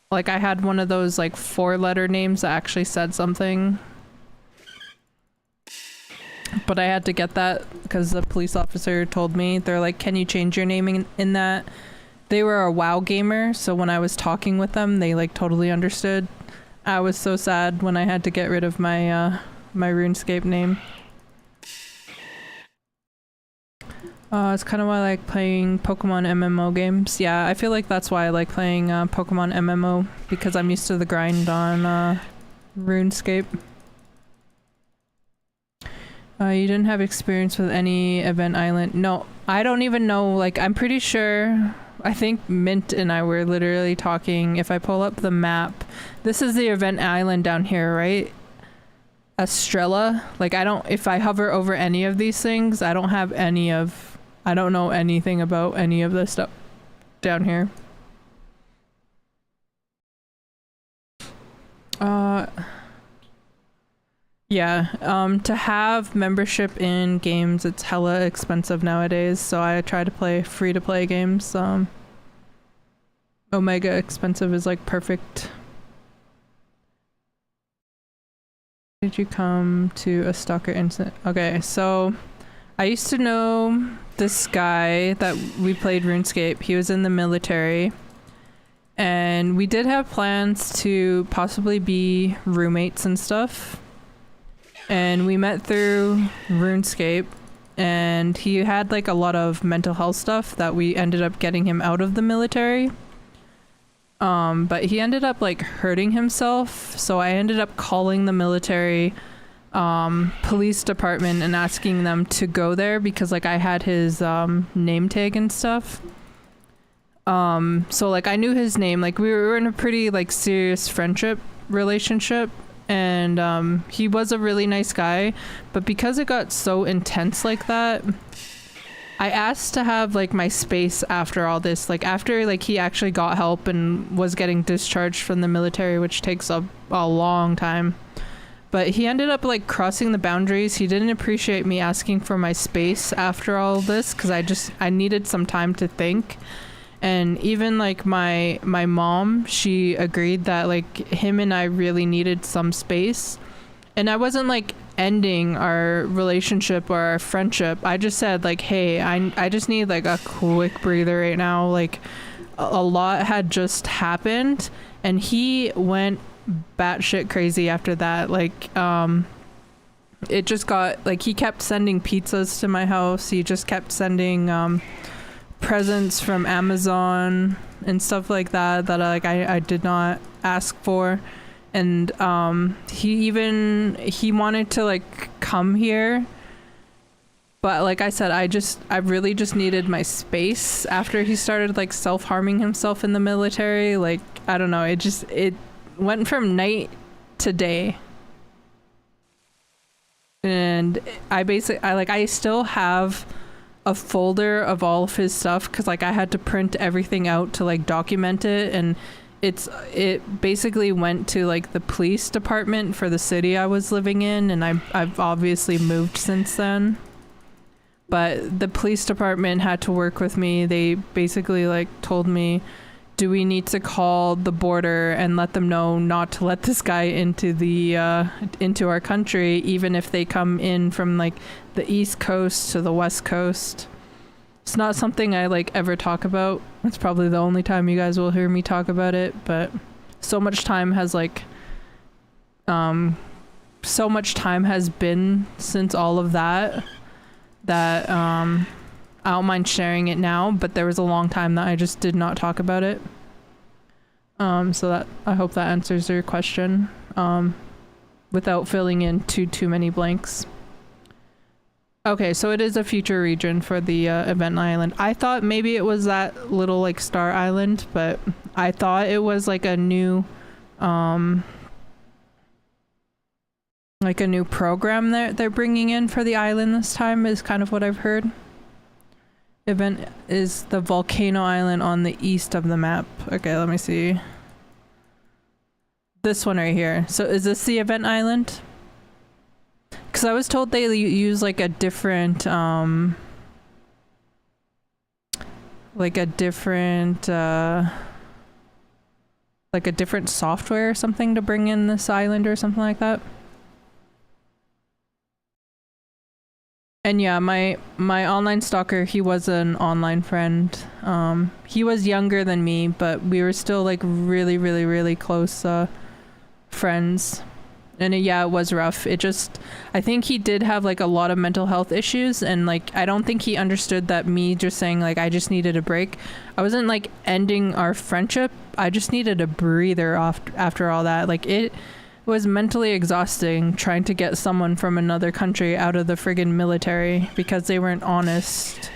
Like I had one of those like 4-letter names that actually said something. But I had to get that because the police officer told me, they're like, can you change your name in that? They were a WoW gamer, so when I was talking with them, they like totally understood. I was so sad when I had to get rid of my my RuneScape name. It's kind of why I like playing Pokemon MMO games. Yeah, I feel like that's why I like playing Pokemon MMO, because I'm used to the grind on RuneScape. You didn't have experience with any event island? No, I don't even know. Like, I'm pretty sure, I think Mint and I were literally talking. If I pull up the map, this is the event island down here, right? Estrella. Like, if I hover over any of these things, I don't know anything about any of this stuff down here. Yeah, to have membership in games, it's hella expensive nowadays, so I try to play free-to-play games. Omega expensive is like perfect. Did you come to a stalker incident? Okay, so I used to know this guy that we played RuneScape. He was in the military, and we did have plans to possibly be roommates and stuff. And we met through RuneScape, and he had like a lot of mental health stuff that we ended up getting him out of the military. But he ended up like hurting himself, so I ended up calling the military police department and asking them to go there because like I had his name tag and stuff. So like I knew his name, like we were in a pretty like serious friendship relationship, and he was a really nice guy, but because it got so intense like that, I asked to have like my space after all this, like after like he actually got help and was getting discharged from the military, which takes a long time. But he ended up like crossing the boundaries. He didn't appreciate me asking for my space after all of this, because I needed some time to think. And even like my mom, she agreed that like him and I really needed some space. And I wasn't like ending our relationship or our friendship. I just said like, hey, I just need like a quick breather right now. Like a lot had just happened, and he went batshit crazy after that. Like it just got like, he kept sending pizzas to my house. He just kept sending presents from Amazon and stuff like that I did not ask for. And he wanted to like come here, but like I said, I really just needed my space after he started like self-harming himself in the military. Like I don't know, it went from night to day. And I still have a folder of all of his stuff, because like I had to print everything out to like document it, and it basically went to like the police department for the city I was living in, and I've obviously moved since then. But the police department had to work with me. They basically like told me, do we need to call the border and let them know not to let this guy into the into our country, even if they come in from like the East Coast to the West Coast? It's not something I like ever talk about. It's probably the only time you guys will hear me talk about it, but so much time has been since all of that I don't mind sharing it now, but there was a long time that I just did not talk about it. So that, I hope that answers your question without filling in too many blanks. Okay, so it is a future region for the event island. I thought maybe it was that little like star island, but I thought it was like a new program that they're bringing in for the island this time, is kind of what I've heard. Event is the volcano island on the east of the map. Okay, let me see. This one right here. So is this the event island? Because I was told they use like a different software or something to bring in this island or something like that. And yeah, my online stalker, he was an online friend. He was younger than me, but we were still like really, really, really close friends. And yeah, it was rough. I think he did have like a lot of mental health issues, and like I don't think he understood that me just saying like I just needed a break. I wasn't like ending our friendship. I just needed a breather after all that. Like it was mentally exhausting trying to get someone from another country out of the friggin' military because they weren't honest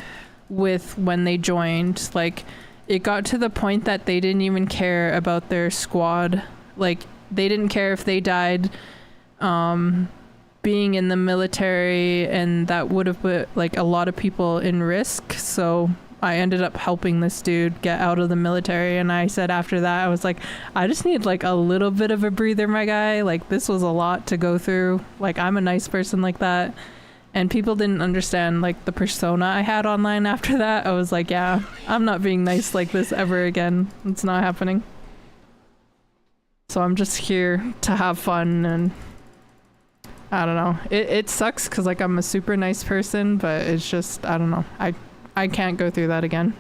with when they joined. Like it got to the point that they didn't even care about their squad. Like they didn't care if they died being in the military, and that would have put like a lot of people in risk. So I ended up helping this dude get out of the military, and I said after that, I was like, I just need like a little bit of a breather, my guy. Like this was a lot to go through. Like I'm a nice person like that, and people didn't understand like the persona I had online after that. I was like, yeah, I'm not being nice like this ever again. It's not happening. So I'm just here to have fun, and I don't know. It sucks because like I'm a super nice person, but it's just, I don't know. I can't go through that again.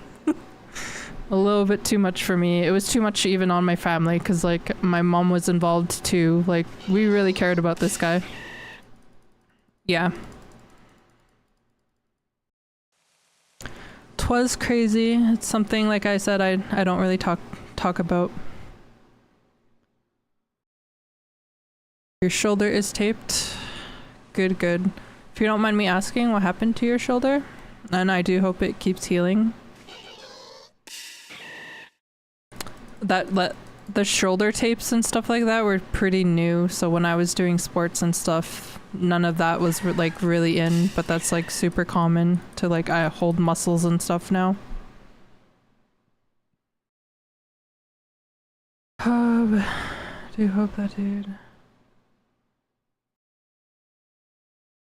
A little bit too much for me. It was too much even on my family, because like my mom was involved too. Like we really cared about this guy. Yeah. 'Twas crazy. It's something, like I said, I don't really talk about. Your shoulder is taped. Good. If you don't mind me asking, what happened to your shoulder? And I do hope it keeps healing. the shoulder tapes and stuff like that were pretty new, so when I was doing sports and stuff, none of that was like really in, but that's like super common to like I hold muscles and stuff now. I do hope that, dude.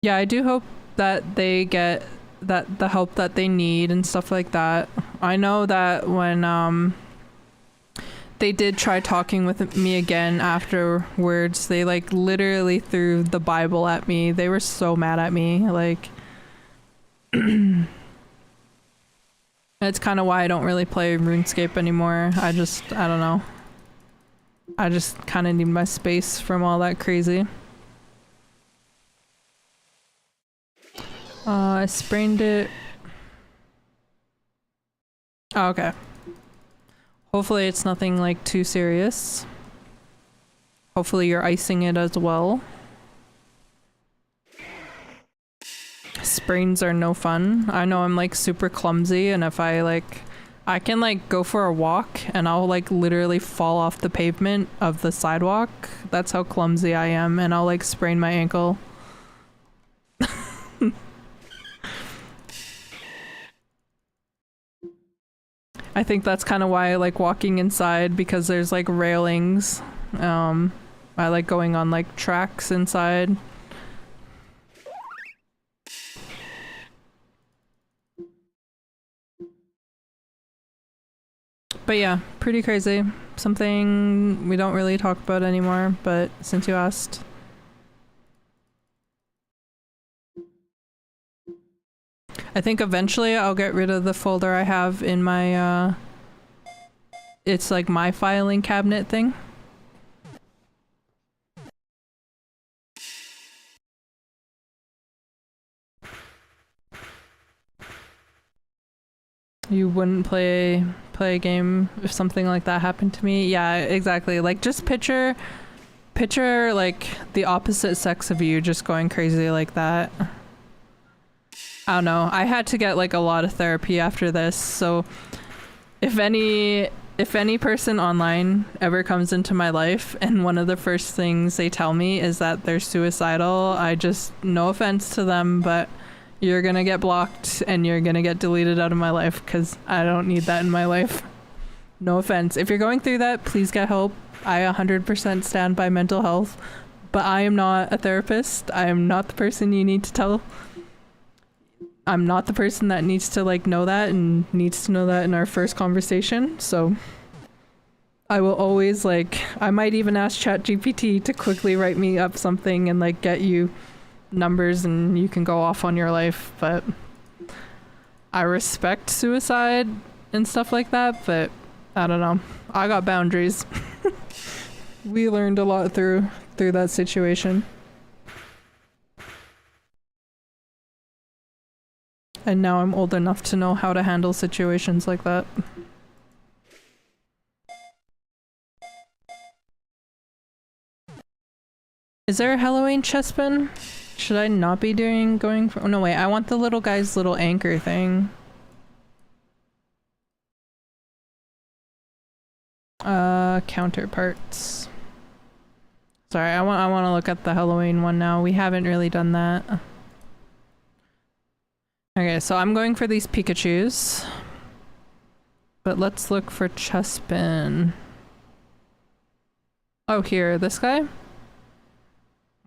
Yeah, I do hope that they get the help that they need and stuff like that. I know that when they did try talking with me again afterwards, they like literally threw the Bible at me. They were so mad at me, like it's kind of why I don't really play RuneScape anymore. I don't know. I just kind of need my space from all that crazy. I sprained it. Oh, okay. Hopefully it's nothing like too serious. Hopefully you're icing it as well. Sprains are no fun. I know I'm like super clumsy, and if I can like go for a walk and I'll like literally fall off the pavement of the sidewalk. That's how clumsy I am, and I'll like sprain my ankle. I think that's kind of why I like walking inside, because there's like railings. I like going on like tracks inside. But yeah, pretty crazy. Something we don't really talk about anymore, but since you asked. I think eventually I'll get rid of the folder I have in my, it's like my filing cabinet thing. You wouldn't play a game if something like that happened to me? Yeah, exactly. Like just picture like the opposite sex of you just going crazy like that. I don't know. I had to get like a lot of therapy after this, so if any person online ever comes into my life and one of the first things they tell me is that they're suicidal, I just, no offense to them, but you're gonna get blocked and you're gonna get deleted out of my life, because I don't need that in my life. No offense. If you're going through that, please get help. I 100% stand by mental health, but I am not a therapist. I am not the person you need to tell. I'm not the person that needs to like know that and needs to know that in our first conversation. So I will always like, I might even ask ChatGPT to quickly write me up something and like get you numbers and you can go off on your life. But I respect suicide and stuff like that, but I don't know. I got boundaries. We learned a lot through that situation. And now I'm old enough to know how to handle situations like that. Is there a Halloween chestpin? Should I not be going for— oh no wait, I want the little guy's little anchor thing. Counterparts. Sorry, I want to look at the Halloween one now. We haven't really done that. Okay, so I'm going for these Pikachus. But let's look for chestpin. Oh, here, this guy?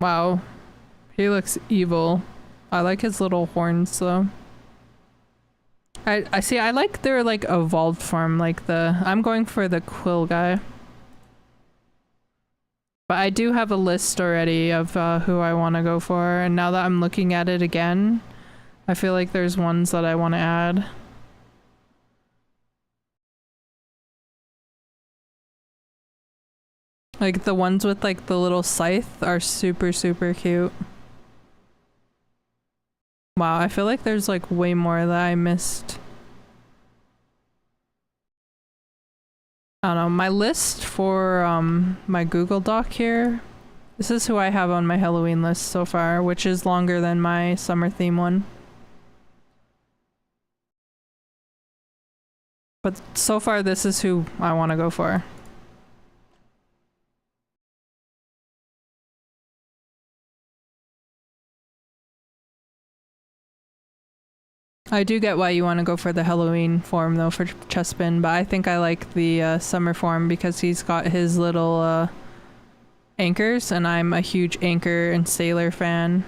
Wow. He looks evil. I like his little horns though. I see, I like their like evolved form, like I'm going for the Quill guy. But I do have a list already of who I want to go for, and now that I'm looking at it again, I feel like there's ones that I want to add. Like the ones with like the little scythe are super, super cute. Wow, I feel like there's like way more that I missed. I don't know, my list for my Google Doc here, this is who I have on my Halloween list so far, which is longer than my summer theme one. But so far this is who I want to go for. I do get why you want to go for the Halloween form though for Chespin, but I think I like the summer form because he's got his little anchors, and I'm a huge anchor and sailor fan.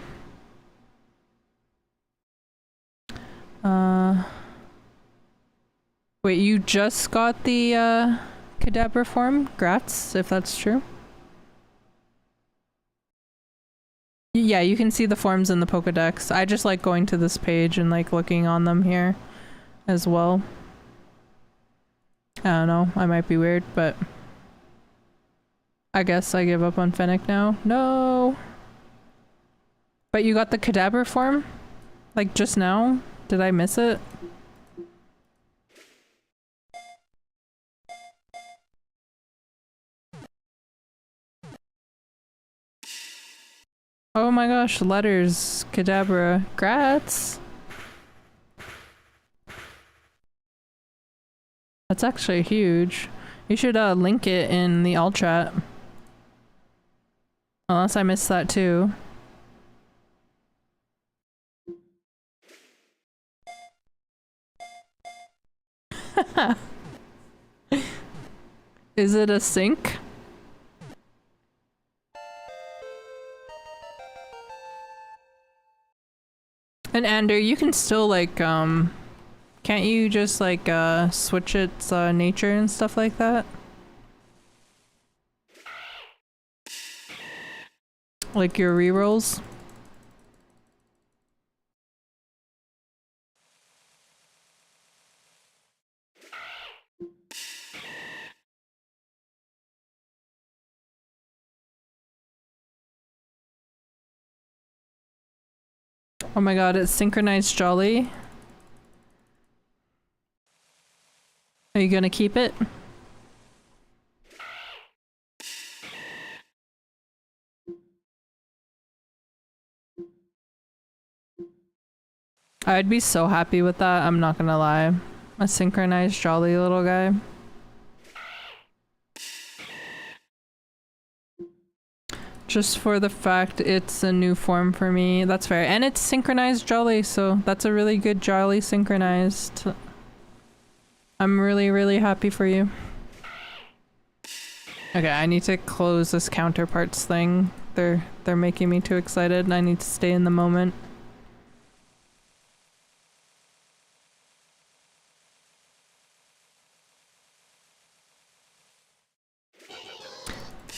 Wait, you just got the Kadabra form? Grats, if that's true. Yeah, you can see the forms in the Pokedex. I just like going to this page and like looking on them here as well. I don't know, I might be weird, but I guess I give up on Fennec now. No! But you got the Kadabra form? Like just now? Did I miss it? Oh my gosh, letters, Kadabra, grats! That's actually huge. You should link it in the all chat. Unless I missed that too. Is it a sync? And Ander, you can still like, can't you just like, switch its nature and stuff like that? Like your rerolls? Oh my god, it's synchronized Jolly. Are you gonna keep it? I'd be so happy with that, I'm not gonna lie. A synchronized Jolly little guy. Just for the fact it's a new form for me, that's fair. And it's synchronized Jolly, so that's a really good Jolly synchronized. I'm really, really happy for you. Okay, I need to close this counterparts thing. They're making me too excited and I need to stay in the moment.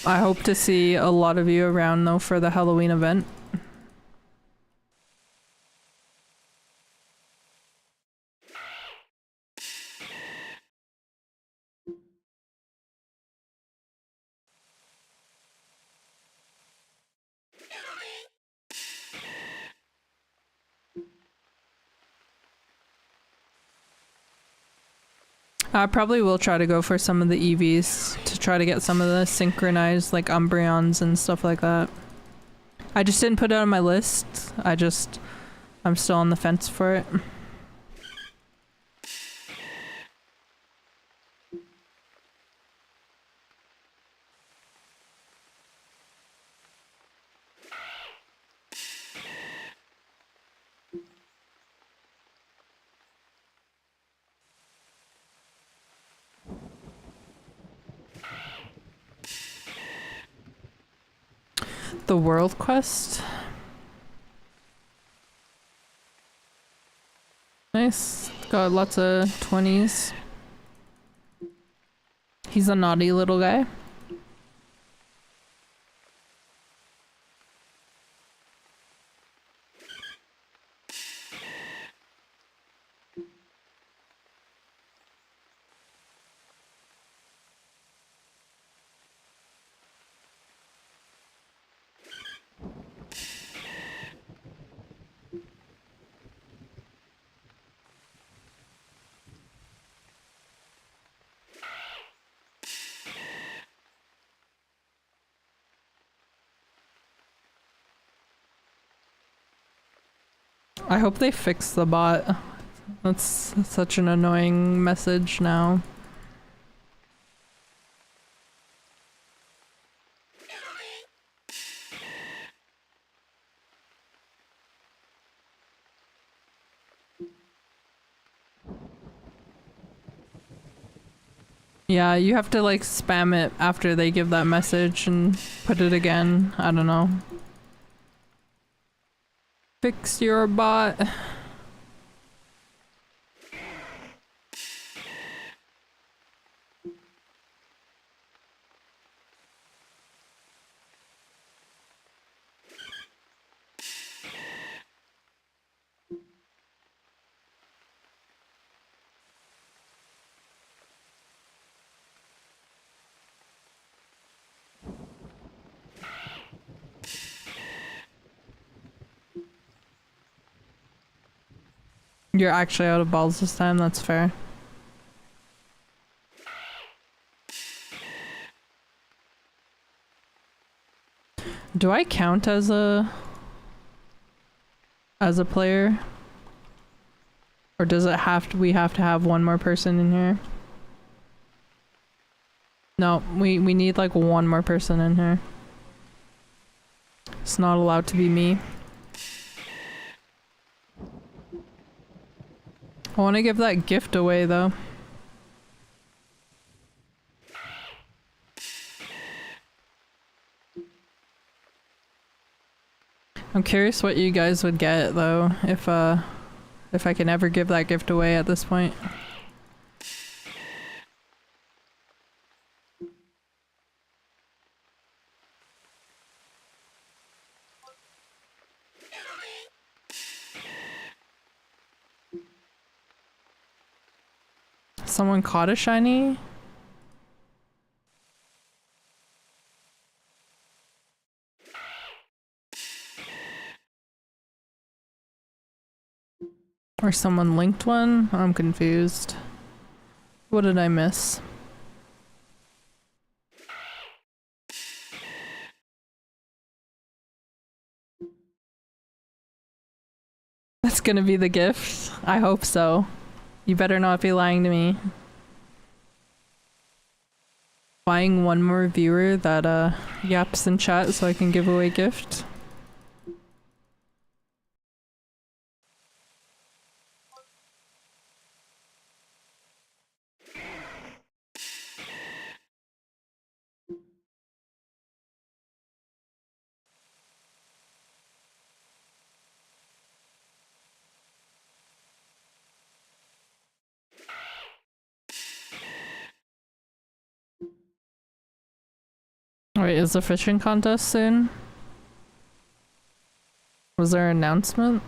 I hope to see a lot of you around though for the Halloween event. I probably will try to go for some of the EVs to try to get some of the synchronized like Umbreons and stuff like that. I just didn't put it on my list. I'm still on the fence for it. The World Quest? Nice. Got lots of 20s. He's a naughty little guy. I hope they fix the bot. That's such an annoying message now. Yeah, you have to like spam it after they give that message and put it again. I don't know. Fix your bot. You're actually out of balls this time, that's fair. Do I count as a player? Or does it have to, we have to have one more person in here? No, we need like one more person in here. It's not allowed to be me. I want to give that gift away though. I'm curious what you guys would get though if I can ever give that gift away at this point. Someone caught a shiny? Or someone linked one? I'm confused. What did I miss? That's gonna be the gift? I hope so. You better not be lying to me. Buying one more viewer that yaps in chat so I can give away gift. Wait, is the fishing contest soon? Was there an announcement?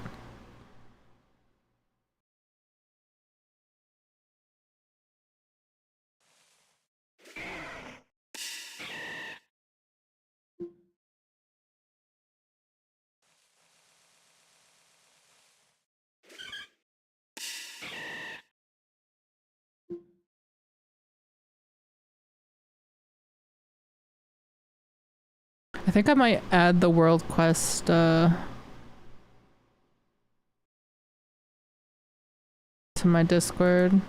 I think I might add the world quest to my Discord.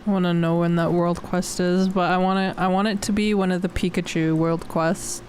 I want to know when that world quest is, but I want it to be one of the Pikachu world quests.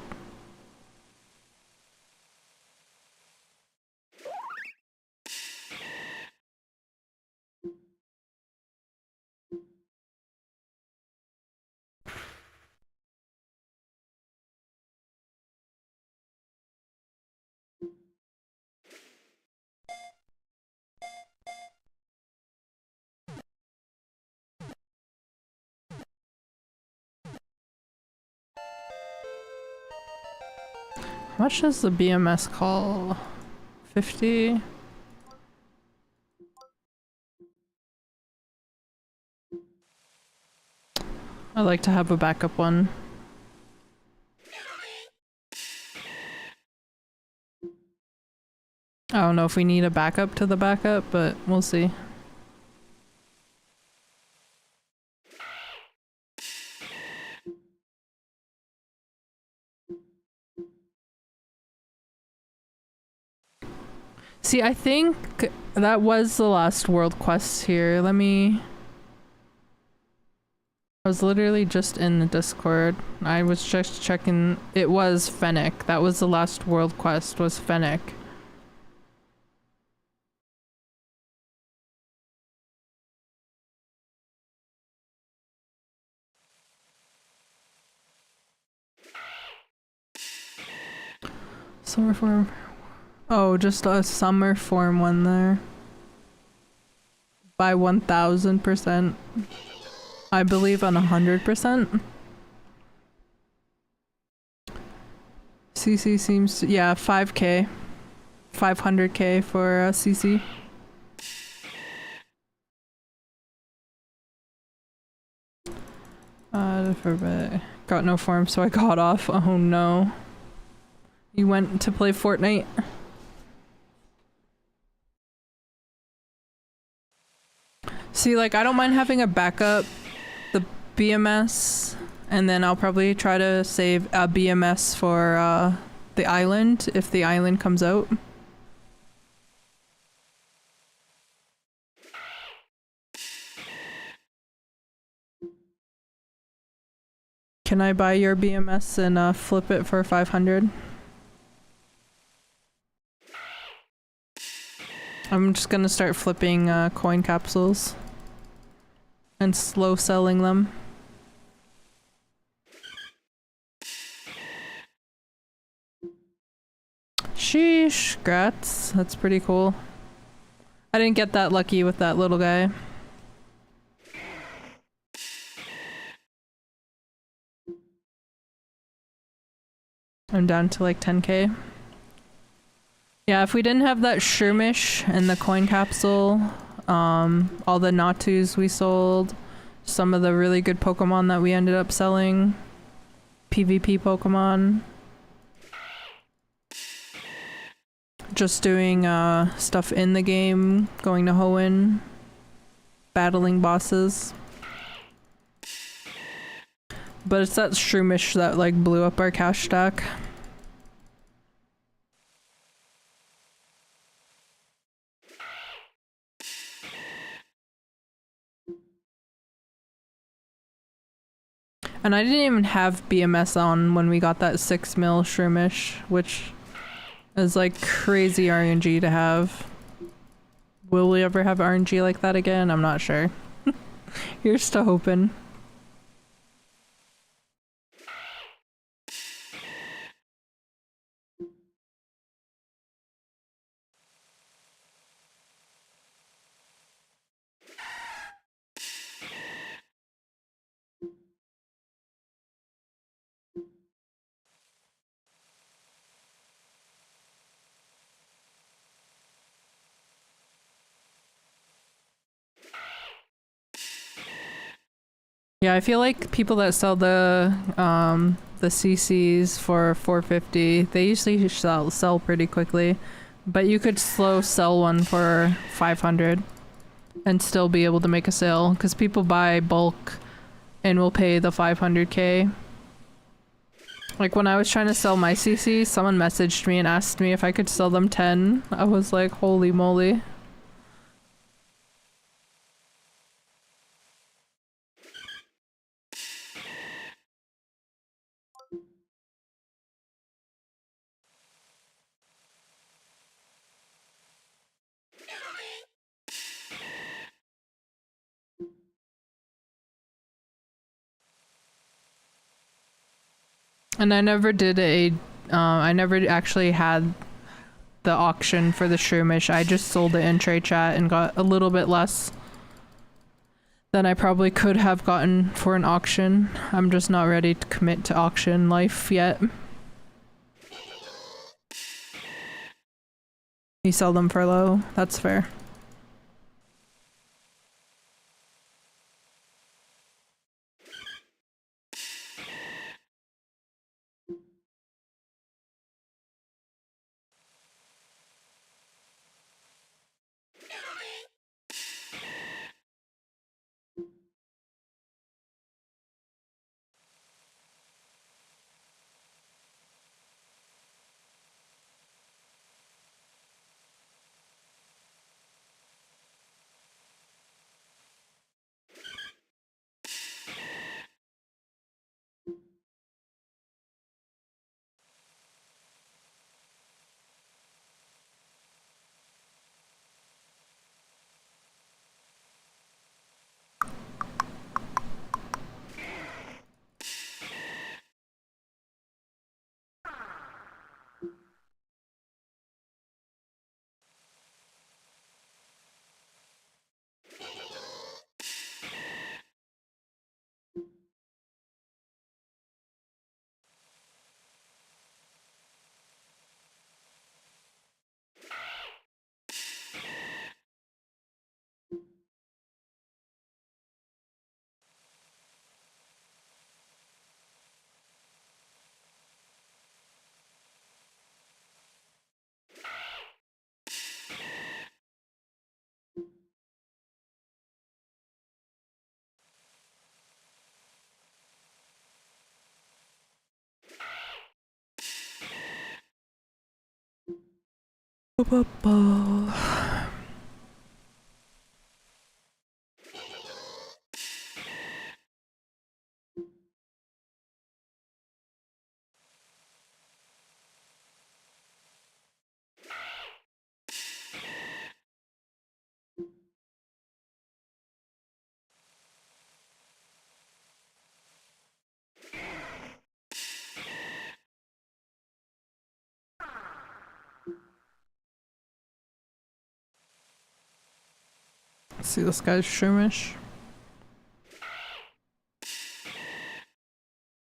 How much does the BMS call? 50? I'd like to have a backup one. I don't know if we need a backup to the backup, but we'll see. See, I think that was the last world quest here. I was literally just in the Discord. I was just checking. It was Fennec. That was the last world quest, was Fennec. Summer form. Oh, just a summer form one there. By 1000%. I believe on 100%. CC seems to, yeah, 5k. 500k for CC. For a bit. Got no form, so I got off. Oh no. You went to play Fortnite? See, like, I don't mind having a backup, the BMS, and then I'll probably try to save a BMS for the island, if the island comes out. Can I buy your BMS and flip it for 500? I'm just gonna start flipping coin capsules and slow selling them. Sheesh, grats. That's pretty cool. I didn't get that lucky with that little guy. I'm down to like 10k. Yeah, if we didn't have that Shroomish and the coin capsule, all the Natus we sold, some of the really good Pokemon that we ended up selling, PvP Pokemon, just doing stuff in the game, going to Hoenn, battling bosses. But it's that Shroomish that like blew up our cash stack. And I didn't even have BMS on when we got that 6 mil Shroomish, which is like crazy RNG to have. Will we ever have RNG like that again? I'm not sure. Here's to hoping. Yeah, I feel like people that sell the CCs for 450, they usually sell pretty quickly. But you could slow sell one for 500 and still be able to make a sale, because people buy bulk and will pay the 500k. Like when I was trying to sell my CC, someone messaged me and asked me if I could sell them 10. I was like, holy moly. And I never did I never actually had the auction for the Shroomish. I just sold it in Trade Chat and got a little bit less than I probably could have gotten for an auction. I'm just not ready to commit to auction life yet. You sell them for low, that's fair. See, this guy's shroomish.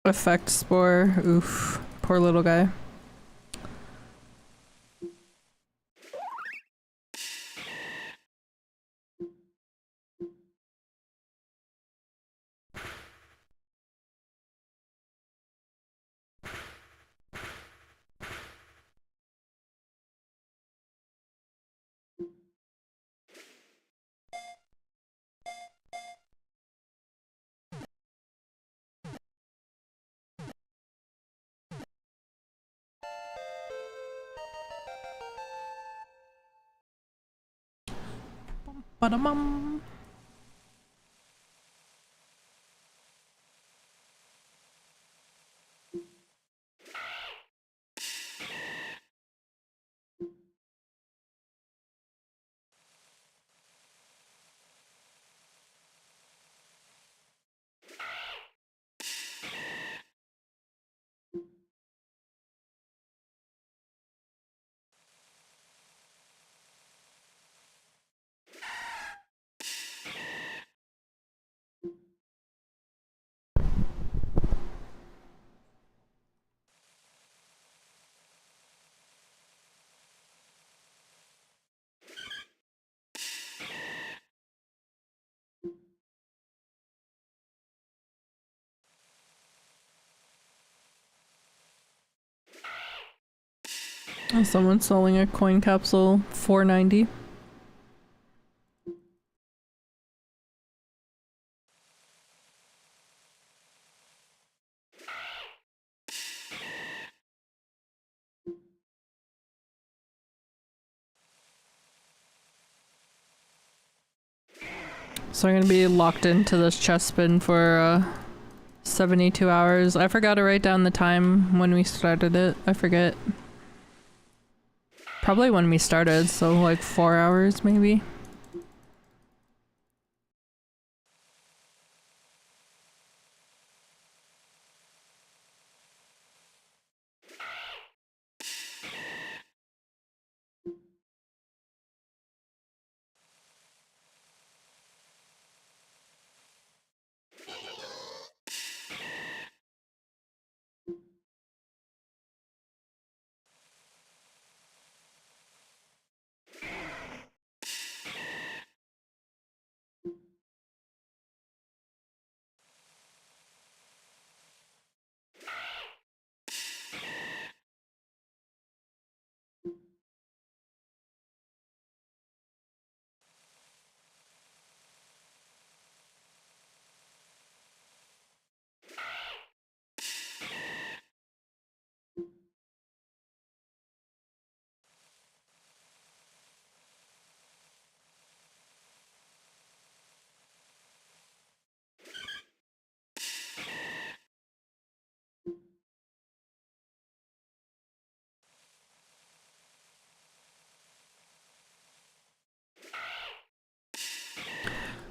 Effect spore. Oof. Poor little guy. Ba-da-bum. Someone's selling a coin capsule, $4.90. So I'm gonna be locked into this chest spin for 72 hours. I forgot to write down the time when we started it. I forget. Probably when we started, so like 4 hours maybe.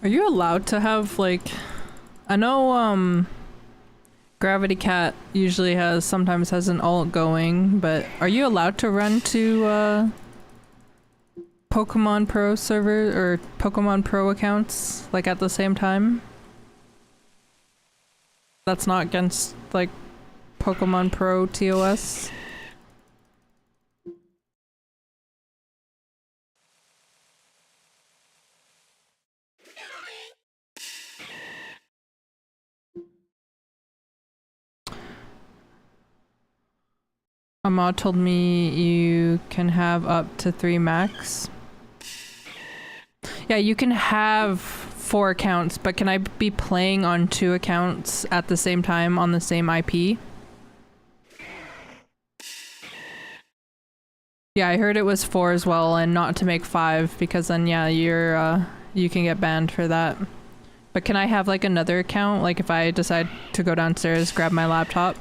Are you allowed to have like, I know Gravity Cat usually sometimes has an alt going, but are you allowed to run to Pokemon Pro server or Pokemon Pro accounts like at the same time? That's not against like Pokemon Pro TOS? A mod told me you can have up to 3 max. Yeah, you can have 4 accounts, but can I be playing on 2 accounts at the same time on the same IP? Yeah, I heard it was 4 as well, and not to make 5 because then yeah, you can get banned for that. But can I have like another account? Like if I decide to go downstairs, grab my laptop?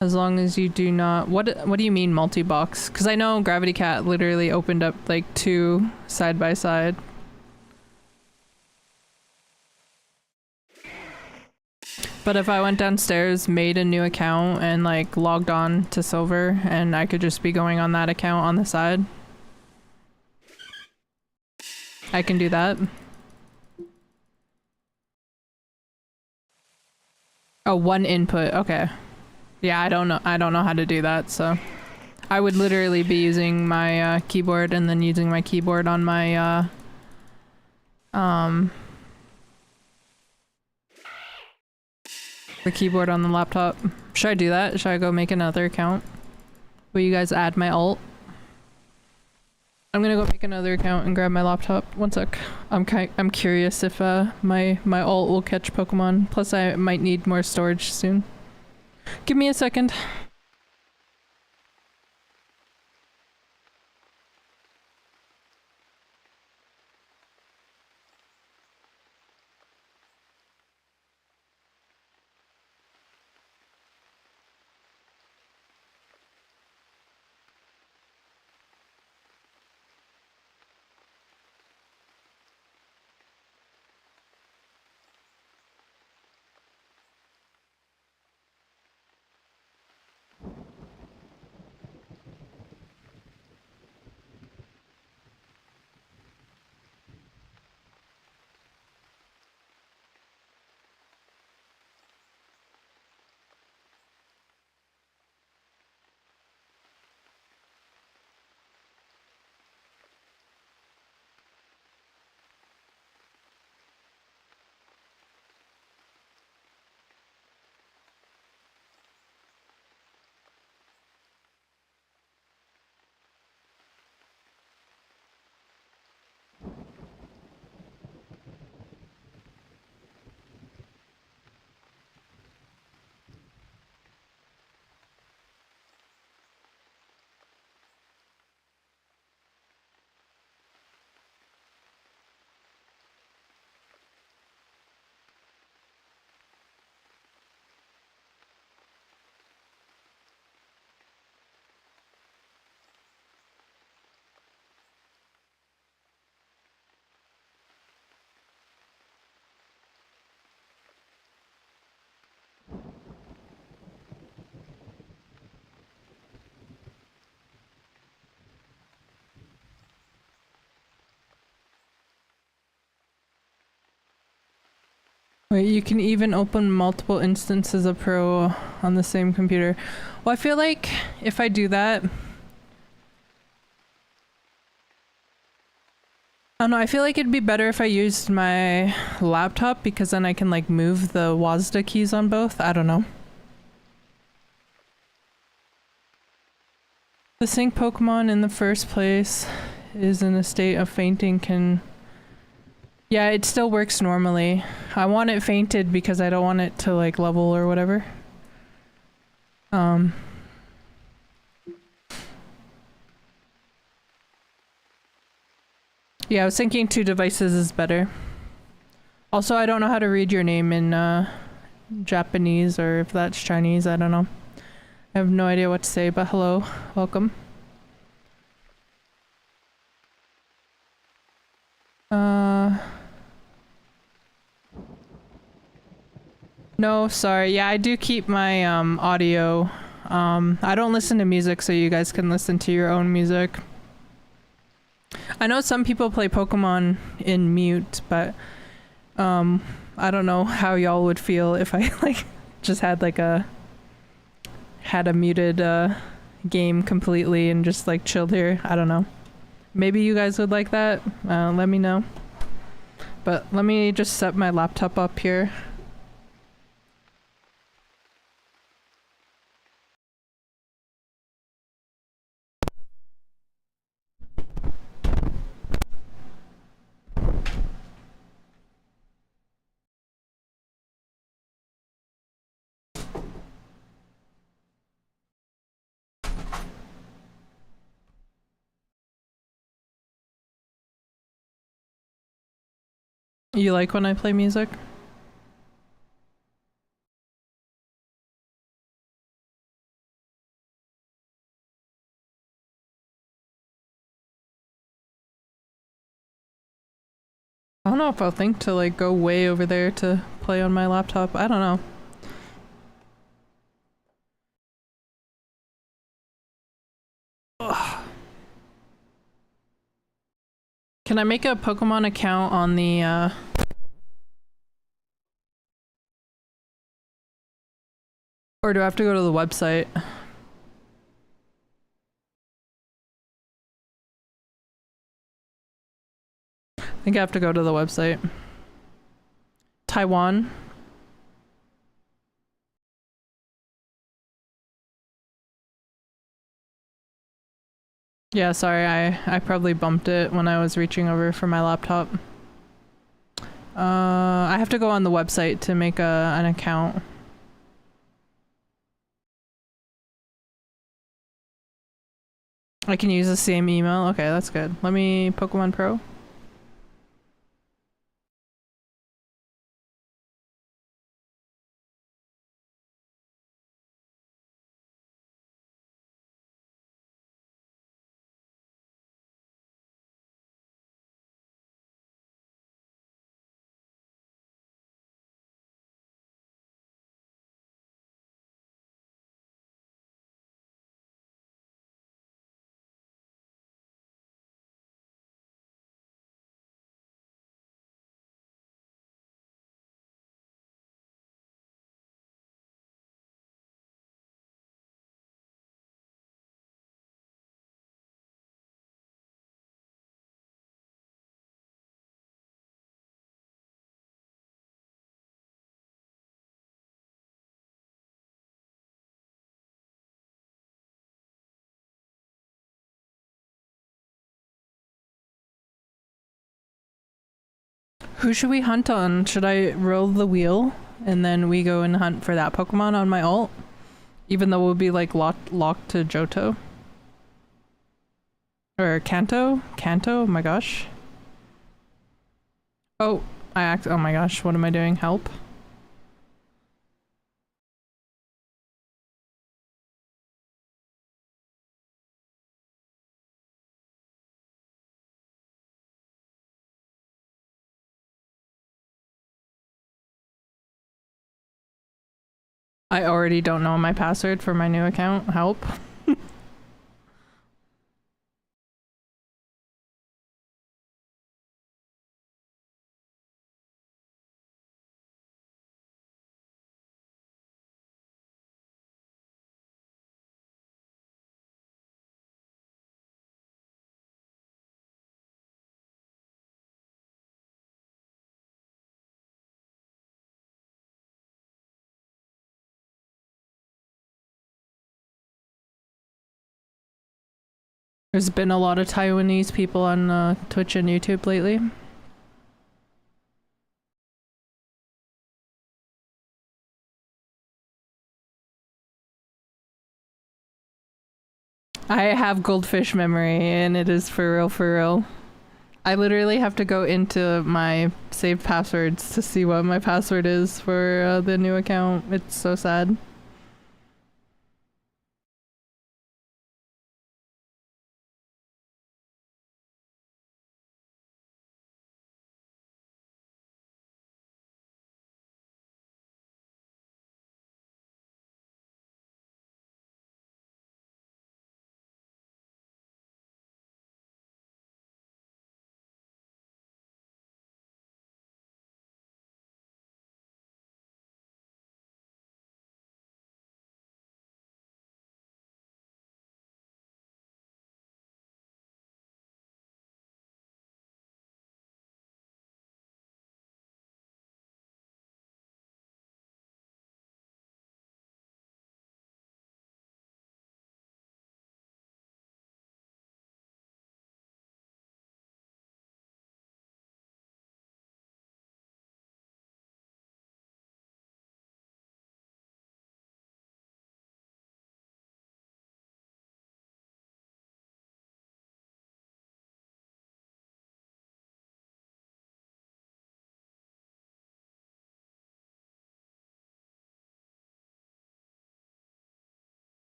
As long as you do not... What do you mean multi-box? Because I know Gravity Cat literally opened up like 2 side by side. But if I went downstairs, made a new account, and like logged on to Silver, and I could just be going on that account on the side, I can do that. Oh, 1 input. Okay. Yeah, I don't know how to do that, so I would literally be using my keyboard and then using my keyboard on my the keyboard on the laptop. Should I do that? Should I go make another account? Will you guys add my alt? I'm gonna go make another account and grab my laptop. One sec. I'm curious if my alt will catch Pokemon. Plus I might need more storage soon. Give me a second. Wait, you can even open multiple instances of Pro on the same computer. Well, I feel like if I do that... I don't know, I feel like it'd be better if I used my laptop because then I can like move the WASD keys on both. I don't know. The sync Pokemon in the first place is in a state of fainting can... Yeah, it still works normally. I want it fainted because I don't want it to like level or whatever. Yeah, I was thinking 2 devices is better. Also, I don't know how to read your name in Japanese or if that's Chinese, I don't know. I have no idea what to say, but hello, welcome. No, sorry. Yeah, I do keep my audio. I don't listen to music, so you guys can listen to your own music. I know some people play Pokemon in mute, but I don't know how y'all would feel if I like just had a muted game completely and just like chilled here. I don't know. Maybe you guys would like that. Let me know. But let me just set my laptop up here. You like when I play music? I don't know if I'll think to like go way over there to play on my laptop. I don't know. Ugh. Can I make a Pokemon account on the or do I have to go to the website? I think I have to go to the website. Taiwan. Yeah, sorry, I probably bumped it when I was reaching over for my laptop. I have to go on the website to make an account. I can use the same email. Okay, that's good. Let me Pokemon Pro. Who should we hunt on? Should I roll the wheel and then we go and hunt for that Pokemon on my alt? Even though we'll be like locked to Johto? Or Kanto? Kanto? Oh my gosh. Oh, oh my gosh, what am I doing? Help. I already don't know my password for my new account. Help. There's been a lot of Taiwanese people on Twitch and YouTube lately. I have goldfish memory and it is for real, for real. I literally have to go into my saved passwords to see what my password is for the new account. It's so sad.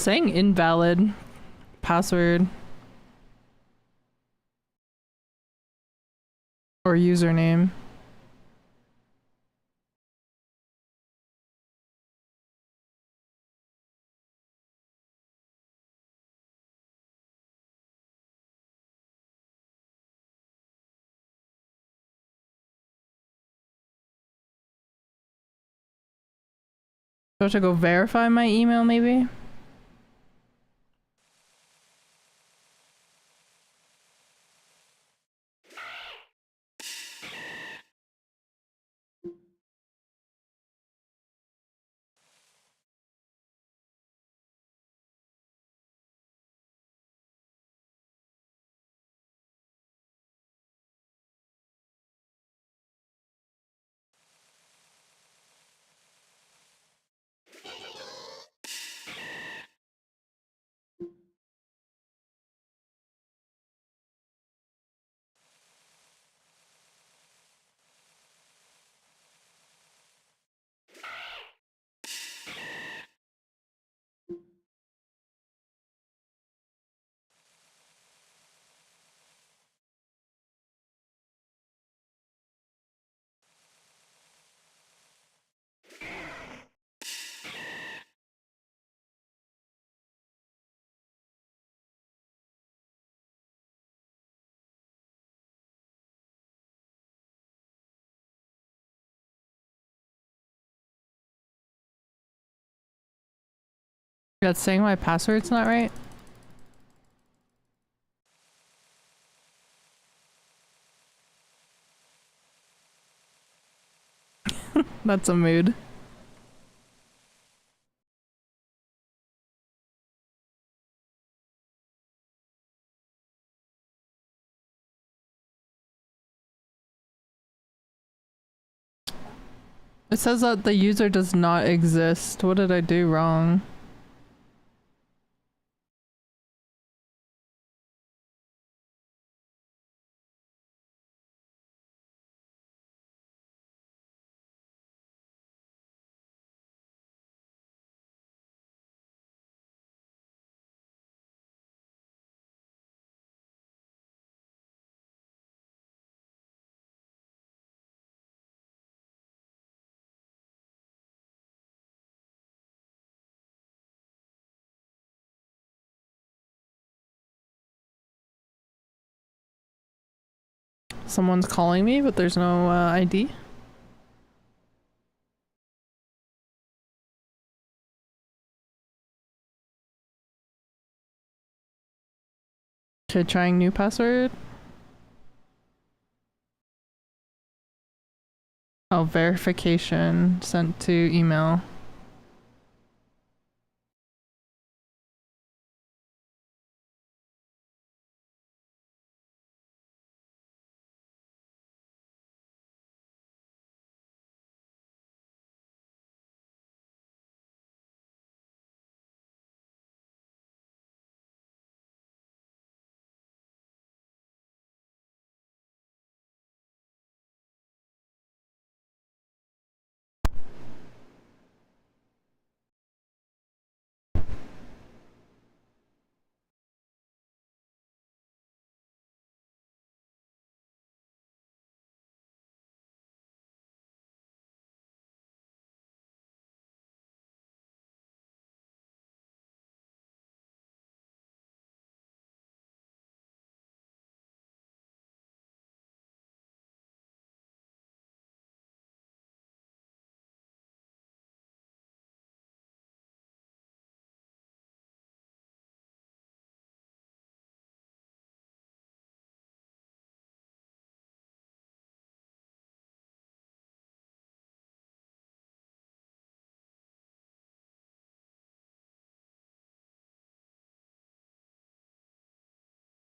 saying invalid password or username. Do I have to go verify my email maybe? That's saying my password's not right? That's a mood. It says that the user does not exist. What did I do wrong? Someone's calling me, but there's no ID. Okay, trying new password. Oh, verification sent to email.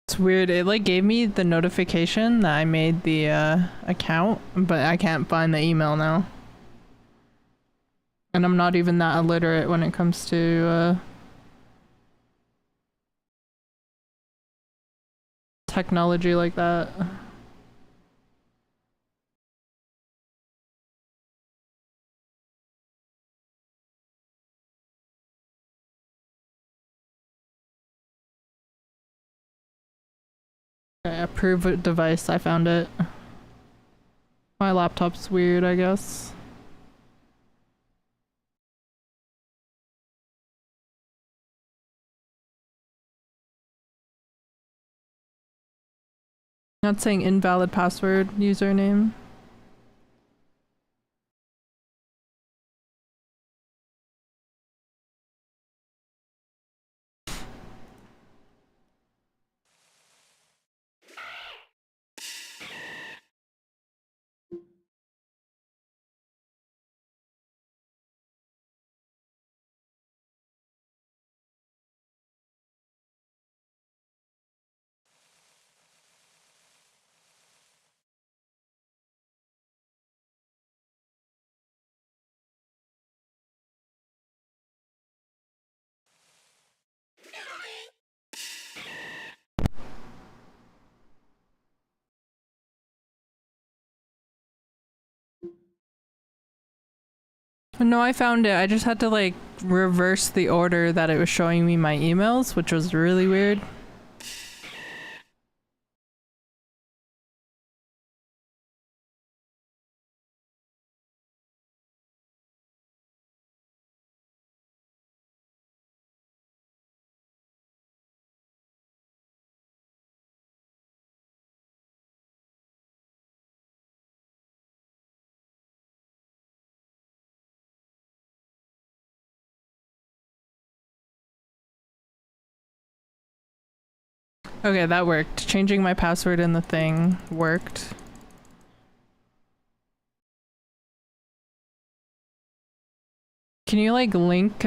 It's weird. It like gave me the notification that I made the account, but I can't find the email now. And I'm not even that illiterate when it comes to technology like that. Okay, approve device, I found it. My laptop's weird, I guess. Not saying invalid password username. No, I found it. I just had to like reverse the order that it was showing me my emails, which was really weird. Okay, that worked. Changing my password in the thing worked. Can you like link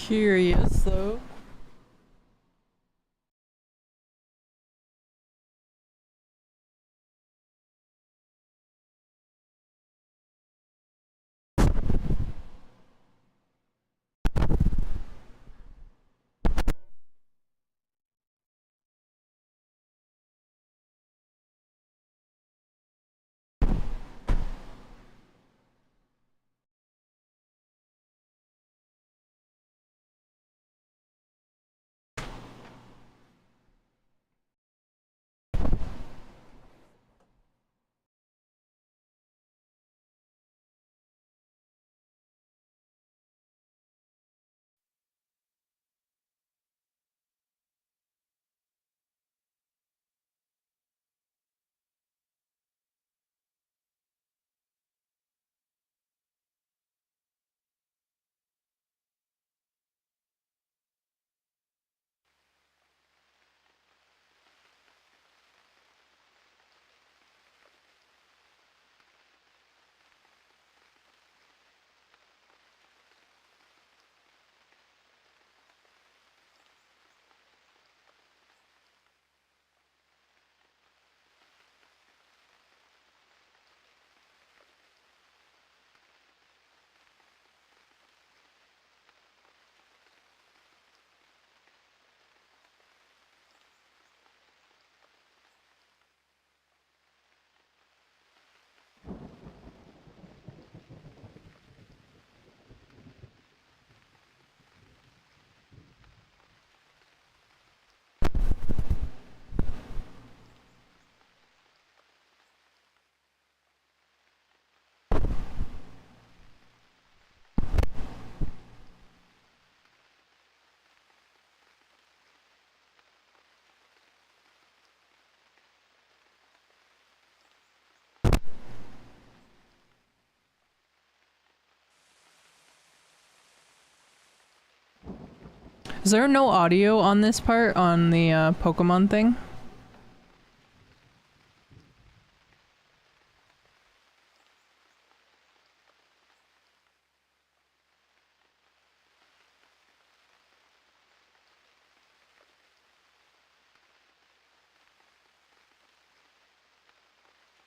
curious though. Is there no audio on this part on the Pokemon thing?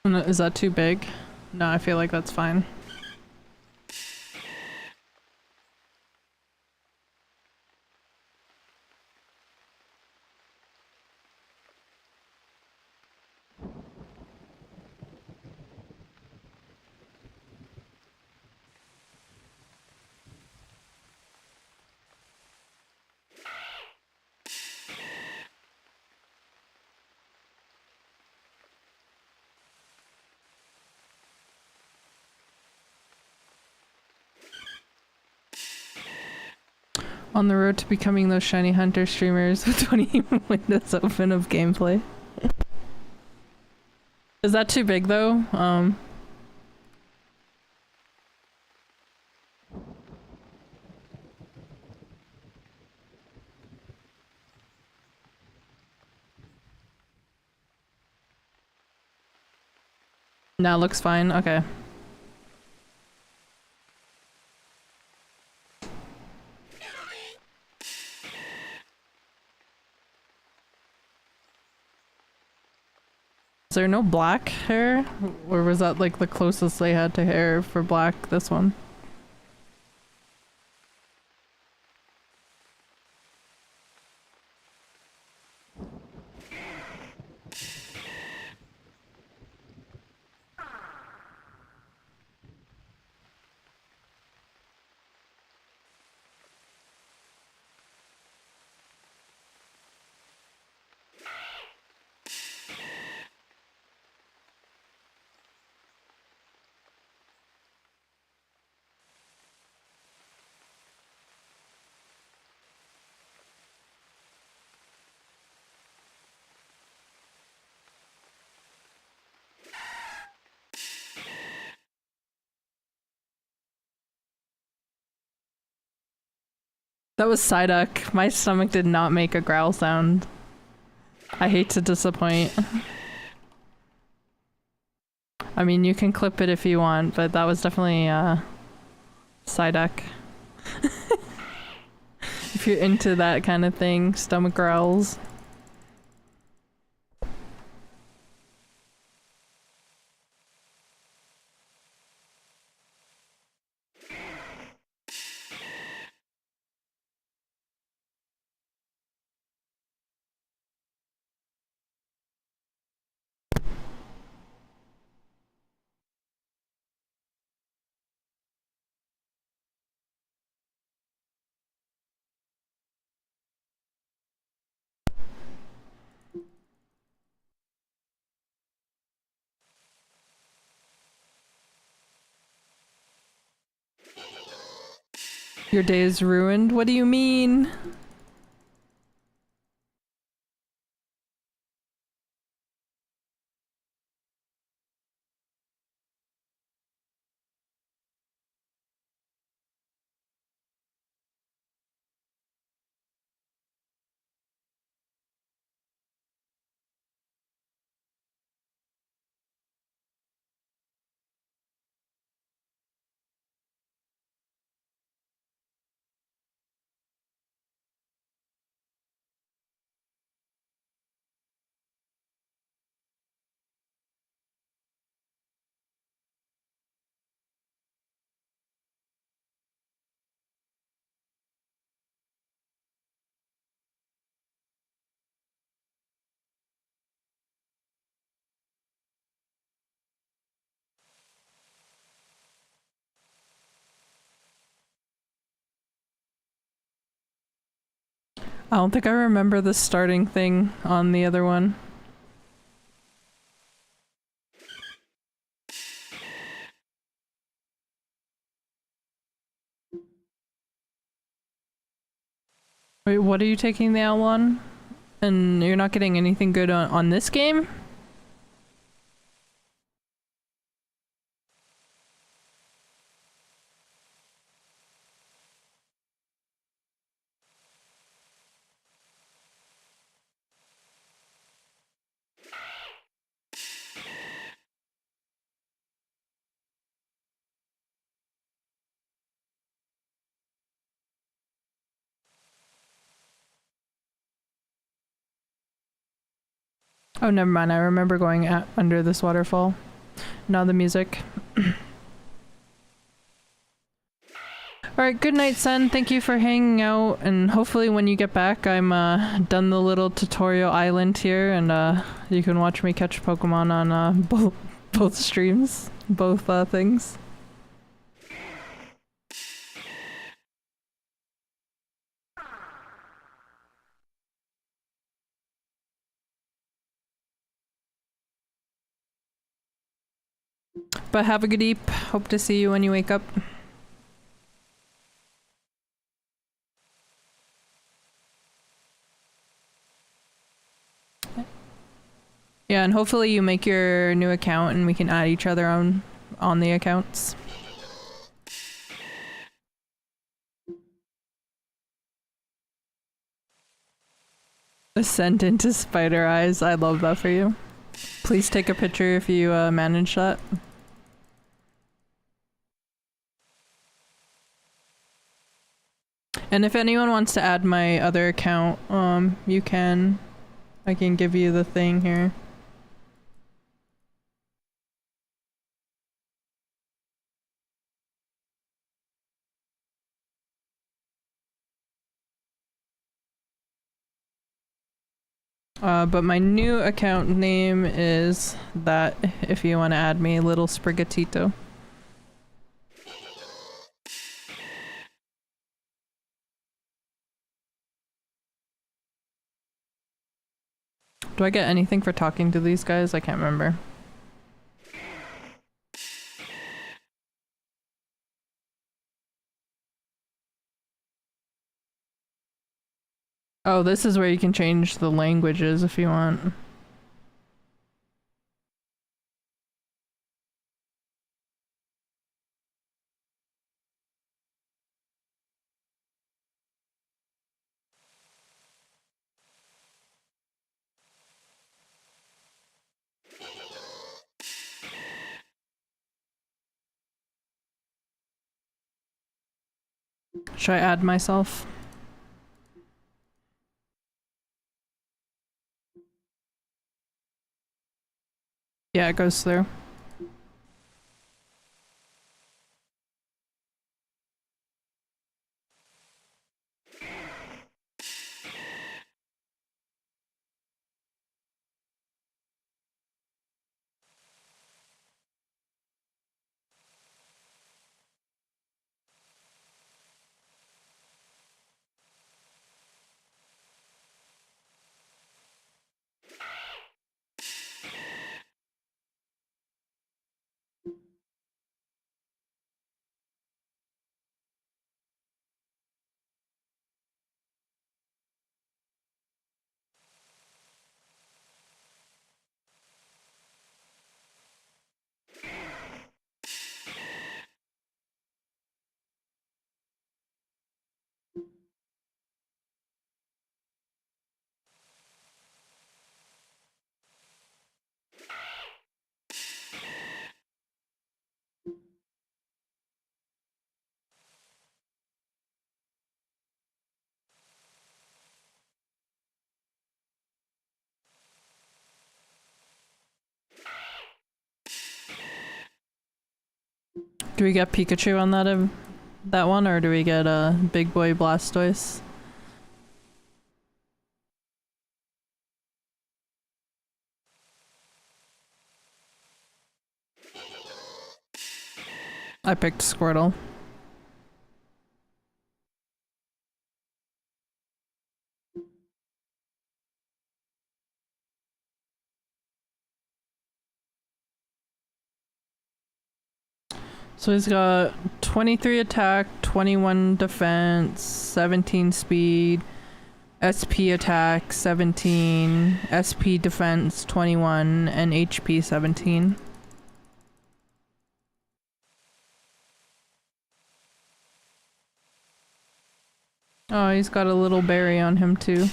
Is that too big? No, I feel like that's fine. On the road to becoming those shiny hunter streamers with 20 windows open of gameplay. Is that too big though? Now looks fine. Okay. Is there no black hair? Or was that like the closest they had to hair for black, this one? That was Psyduck. My stomach did not make a growl sound. I hate to disappoint. I mean, you can clip it if you want, but that was definitely, Psyduck. If you're into that kind of thing, stomach growls. Your day is ruined? What do you mean? I don't think I remember the starting thing on the other one. Wait, what are you taking the L on? And you're not getting anything good on this game? Oh, never mind. I remember going under this waterfall. Now the music. Alright, good night, Sen. Thank you for hanging out, and hopefully when you get back, I'm done the little tutorial island here, and you can watch me catch Pokemon on both streams, both things. But have a good eep. Hope to see you when you wake up. Yeah, and hopefully you make your new account and we can add each other on the accounts. Ascent into spider eyes. I love that for you. Please take a picture if you manage that. And if anyone wants to add my other account, you can. I can give you the thing here. But my new account name is that if you want to add me, Little Sprigatito. Do I get anything for talking to these guys? I can't remember. Oh, this is where you can change the languages if you want. Should I add myself? Yeah, it goes through. Do we get Pikachu on that one, or do we get a Big Boy Blastoise? I picked Squirtle. So he's got 23 attack, 21 defense, 17 speed, SP attack 17, SP defense 21, and HP 17. Oh, he's got a little berry on him too.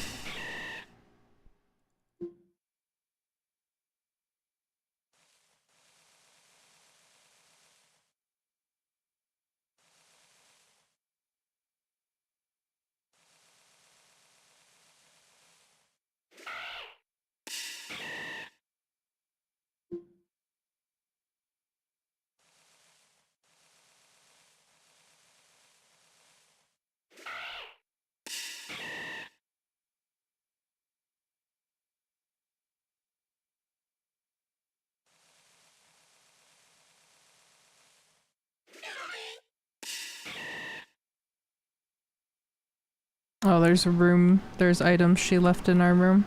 Oh, there's a room. There's items she left in our room.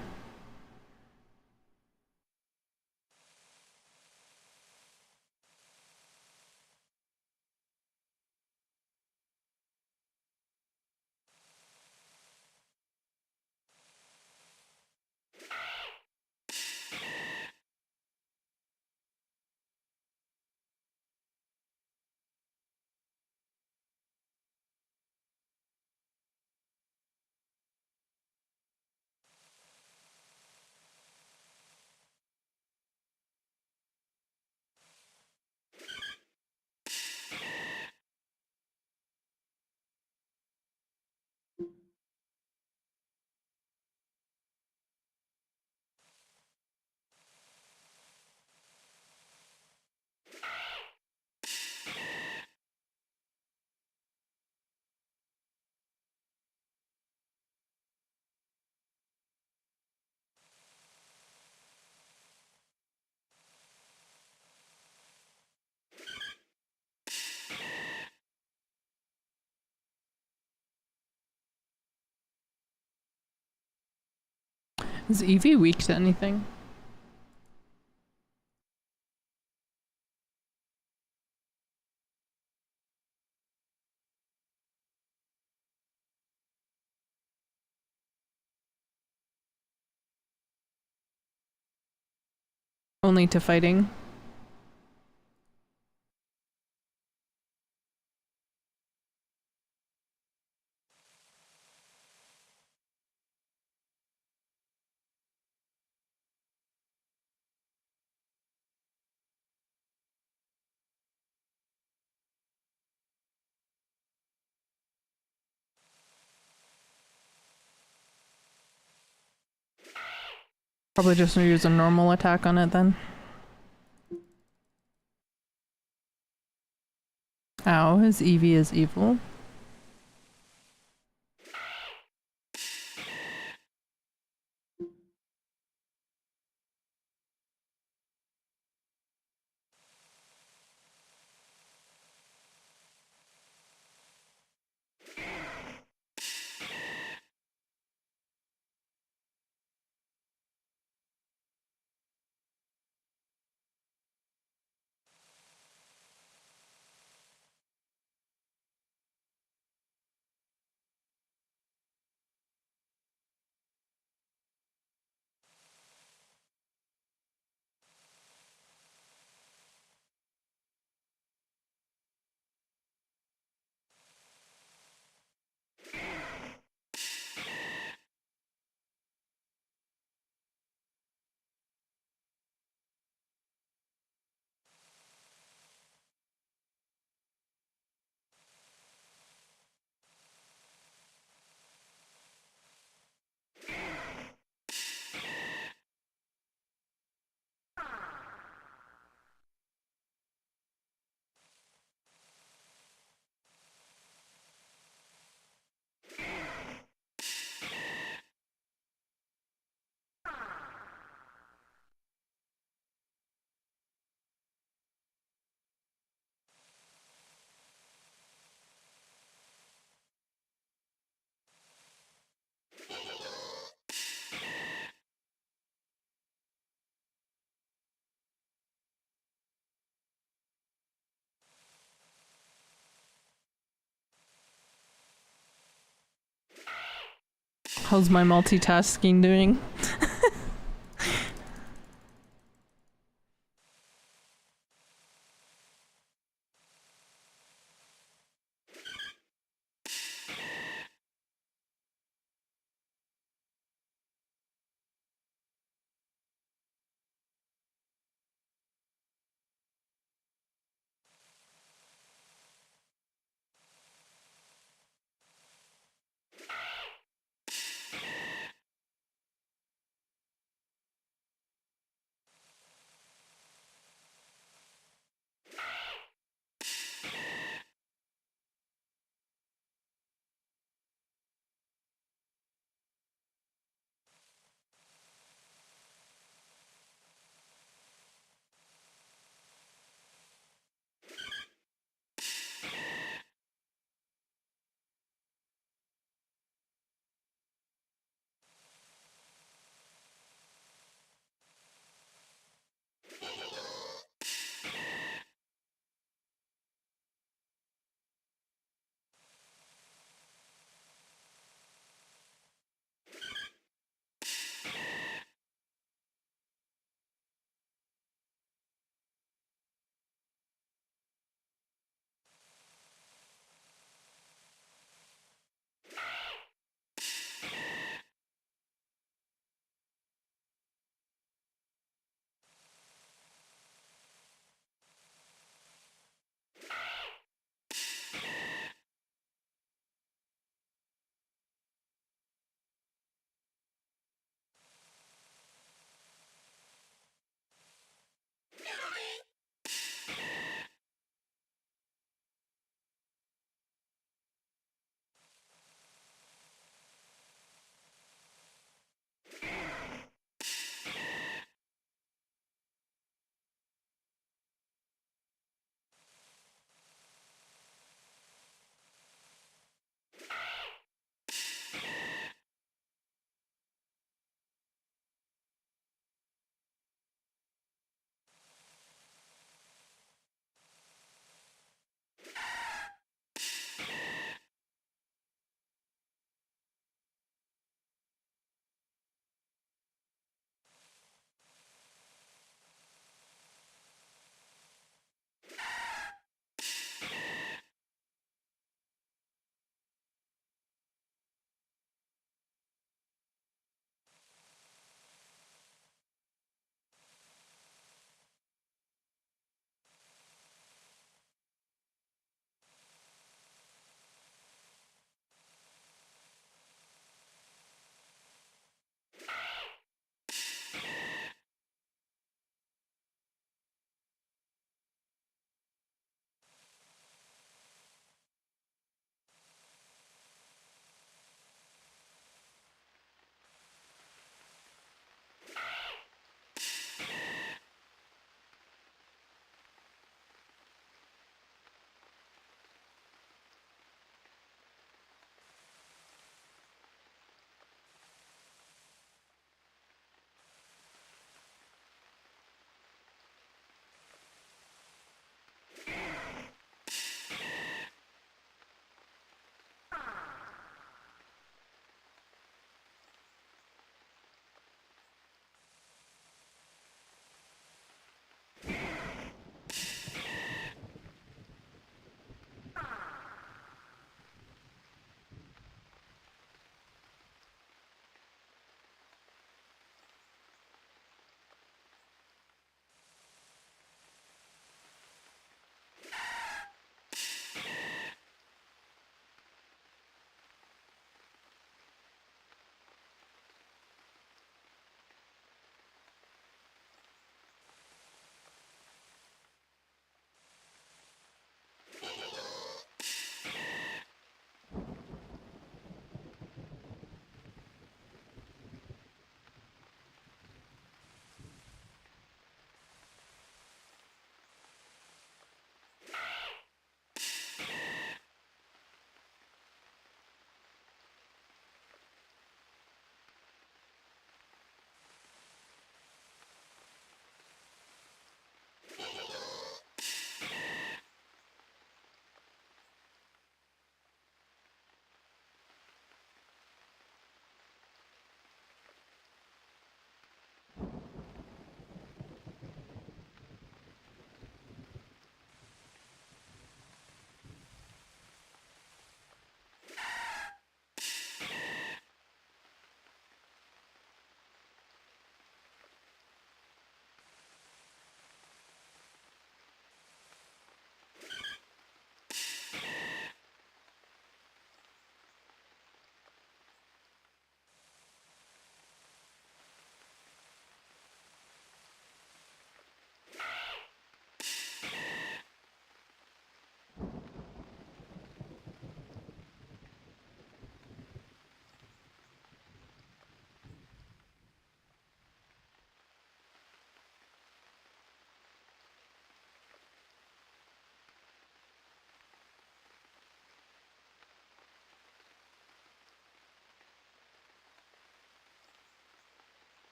Is Evie weak to anything? Only to fighting. Probably just use a normal attack on it then. Ow, his Eevee is evil. How's my multitasking doing?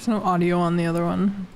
There's no audio on the other one.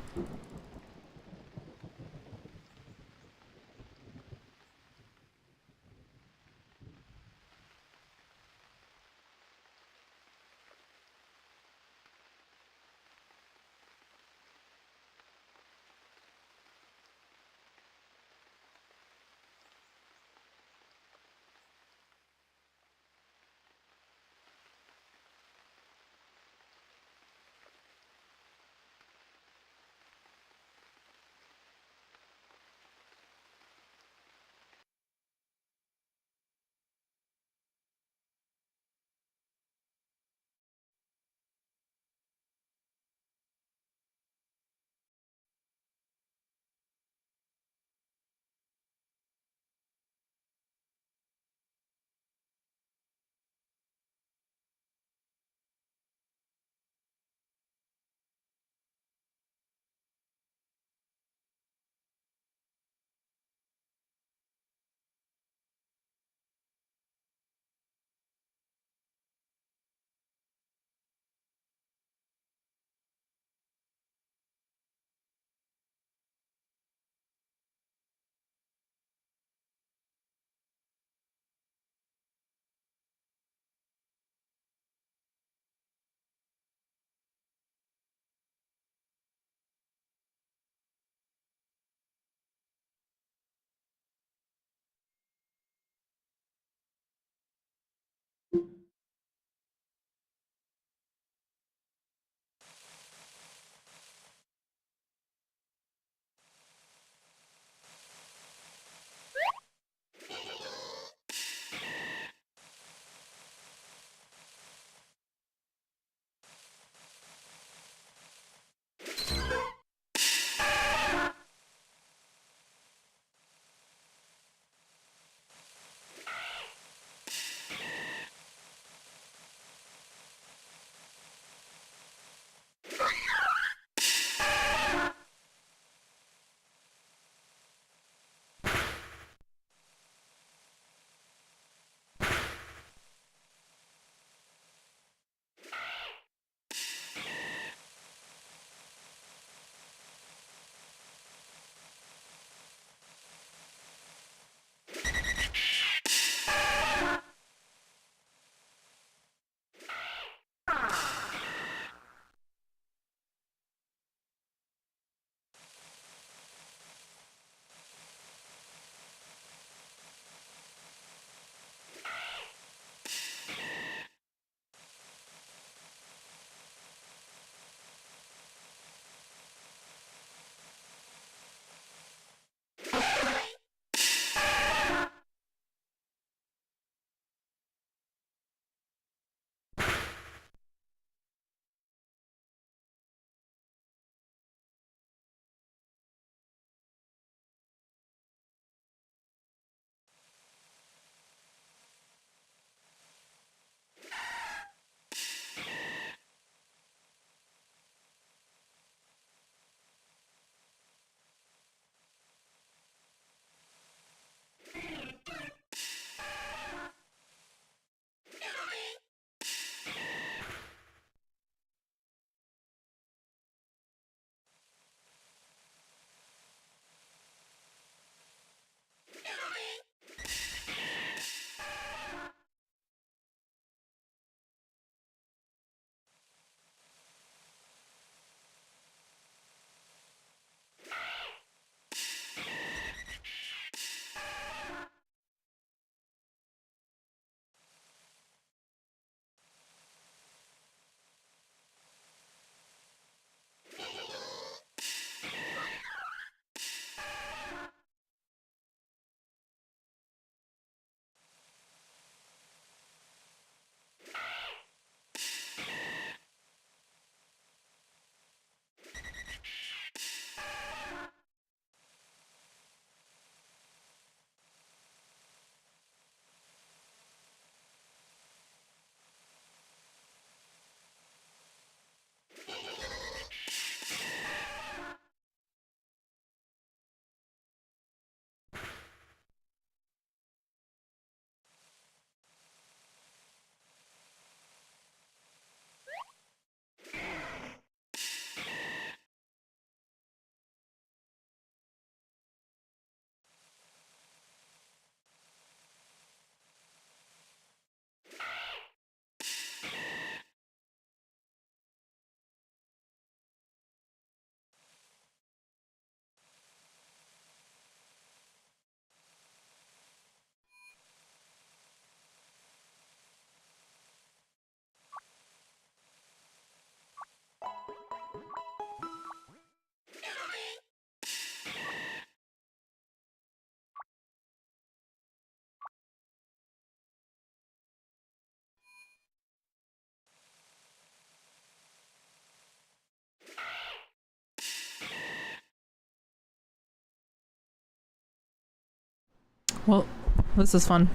Well, this is fun.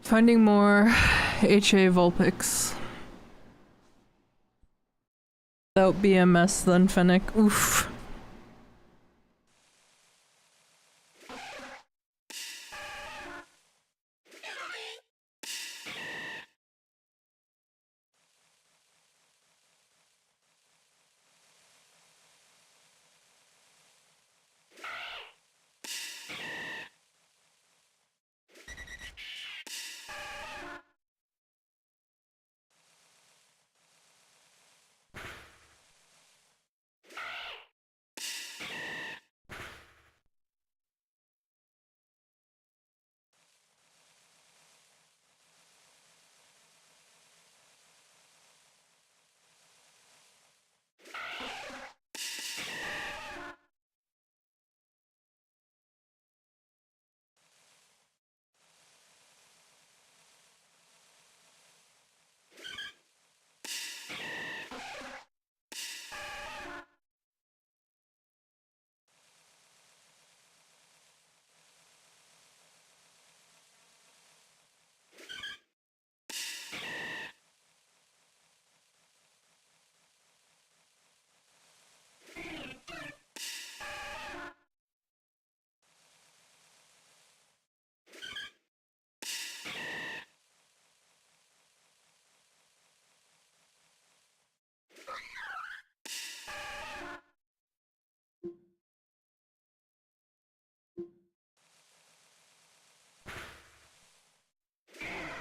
Finding more HA Vulpix. Without BMS then Fennec. Oof.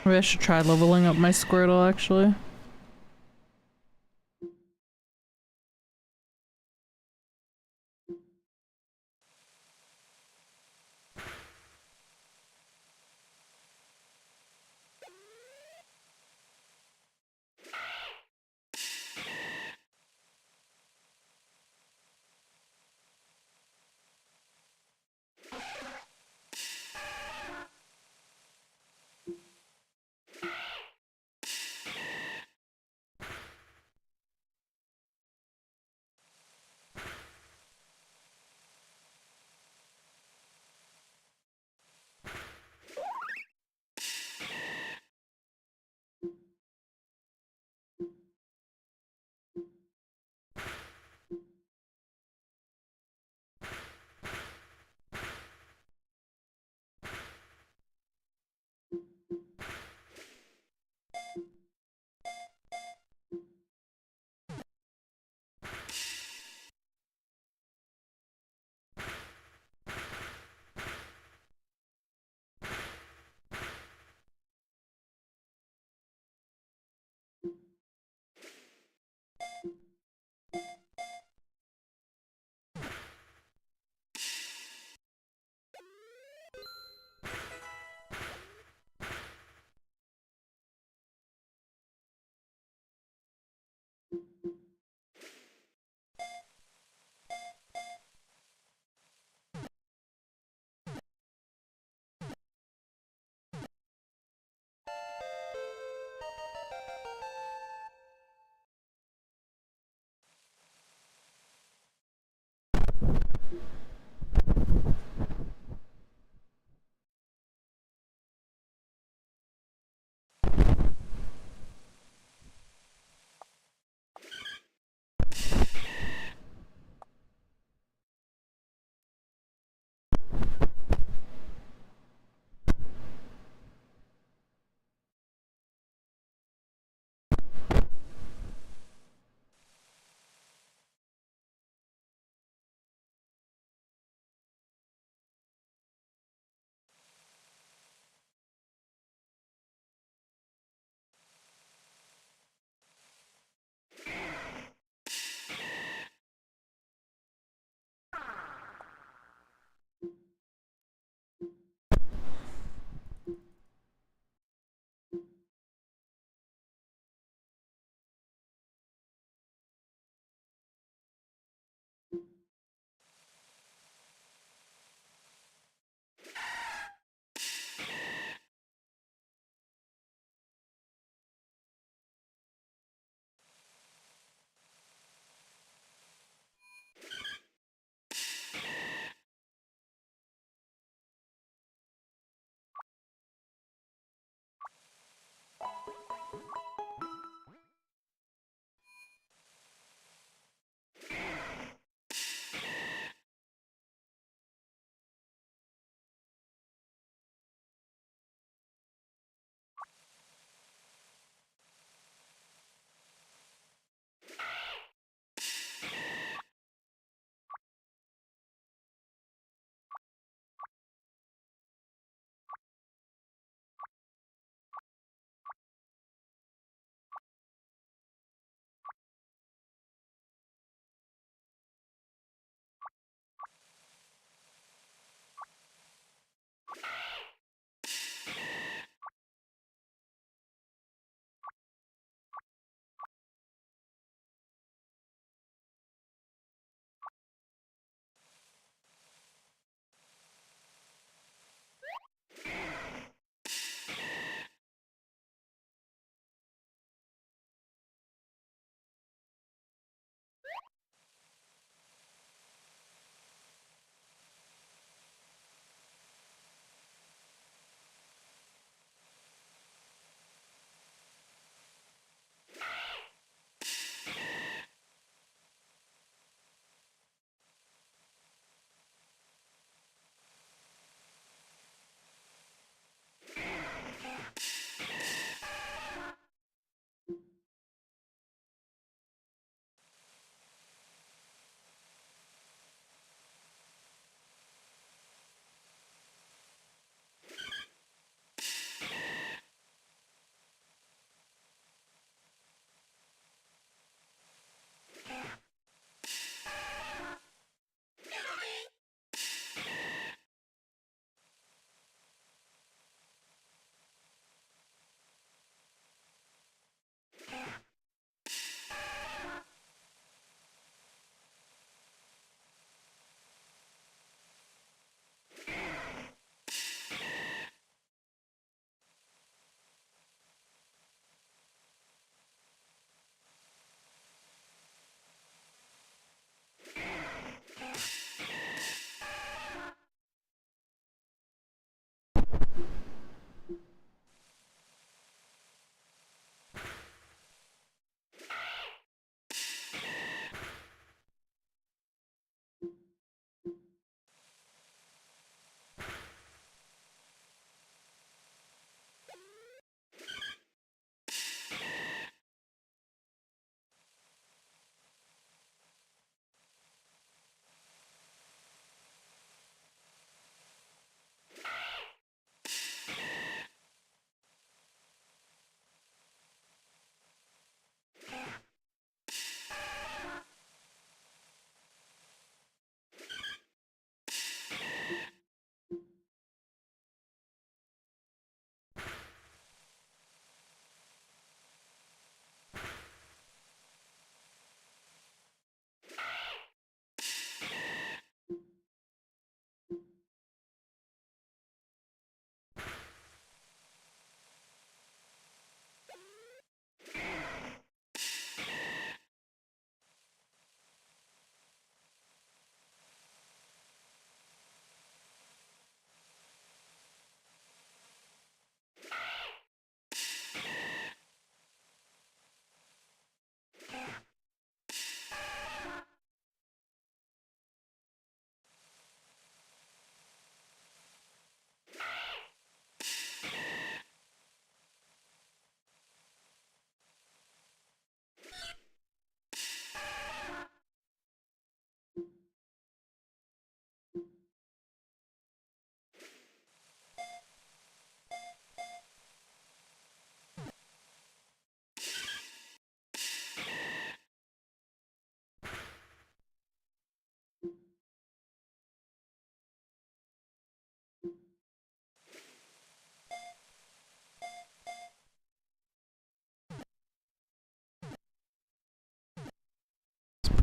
Maybe I should try leveling up my Squirtle actually.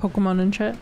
Pokemon in chat.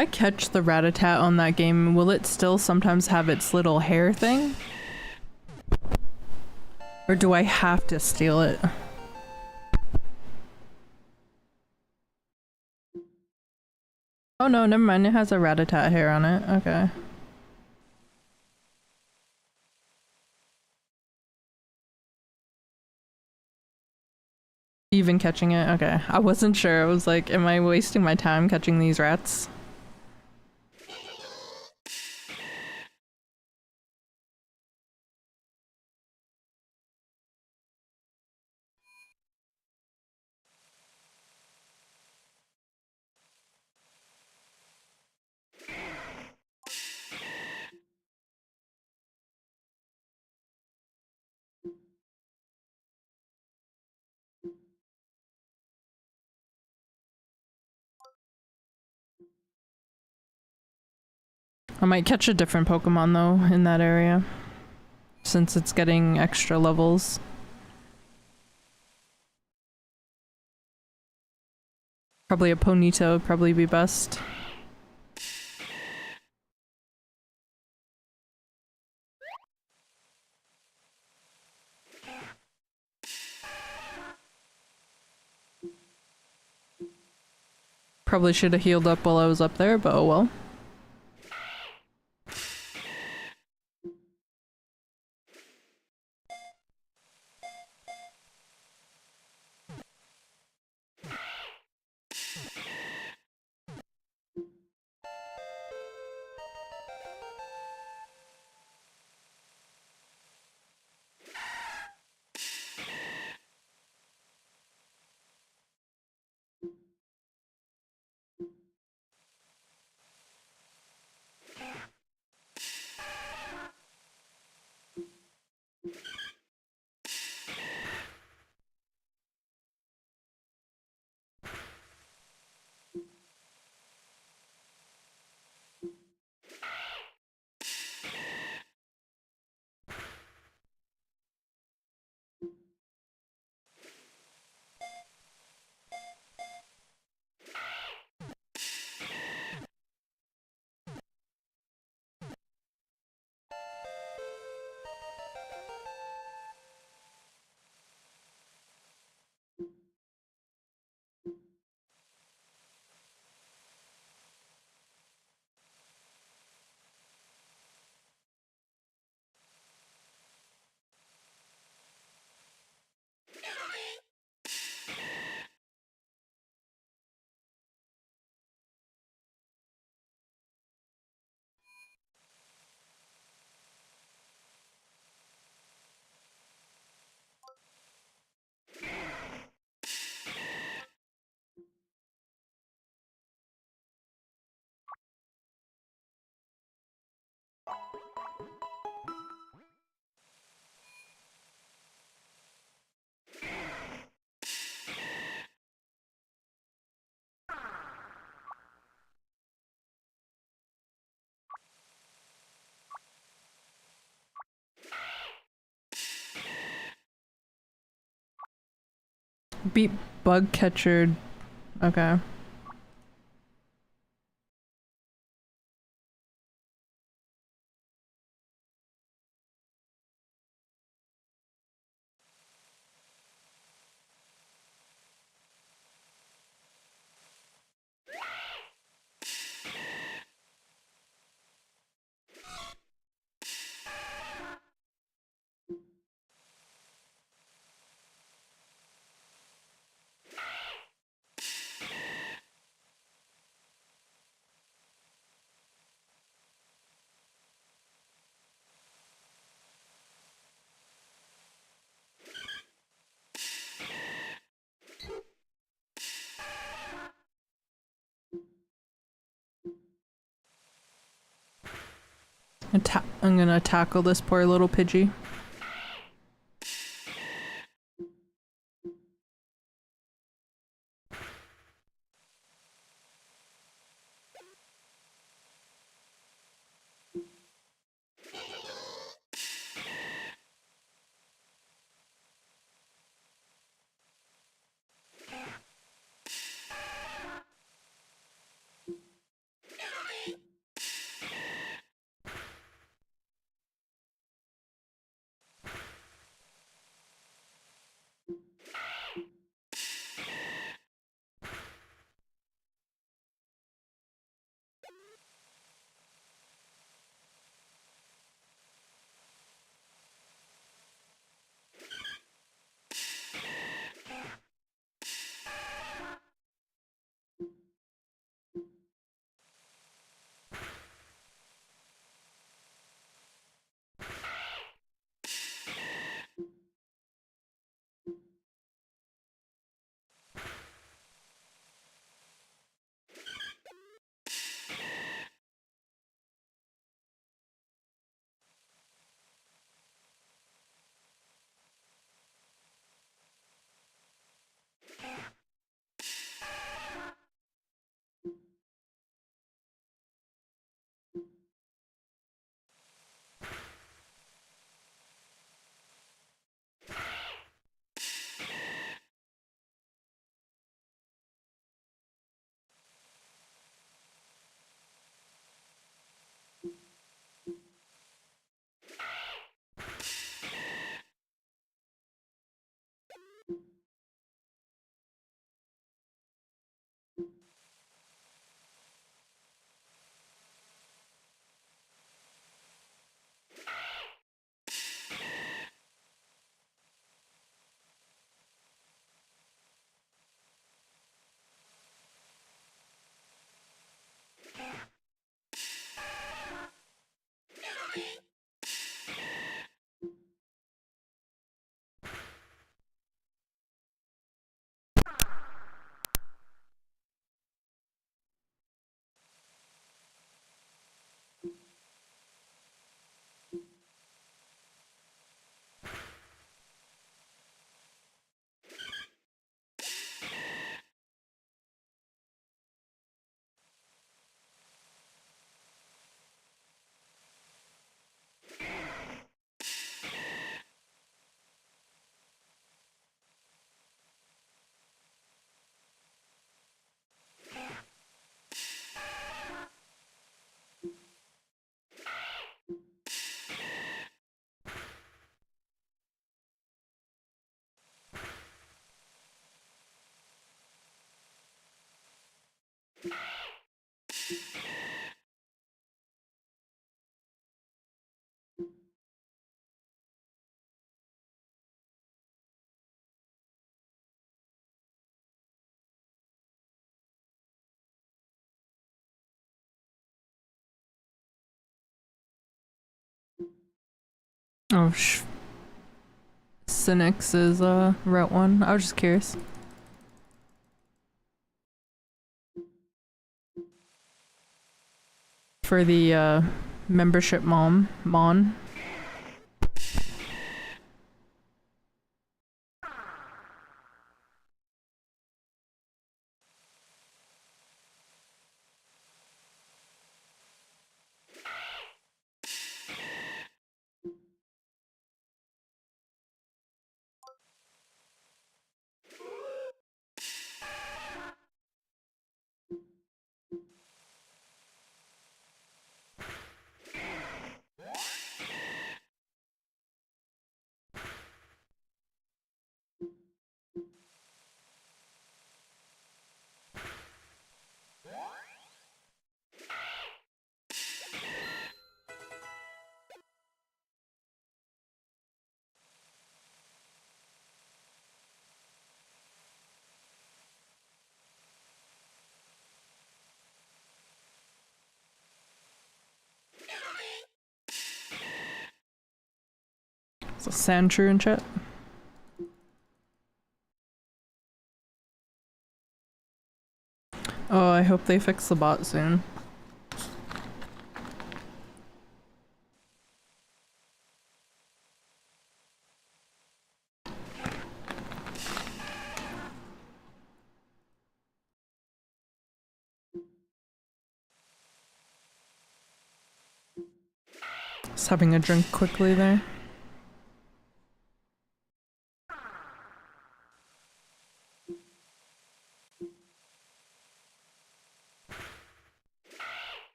I catch the Rattata on that game, will it still sometimes have its little hair thing? Or do I have to steal it? Oh no, never mind, it has a Rattata hair on it, okay. Even catching it? Okay. I wasn't sure, I was like, am I wasting my time catching these rats? I might catch a different Pokemon though in that area, since it's getting extra levels. Probably a Ponyta would probably be best. Probably should have healed up while I was up there, but oh well. Beat Bug Catcher. Okay. I'm gonna tackle this poor little Pidgey. Oh, Cynics is Route 1. I was just curious. For the membership Mon. Is a Sandshrew in chat? Oh, I hope they fix the bot soon. Just having a drink quickly there.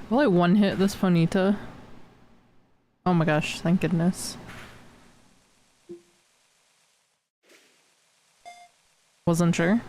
Will I one hit this Ponyta? Oh my gosh, thank goodness. Wasn't sure.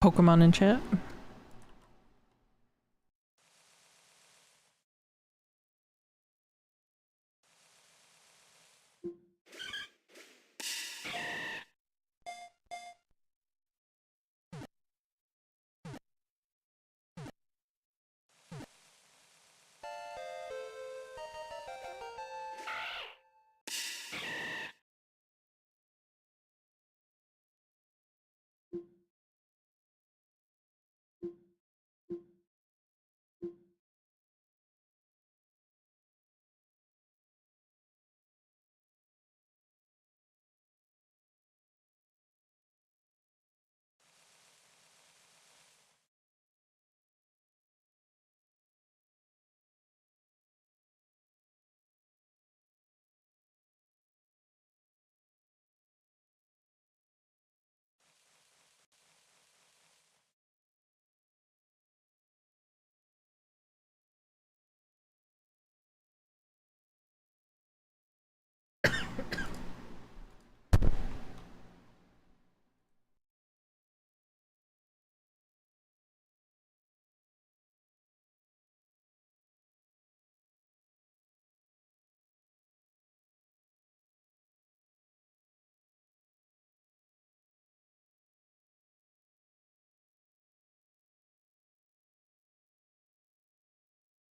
Pokemon in chat.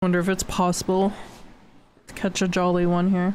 Wonder if it's possible to catch a jolly one here.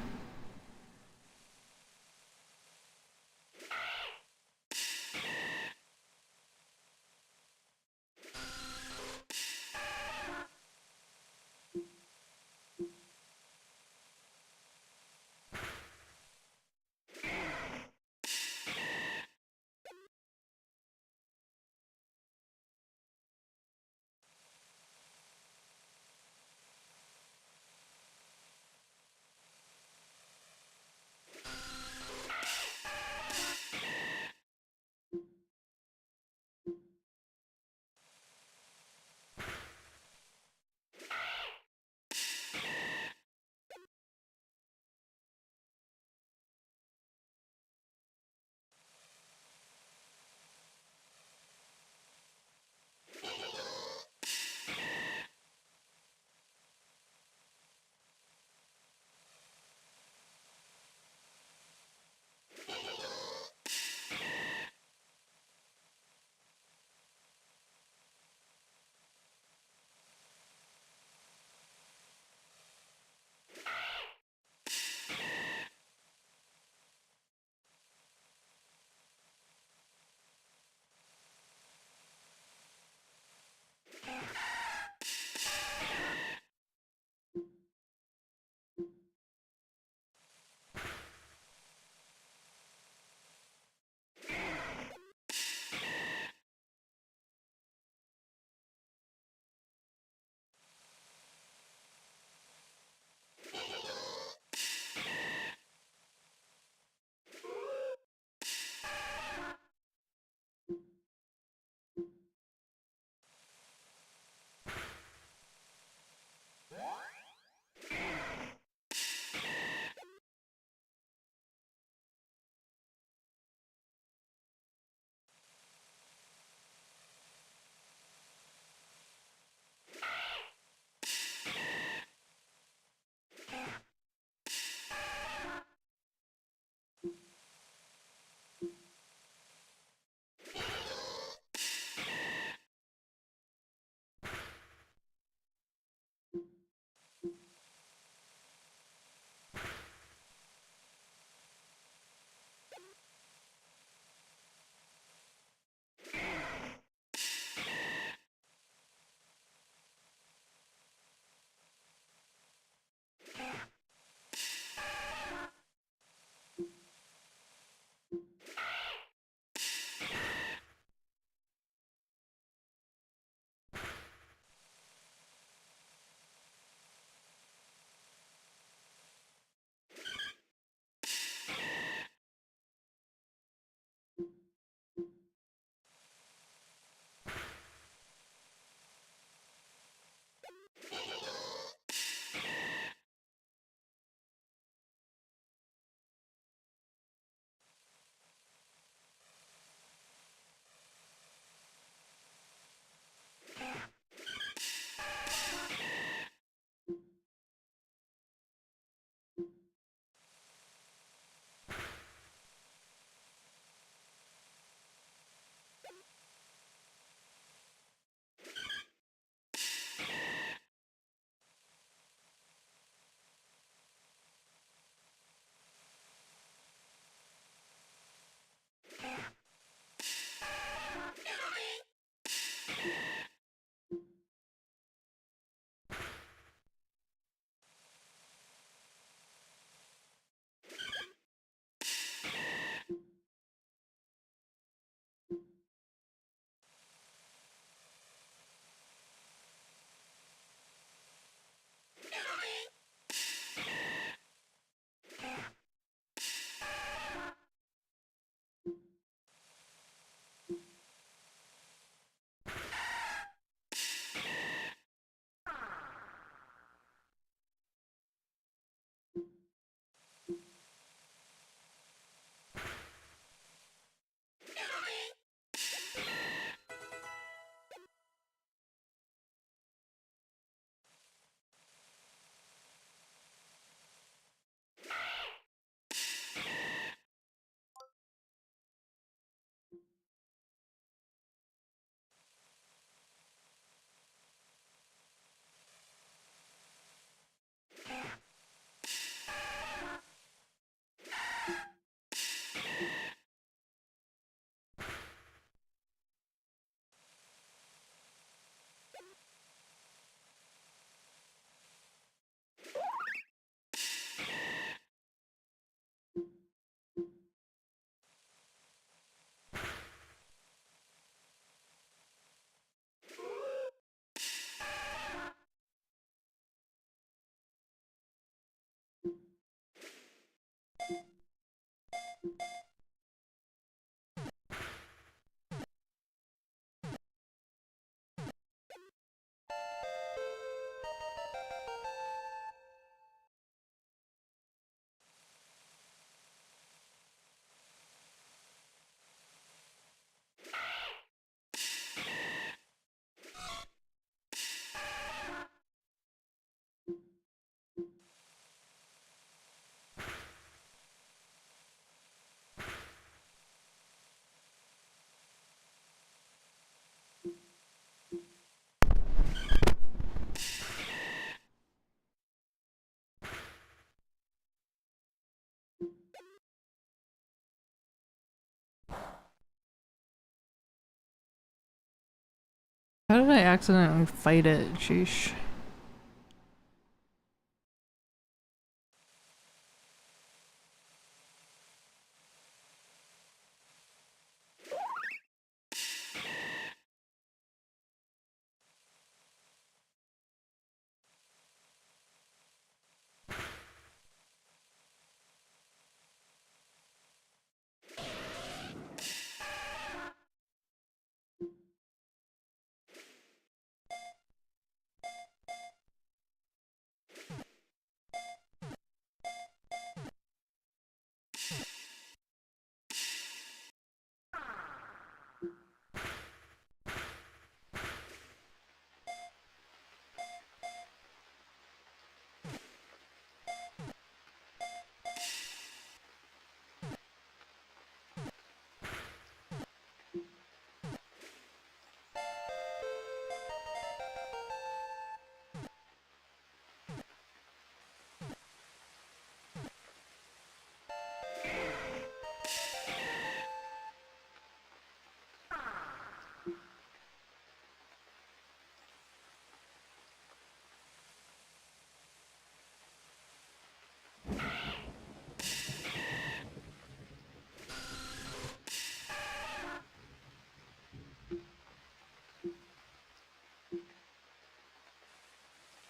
How did I accidentally fight it? Sheesh.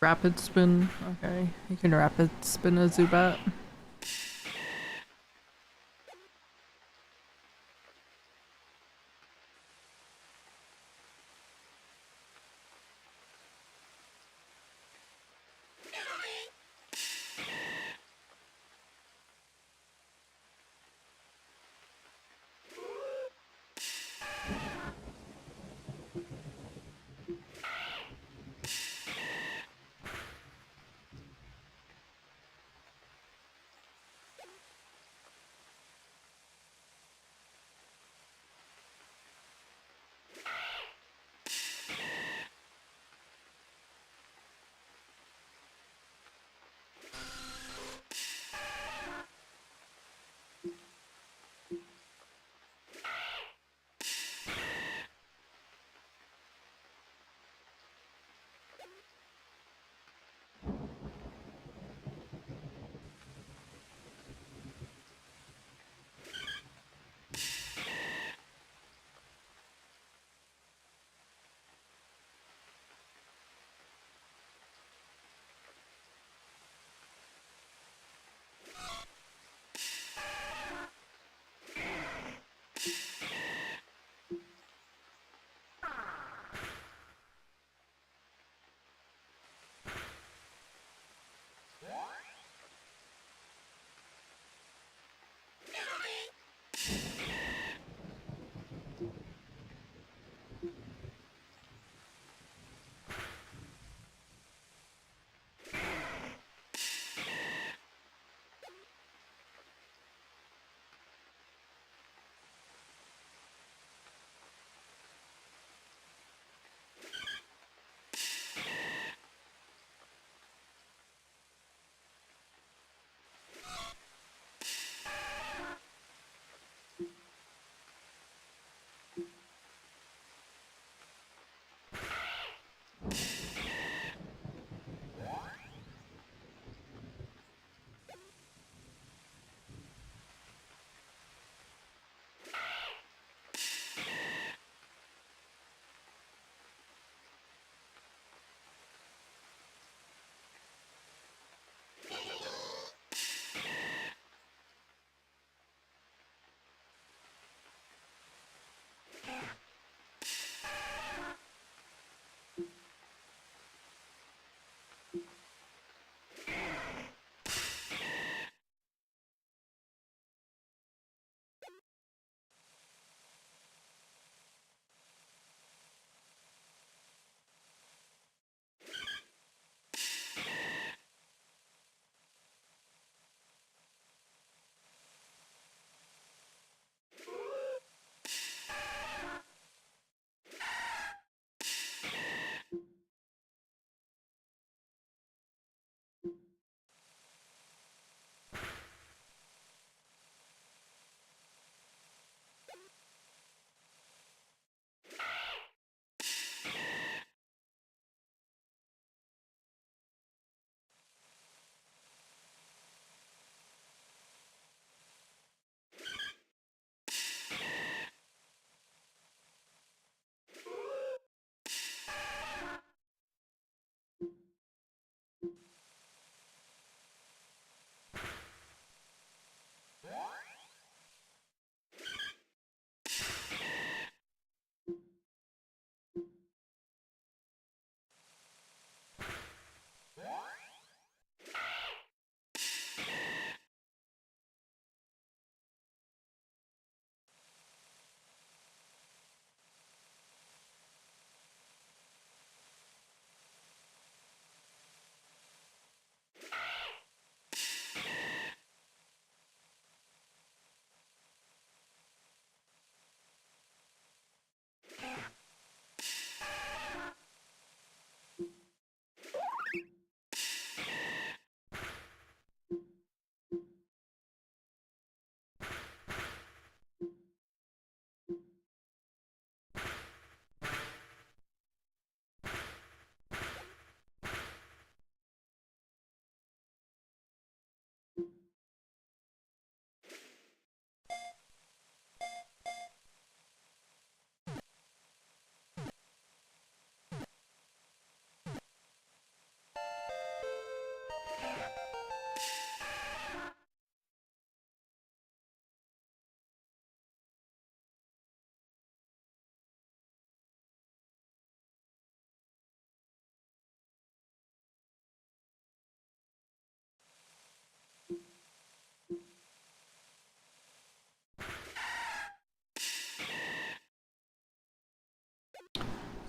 Rapid spin. Okay, you can rapid spin a Zubat.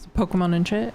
Pokemon and shit.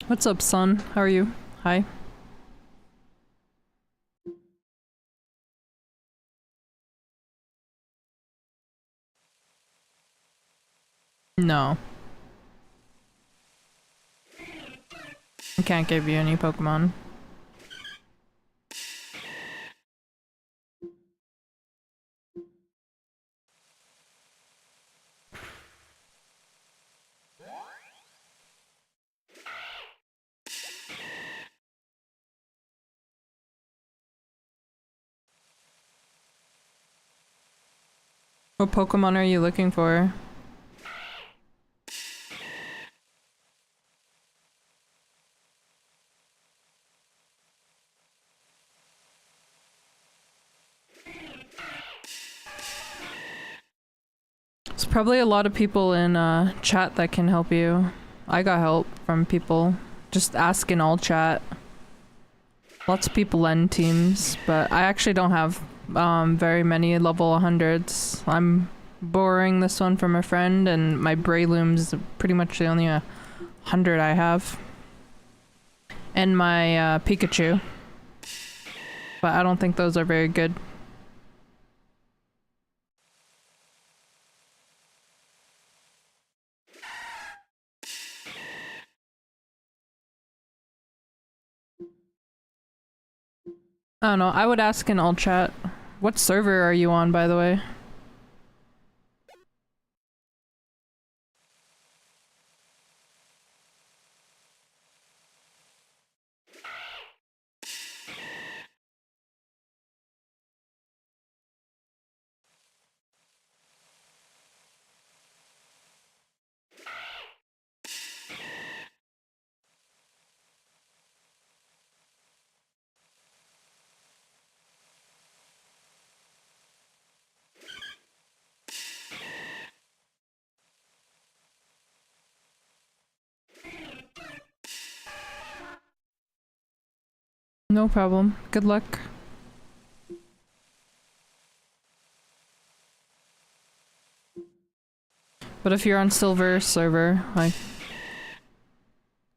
What's up, son? How are you? Hi. No. I can't give you any Pokemon. What Pokemon are you looking for? There's probably a lot of people in chat that can help you. I got help from people. Just ask in all chat. Lots of people lend teams, but I actually don't have very many level 100s. I'm borrowing this one from a friend, and my Breloom's pretty much the only 100 I have. And my Pikachu. But I don't think those are very good. I don't know, I would ask in all chat. What server are you on, by the way? No problem. Good luck. But if you're on silver server, like,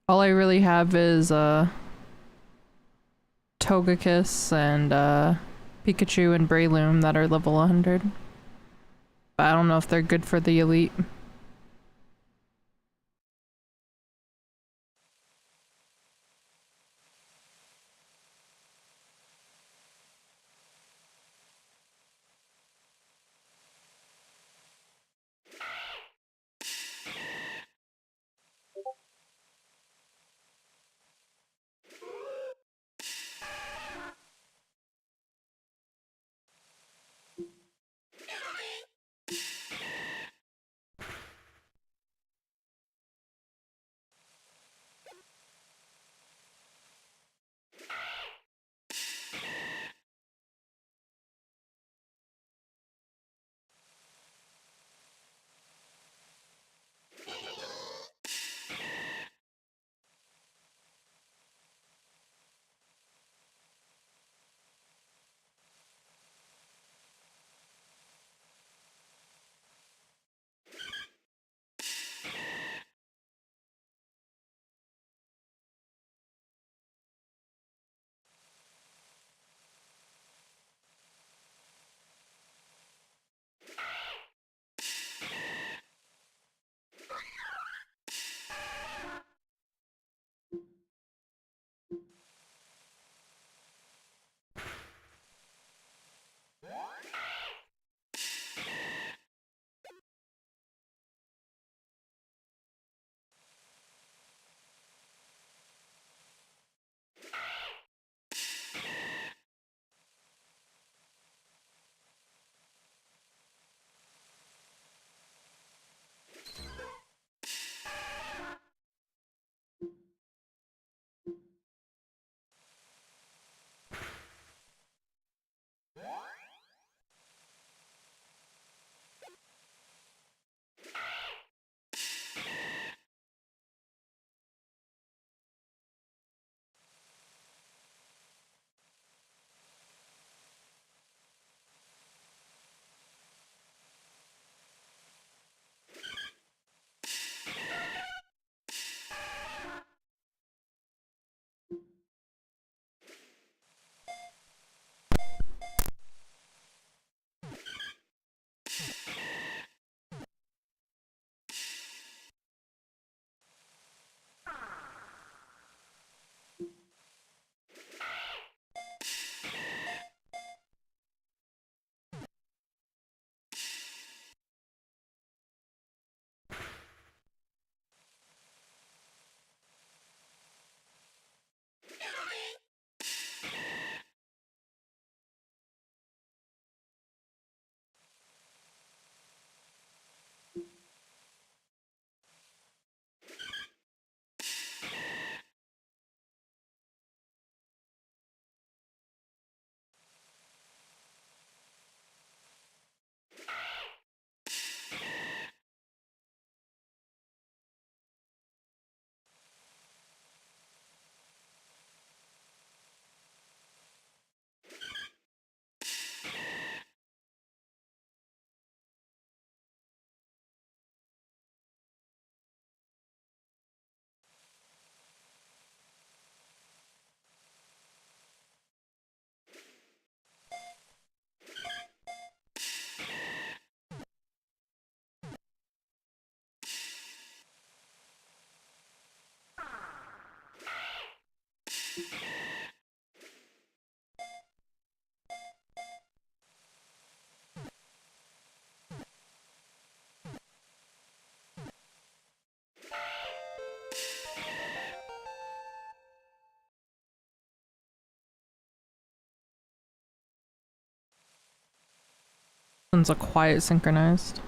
all I really have is Togekiss and Pikachu and Breloom that are level 100. But I don't know if they're good for the elite. One's a quiet synchronized.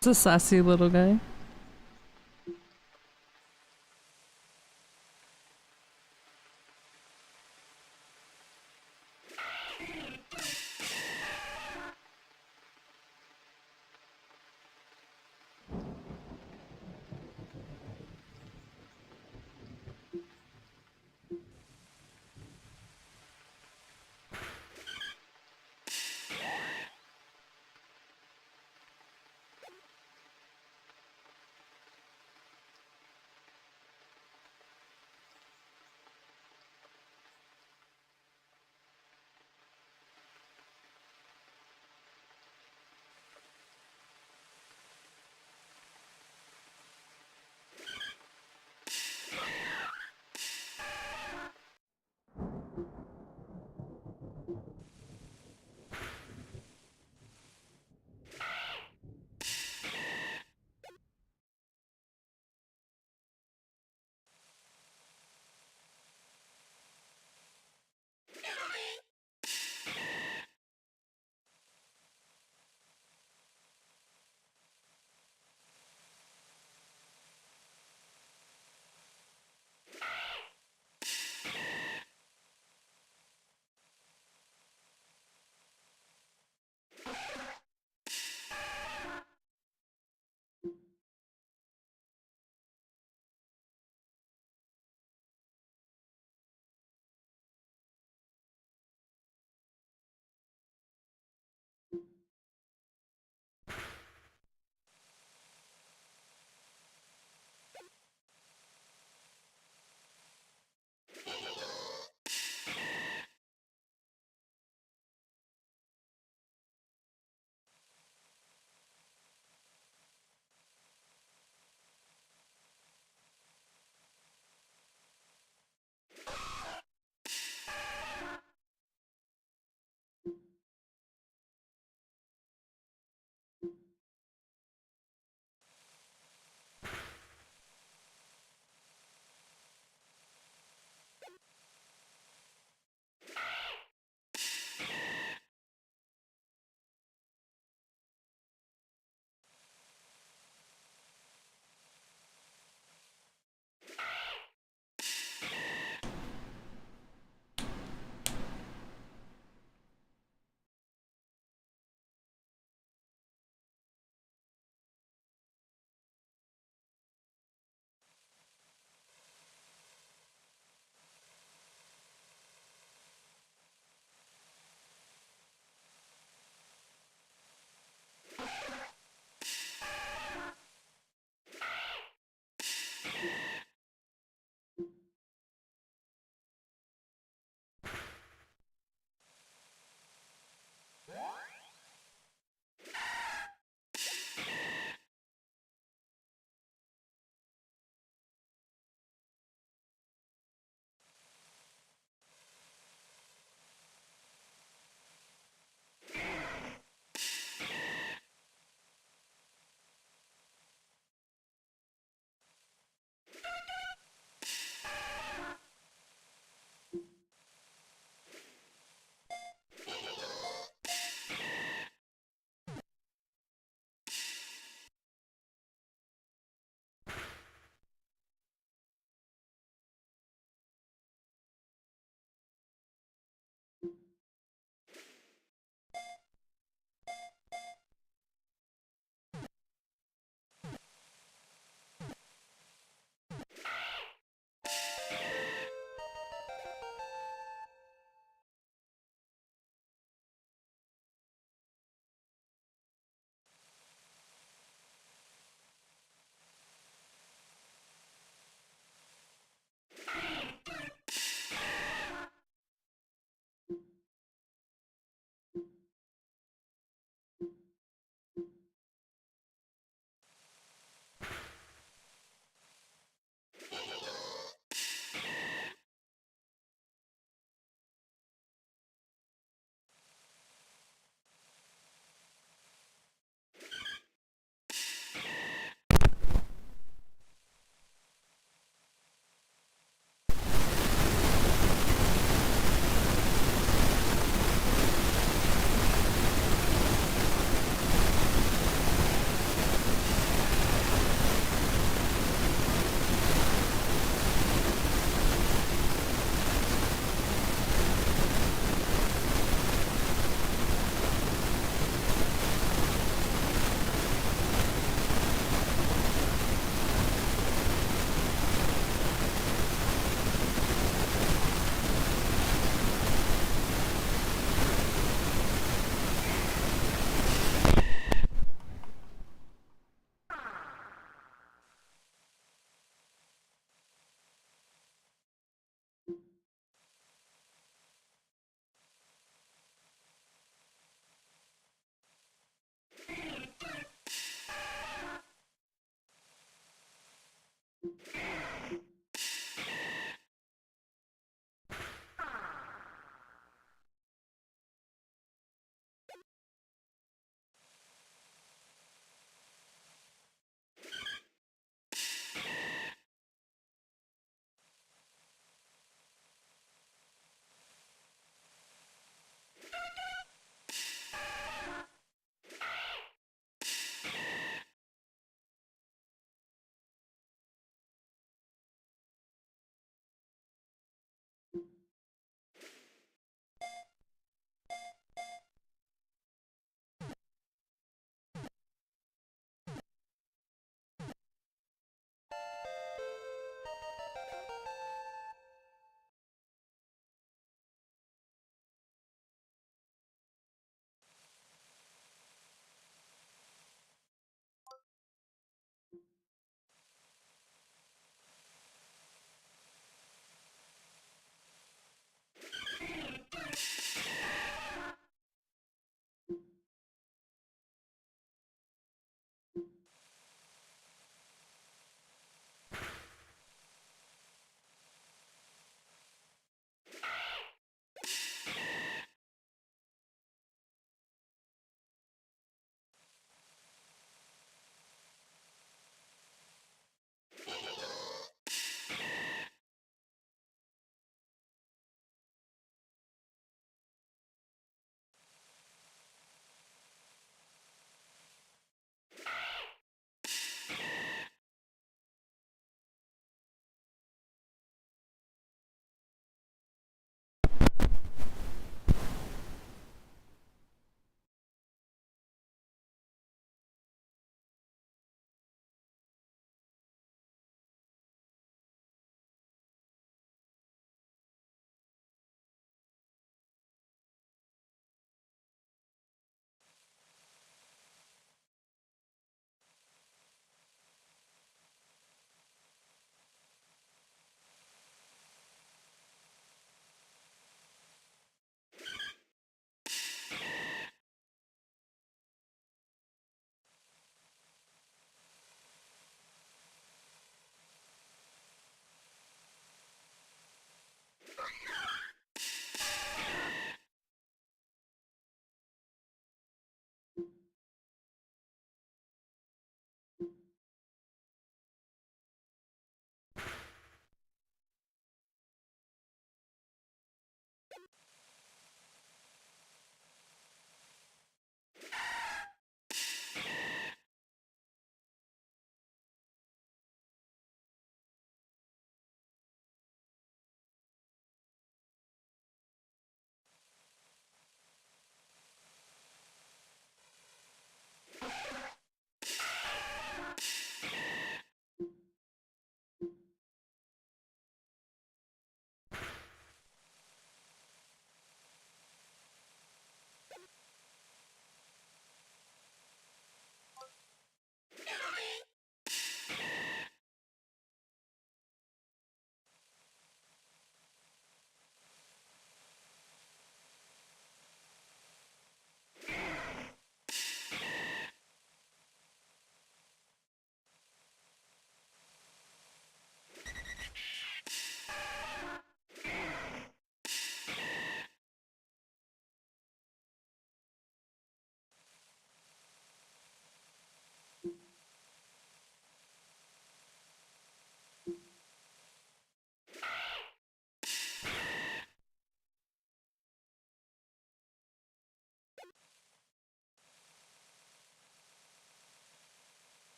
It's a sassy little guy.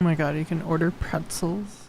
Oh my god, you can order pretzels.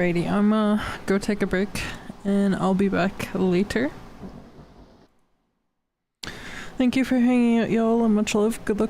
Alrighty, I'm go take a break and I'll be back later. Thank you for hanging out, y'all, and much love. Good luck.